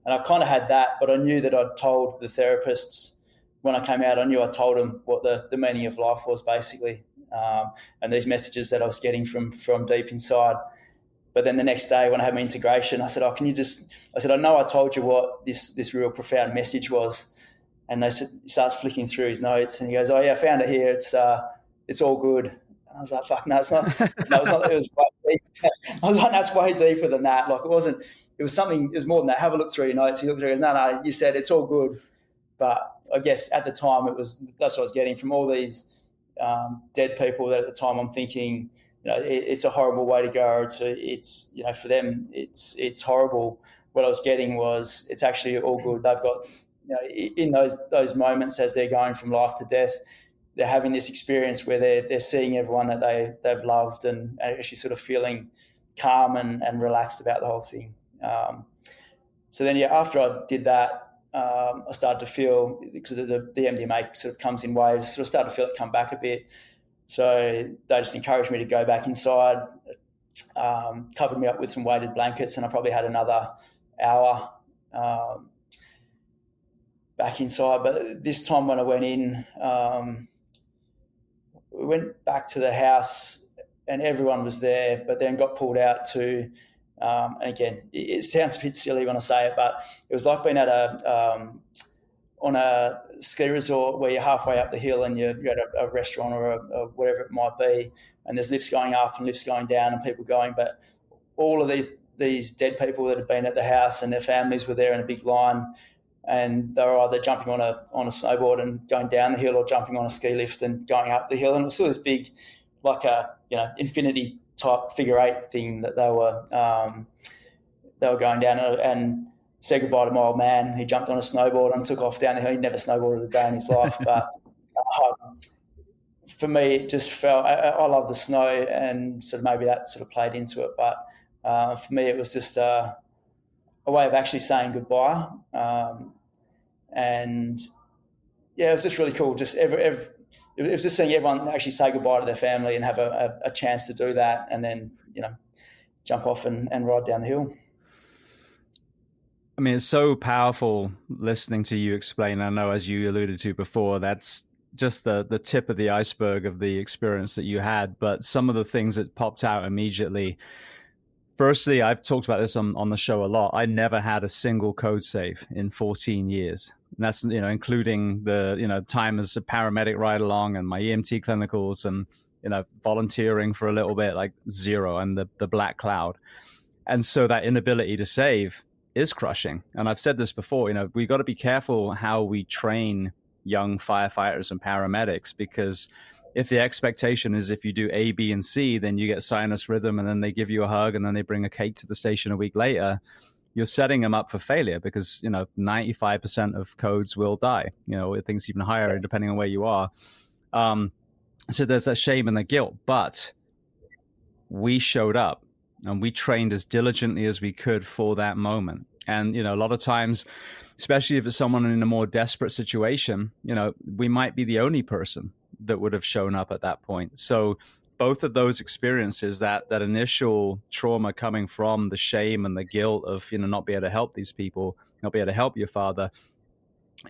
And I kind of had that, but I knew that I'd told the therapists when I came out, I knew I told them what the meaning of life was, basically, and these messages that I was getting from deep inside. But then the next day when I had my integration, I said, I said, I know I told you what this real profound message was. And he starts flicking through his notes, and he goes, oh yeah, I found it here. It's all good. And I was like, fuck, no, it's not. No, it's not. It was way deep. I was like, that's way deeper than that. Like, it wasn't, it was something, it was more than that. Have a look through your notes. He looked through and goes, no, you said it's all good. But I guess at the time that's what I was getting from all these dead people, that at the time I'm thinking, it's a horrible way to go. It's for them, it's horrible. What I was getting was, it's actually all good. They've got, in those moments as they're going from life to death, they're having this experience where they're seeing everyone that they've loved, and actually sort of feeling calm and relaxed about the whole thing. So then, after I did that, I started to feel, because the MDMA sort of comes in waves, sort of started to feel it come back a bit. So they just encouraged me to go back inside, covered me up with some weighted blankets, and I probably had another hour back inside. But this time when I went in, we went back to the house and everyone was there, but then got pulled out to, and again, it sounds a bit silly when I say it, but it was like being at on a ski resort where you're halfway up the hill and you're at a restaurant or a whatever it might be, and there's lifts going up and lifts going down and people going, but all of these dead people that had been at the house and their families were there in a big line, and they were either jumping on a snowboard and going down the hill, or jumping on a ski lift and going up the hill. And it was sort of this big, like a infinity type figure eight thing that they were going down, and said goodbye to my old man. He jumped on a snowboard and took off down the hill. He never snowboarded a day in his life, but for me, it just felt, I love the snow, and sort of maybe that sort of played into it. But for me, it was just a way of actually saying goodbye. And yeah, it was just really cool. Just it was just seeing everyone actually say goodbye to their family and have a chance to do that, and then jump off and ride down the hill. I mean, it's so powerful listening to you explain. I know, as you alluded to before, that's just the tip of the iceberg of the experience that you had. But some of the things that popped out immediately. Firstly, I've talked about this on the show a lot. I never had a single code save in 14 years. And that's, including the, time as a paramedic ride along and my EMT clinicals and, volunteering for a little bit, like zero, and the black cloud. And so that inability to save is crushing. And I've said this before, we got to be careful how we train young firefighters and paramedics, because if the expectation is if you do A, B, and C, then you get sinus rhythm, and then they give you a hug, and then they bring a cake to the station a week later, you're setting them up for failure, because 95% of codes will die. Things even higher depending on where you are. So there's that shame and the guilt. But we showed up and we trained as diligently as we could for that moment. And a lot of times, especially if it's someone in a more desperate situation, we might be the only person that would have shown up at that point. So both of those experiences, that initial trauma coming from the shame and the guilt of not be able to help these people, not be able to help your father,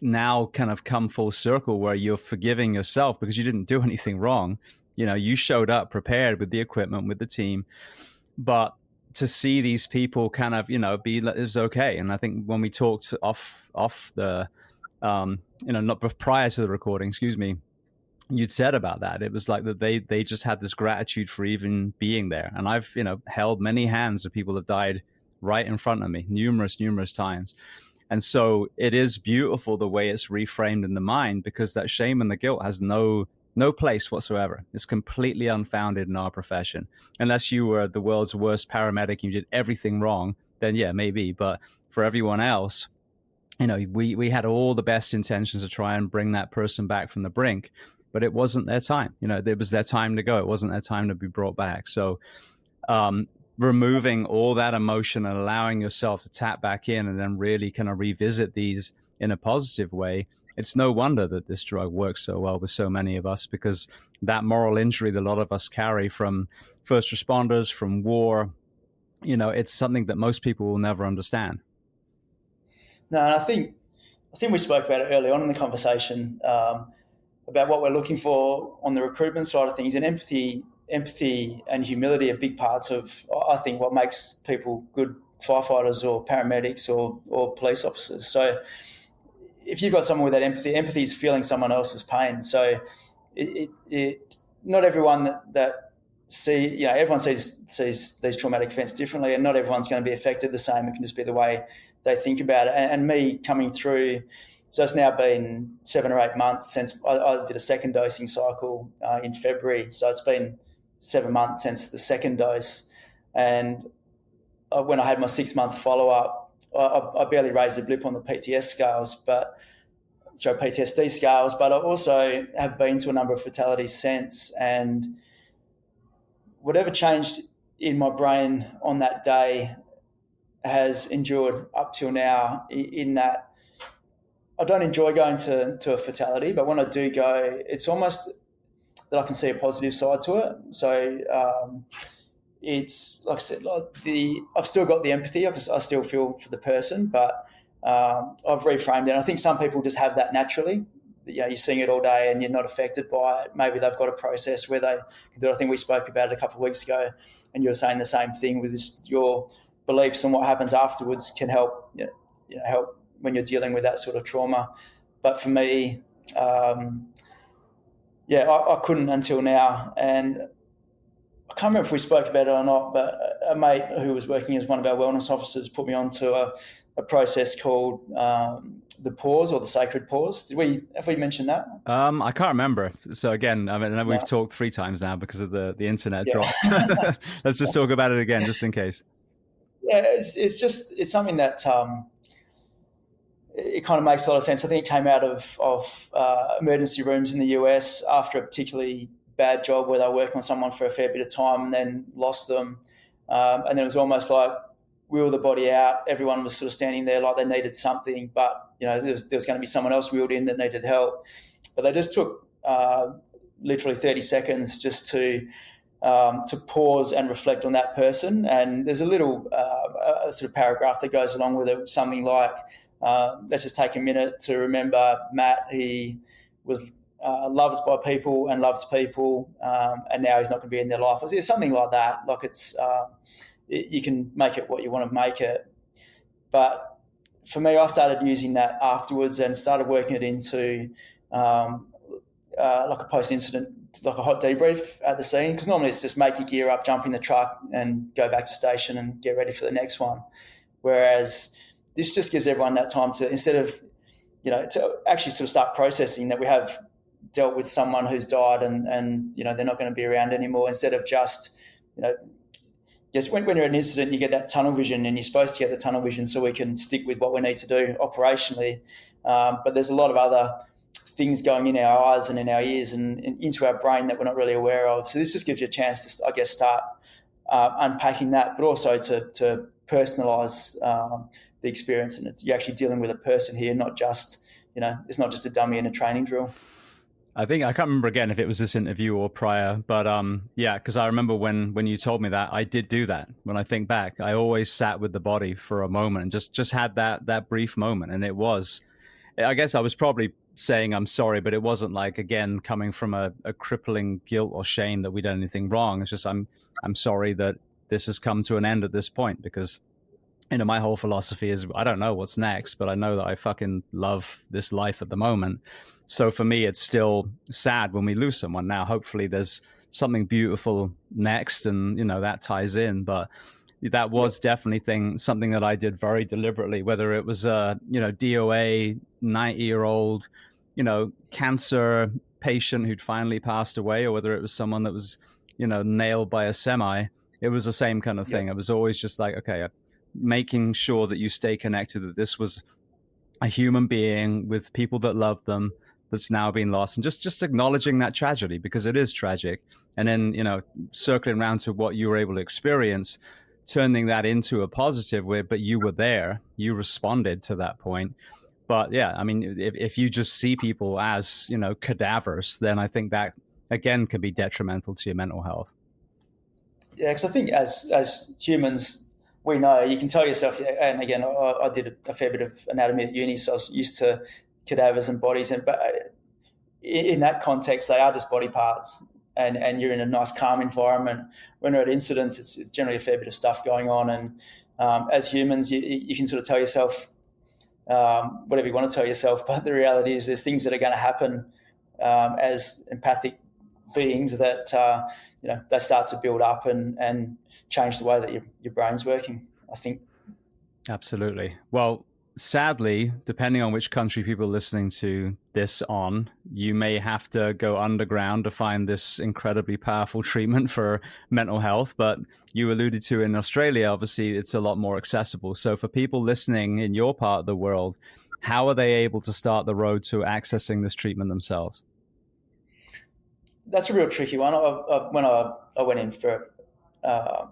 now kind of come full circle, where you're forgiving yourself because you didn't do anything wrong. You showed up prepared with the equipment, with the team. But to see these people kind of be, it was okay. And I think when we talked off the not prior to the recording, excuse me, you'd said about that, it was like that they just had this gratitude for even being there. And I've held many hands of people that died right in front of me numerous times. And so it is beautiful the way it's reframed in the mind, because that shame and the guilt has no No place whatsoever. It's completely unfounded in our profession. Unless you were the world's worst paramedic and you did everything wrong, then yeah, maybe. But for everyone else, we had all the best intentions to try and bring that person back from the brink, but it wasn't their time. It was their time to go. It wasn't their time to be brought back. So removing all that emotion and allowing yourself to tap back in and then really kind of revisit these in a positive way, it's no wonder that this drug works so well with so many of us, because that moral injury that a lot of us carry from first responders, from war, it's something that most people will never understand. No, and I think we spoke about it early on in the conversation about what we're looking for on the recruitment side of things, and empathy and humility are big parts of, I think, what makes people good firefighters or paramedics or police officers. So if you've got someone with that empathy is feeling someone else's pain. So it not everyone everyone sees these traumatic events differently, and not everyone's going to be affected the same. It can just be the way they think about it. And me coming through, so it's now been 7 or 8 months since I did a second dosing cycle in February. So it's been 7 months since the second dose. And when I had my 6-month follow-up, I barely raised a blip on the PTSD scales, but I also have been to a number of fatalities since, and whatever changed in my brain on that day has endured up till now, in that I don't enjoy going to a fatality, but when I do go, it's almost that I can see a positive side to it. So it's like I said, I've still got the empathy. I still feel for the person, but I've reframed it. And I think some people just have that naturally. You're seeing it all day and you're not affected by it. Maybe they've got a process where they can do it. I think we spoke about it a couple of weeks ago, and you were saying the same thing with your beliefs and what happens afterwards can help, help when you're dealing with that sort of trauma. But for me, I couldn't until now. And I can't remember if we spoke about it or not, but a mate who was working as one of our wellness officers put me onto a process called the pause, or the sacred pause. Have we mentioned that? I can't remember. So again, we've talked 3 times now because of the internet drop. Let's just talk about it again, just in case. Yeah, it's something that it kind of makes a lot of sense. I think it came out of emergency rooms in the US after a particularly bad job where they were working on someone for a fair bit of time and then lost them. And then it was almost like wheel the body out. Everyone was sort of standing there like they needed something, but there was going to be someone else wheeled in that needed help. But they just took literally 30 seconds just to pause and reflect on that person. And there's a little a sort of paragraph that goes along with it, something like, let's just take a minute to remember Matt. He was loved by people and loved people, and now he's not going to be in their life. It's something like that. Like you can make it what you want to make it. But for me, I started using that afterwards and started working it into like a post-incident, like a hot debrief at the scene, because normally it's just make your gear up, jump in the truck and go back to station and get ready for the next one. Whereas this just gives everyone that time to, instead of, to actually sort of start processing that we have dealt with someone who's died and they're not going to be around anymore, instead of just, yes, when you're in an incident, you get that tunnel vision, and you're supposed to get the tunnel vision so we can stick with what we need to do operationally. But there's a lot of other things going in our eyes and in our ears and into our brain that we're not really aware of. So this just gives you a chance to, I guess, start unpacking that, but also to personalise the experience. And you're actually dealing with a person here, not just, it's not just a dummy in a training drill. I can't remember again if it was this interview or prior, but because I remember when you told me that, I did do that. When I think back, I always sat with the body for a moment and just had that brief moment. And I guess I was probably saying I'm sorry, but it wasn't like, again, coming from a crippling guilt or shame that we done anything wrong. It's just I'm sorry that this has come to an end at this point, because my whole philosophy is I don't know what's next, but I know that I fucking love this life at the moment. So for me, it's still sad when we lose someone. Now, hopefully there's something beautiful next, and that ties in. But that was definitely something that I did very deliberately, whether it was DOA, 90-year-old, cancer patient who'd finally passed away or whether it was someone that was, nailed by a semi, it was the same kind of thing. It was always just like, okay, making sure that you stay connected, that this was a human being with people that love them that's now been lost, and just acknowledging that tragedy because it is tragic. And then, circling around to what you were able to experience, turning that into a positive way, but you were there, you responded to that point. But yeah, I mean, if you just see people as, cadavers, then I think that again could be detrimental to your mental health. Yeah, because I think as humans, we know you can tell yourself, and again, I did a fair bit of anatomy at uni, so I was used to cadavers and bodies, but in that context, they are just body parts, and you're in a nice, calm environment. When you're at incidents, it's generally a fair bit of stuff going on, and as humans, you can sort of tell yourself whatever you want to tell yourself, but the reality is there's things that are going to happen as empathic beings that they start to build up and change the way that your brain's working, I think. Absolutely. Well, sadly, depending on which country people are listening to this on, you may have to go underground to find this incredibly powerful treatment for mental health. But you alluded to in Australia, obviously, it's a lot more accessible. So for people listening in your part of the world, how are they able to start the road to accessing this treatment themselves? That's a real tricky one. When I went in for I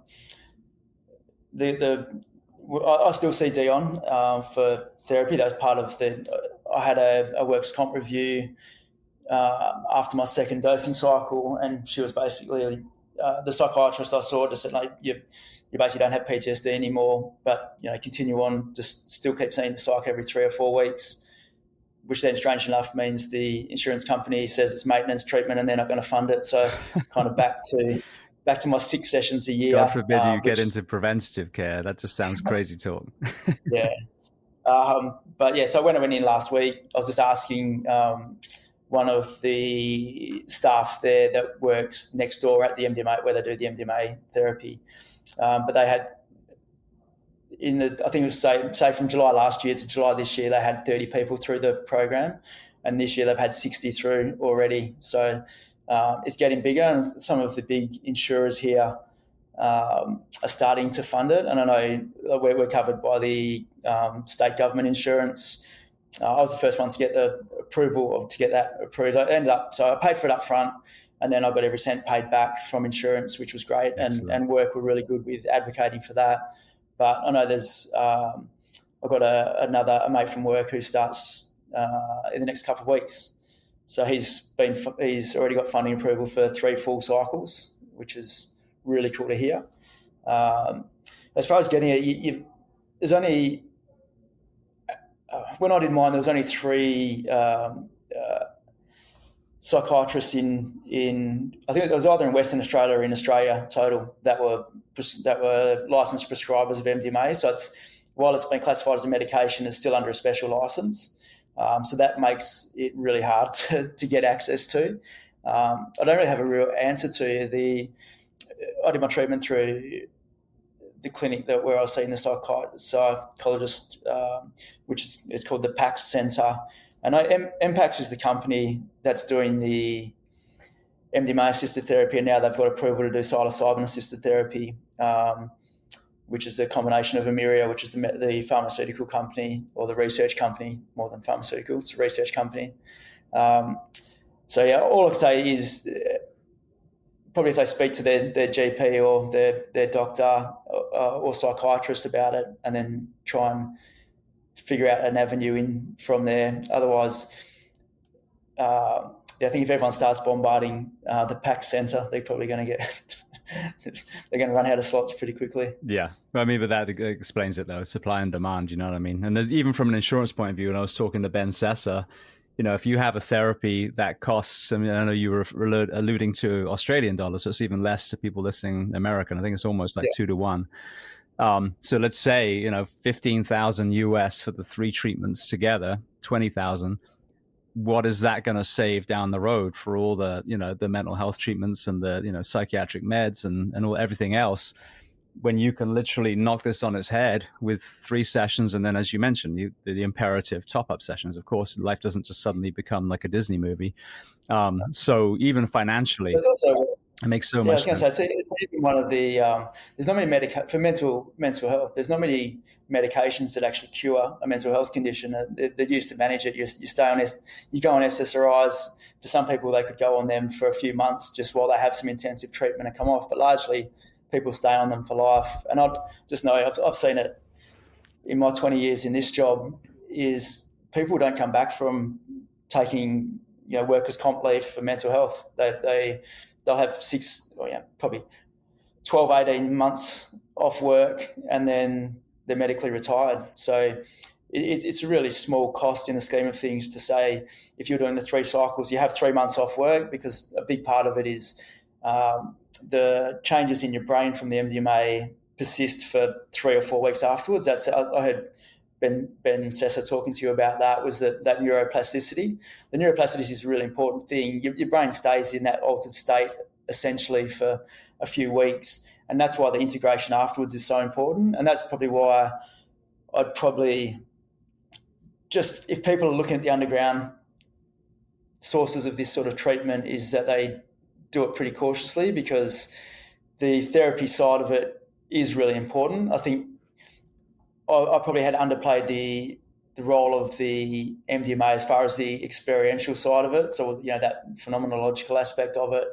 still see Dion for therapy. That was part of I had a works comp review after my second dosing cycle, and she was basically the psychiatrist I saw just said, like, you basically don't have PTSD anymore, but continue on. Just still keep seeing the psych every 3 or 4 weeks. Which then, strange enough, means the insurance company says it's maintenance treatment and they're not going to fund it. So kind of back to my 6 sessions a year. God forbid you get into preventative care. That just sounds crazy talk. Yeah. But yeah, so when I went in last week, I was just asking one of the staff there that works next door at the MDMA, where they do the MDMA therapy. But they had, I think it was say from July last year to July this year, they had 30 people through the program, and this year they've had 60 through already. So it's getting bigger, and some of the big insurers here are starting to fund it. And I know we're covered by the state government insurance. I was the first one to get the approval, or to get that approved. So I paid for it up front, and then I got every cent paid back from insurance, which was great. And work were really good with advocating for that. But I know there's I've got a mate from work who starts in the next couple of weeks. So he's already got funding approval for 3 full cycles, which is really cool to hear. As far as getting it, there's only when I did mine, there was only 3 psychiatrists in I think it was either in Western Australia or in Australia total that were licensed prescribers of MDMA. So while it's been classified as a medication, it's still under a special license. So that makes it really hard to get access to. I don't really have a real answer to you. I did my treatment through the clinic where I was seeing the psychologist, which is called the PAX Centre. And MPAX is the company that's doing the MDMA-assisted therapy, and now they've got approval to do psilocybin-assisted therapy, which is the combination of Amiria, which is the pharmaceutical company, or the research company, more than pharmaceutical, it's a research company. So yeah, all I can say is probably if they speak to their GP or their doctor or psychiatrist about it, and then try and figure out an avenue in from there. Otherwise, I think if everyone starts bombarding the PAX Centre, they're probably going to get they're going to run out of slots pretty quickly. Yeah, I mean, but that explains it though, supply and demand. You know what I mean? And even from an insurance point of view, when I was talking to Ben Sessa, if you have a therapy that costs, I mean, I know you were alluding to Australian dollars, so it's even less to people listening American. I think it's almost like 2 to 1. So let's say, 15,000 US for the 3 treatments together, 20,000. What is that going to save down the road for all the, the mental health treatments and the, psychiatric meds and everything else? when you can literally knock this on its head with 3 sessions. And then, as you mentioned, the imperative top-up sessions. Of course, life doesn't just suddenly become like a Disney movie. So even financially, There's also, it makes so I much was going to sense. say, it's even one of the, there's not many for mental health, there's not many medications that actually cure a mental health condition that used to manage it. You stay on, you go on SSRIs. For some people, they could go on them for a few months just while they have some intensive treatment and come off. But largely, people stay on them for life. And I just know, I've seen it in my 20 years in this job, is people don't come back from taking, workers' comp leave for mental health. They'll have probably 12, 18 months off work, and then they're medically retired. So it's a really small cost in the scheme of things to say, if you're doing the 3 cycles, you have 3 months off work, because a big part of it is the changes in your brain from the MDMA persist for 3 or 4 weeks afterwards. I heard Ben Sessa talking to you about that, was that neuroplasticity. The neuroplasticity is a really important thing. Your brain stays in that altered state essentially for a few weeks, and that's why the integration afterwards is so important. And that's probably why I'd probably just, if people are looking at the underground sources of this sort of treatment, is that they do it pretty cautiously, because the therapy side of it is really important. I think I probably had underplayed the role of the MDMA as far as the experiential side of it. So, that phenomenological aspect of it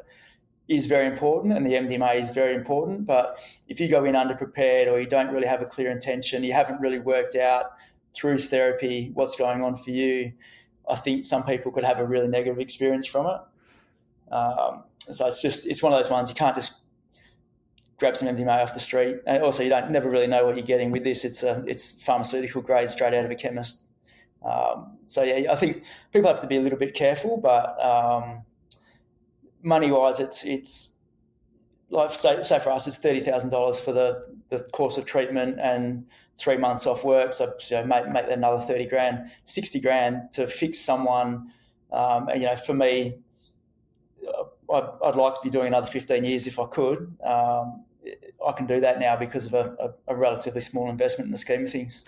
is very important, and the MDMA is very important. But if you go in underprepared, or you don't really have a clear intention, you haven't really worked out through therapy what's going on for you, I think some people could have a really negative experience from it. So it's one of those ones, you can't just grab some MDMA off the street. And also, you never really know what you're getting with this. It's pharmaceutical grade straight out of a chemist. So yeah, I think people have to be a little bit careful, but money wise, it's like, say for us, it's $30,000 for the course of treatment and 3 months off work. So make that another 30 grand, 60 grand to fix someone. For me, I'd like to be doing another 15 years if I could. I can do that now because of a relatively small investment in the scheme of things.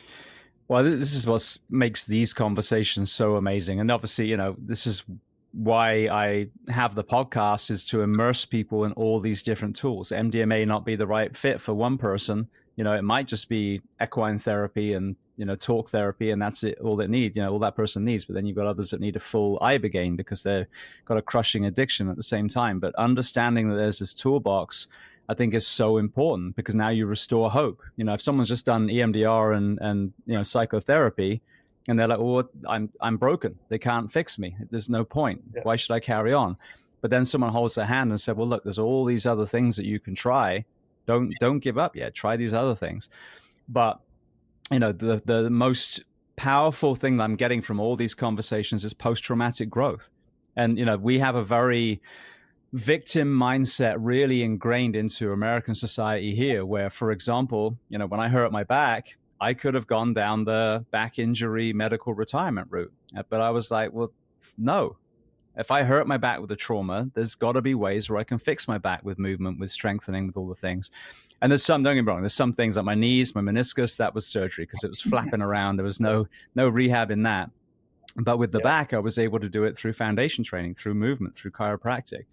Well, this is what makes these conversations so amazing. And obviously, this is why I have the podcast, is to immerse people in all these different tools. MDMA may not be the right fit for one person. It might just be equine therapy and, talk therapy, and that's it, all it needs, all that person needs. But then you've got others that need a full ibogaine because they've got a crushing addiction at the same time. But understanding that there's this toolbox, I think, is so important, because now you restore hope. If someone's just done EMDR and psychotherapy, and they're like, well, I'm broken, they can't fix me, there's no point. Yeah. Why should I carry on? But then someone holds their hand and said, well, look, there's all these other things that you can try. Don't give up yet. Try these other things. But the most powerful thing that I'm getting from all these conversations is post-traumatic growth. And we have a very victim mindset really ingrained into American society here, where, for example, when I hurt my back, I could have gone down the back injury medical retirement route. But I was like, well, no. If I hurt my back with a trauma, there's got to be ways where I can fix my back with movement, with strengthening, with all the things. And there's some, don't get me wrong, there's some things like my knees, my meniscus, that was surgery because it was flapping around. There was no rehab in that. But with the back, I was able to do it through foundation training, through movement, through chiropractic.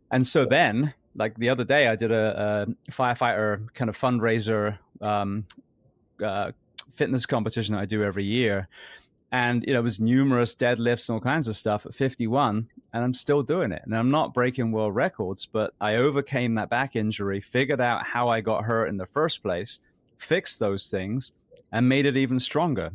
And so then, like the other day, I did a Firefighter kind of fundraiser fitness competition that I do every year. And it was numerous deadlifts and all kinds of stuff at 51, and I'm still doing it. And I'm not breaking world records, but I overcame that back injury, figured out how I got hurt in the first place, fixed those things, and made it even stronger.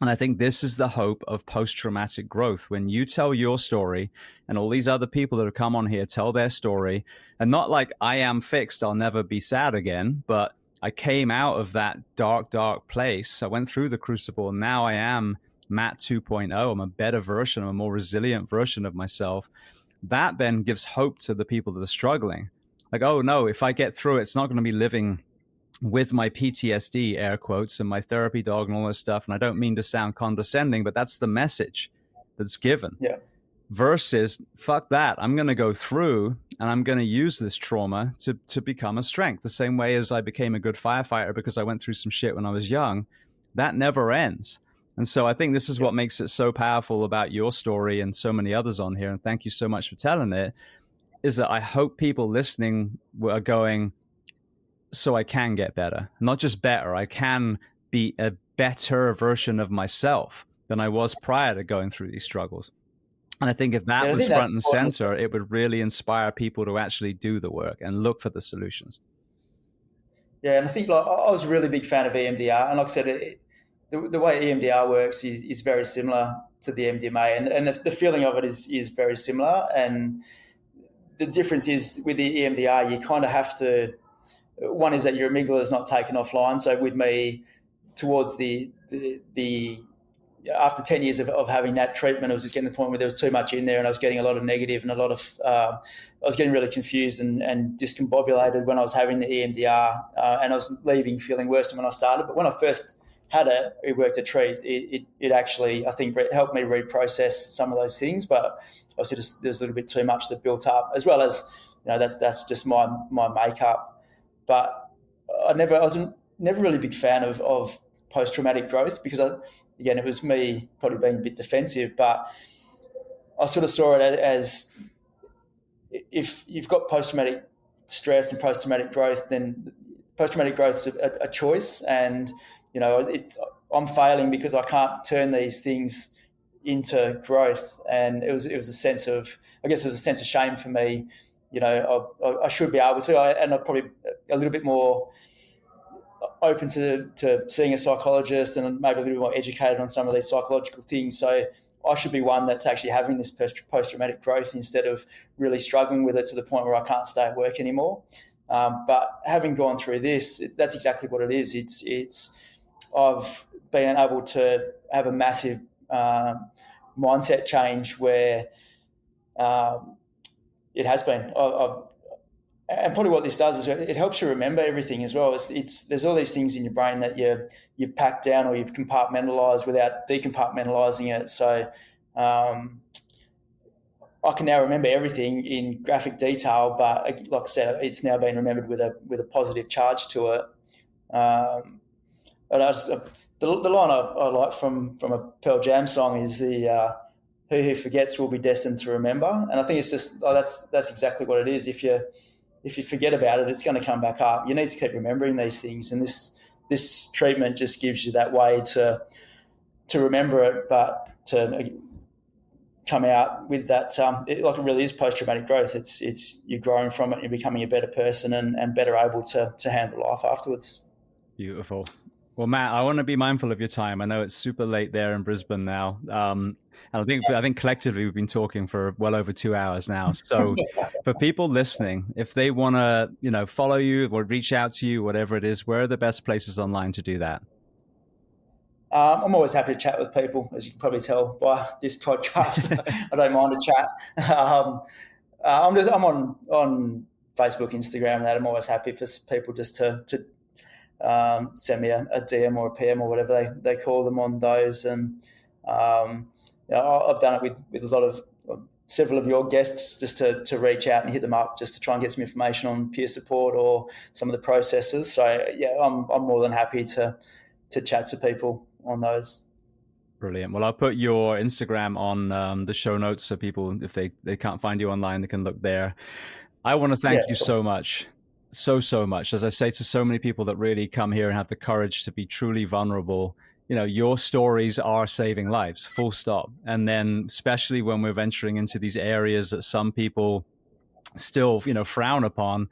And I think this is the hope of post-traumatic growth. When you tell your story, and all these other people that have come on here tell their story, and not like I am fixed, I'll never be sad again, but I came out of that dark, dark place. I went through the crucible, and now I am Matt 2.0. I'm a better version, I'm a more resilient version of myself. That then gives hope to the people that are struggling. Like, oh no, if I get through it, it's not going to be living with my PTSD, air quotes, and my therapy dog and all this stuff. And I don't mean to sound condescending, but that's the message that's given. Yeah. versus fuck that, I'm going to go through and I'm going to use this trauma to become a strength. The same way as I became a good firefighter because I went through some shit when I was young. That never ends. And so I think this is what makes it so powerful about your story and so many others on here. And thank you so much for telling it, is that I hope people listening are going, so I can get better. Not just better, I can be a better version of myself than I was prior to going through these struggles. And I think if that was front and center, it would really inspire people to actually do the work and look for the solutions. Yeah, and I think like I was a really big fan of EMDR, and like I said, the way EMDR works is very similar to the MDMA, and the feeling of it is very similar. And the difference is with the EMDR, you kind of have to. One is that your amygdala is not taken offline. So with me, towards the after 10 years of having that treatment, I was just getting to the point where there was too much in there, and I was getting a lot of negative and a lot of, I was getting really confused and discombobulated when I was having the EMDR, and I was leaving feeling worse than when I started. But when I first had it worked a treat. It actually, I think, helped me reprocess some of those things. But obviously, there's a little bit too much that built up, as well as, that's just my makeup. But I was never really a big fan of post-traumatic growth, because again, it was me probably being a bit defensive, but I sort of saw it as if you've got post-traumatic stress and post-traumatic growth, then post-traumatic growth is a choice, and I'm failing because I can't turn these things into growth. And it was a sense of, I guess it was a sense of shame for me. I should be able to, and I'm probably a little bit more open to seeing a psychologist and maybe a little bit more educated on some of these psychological things. So I should be one that's actually having this post-traumatic growth instead of really struggling with it to the point where I can't stay at work anymore. But having gone through this, that's exactly what it is. It's I've been able to have a massive mindset change where it has been. And probably what this does is it helps you remember everything as well. There's all these things in your brain that you've packed down or you've compartmentalized without decompartmentalizing it. So I can now remember everything in graphic detail, but like I said, it's now been remembered with a positive charge to it. The line I like from a Pearl Jam song is the who forgets will be destined to remember. And I think it's just that's exactly what it is. If you forget about it, it's going to come back up. You need to keep remembering these things, and this treatment just gives you that way to remember it, but to come out with that. It really is post-traumatic growth. It's you're growing from it, you're becoming a better person and better able to handle life afterwards. Beautiful. Well, Matt, I want to be mindful of your time. I know it's super late there in Brisbane now. I think collectively we've been talking for well over 2 hours now. So for people listening, if they want to, follow you or reach out to you, whatever it is, where are the best places online to do that? I'm always happy to chat with people, as you can probably tell by this podcast. I don't mind a chat. I'm on Facebook, Instagram, and that. I'm always happy for people just to send me a DM or a PM or whatever they call them on those. And I've done it with a lot of several of your guests, just to reach out and hit them up just to try and get some information on peer support or some of the processes. So yeah, I'm more than happy to chat to people on those. Brilliant. Well, I'll put your Instagram on the show notes so people, if they can't find you online, they can look there. I want to thank you so much. So much. As I say to so many people that really come here and have the courage to be truly vulnerable, your stories are saving lives, full stop. And then especially when we're venturing into these areas that some people still, frown upon,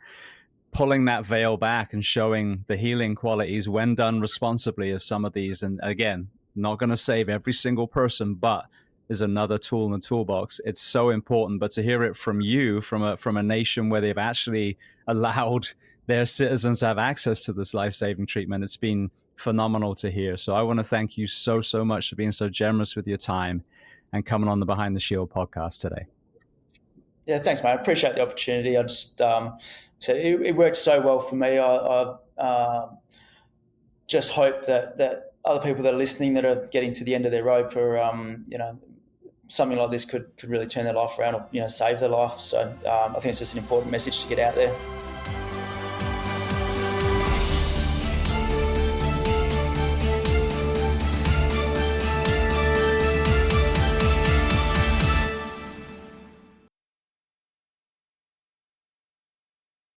pulling that veil back and showing the healing qualities when done responsibly of some of these. And again, not going to save every single person, but there's another tool in the toolbox. It's so important. But to hear it from you, from a nation where they've actually allowed their citizens to have access to this life-saving treatment, it's been phenomenal to hear. So I want to thank you so much for being so generous with your time and coming on the Behind the Shield podcast today. Yeah, thanks, mate. I appreciate the opportunity. I just so it worked so well for me. I just hope that other people that are listening that are getting to the end of their rope are something like this could really turn their life around or save their life. So I think it's just an important message to get out there.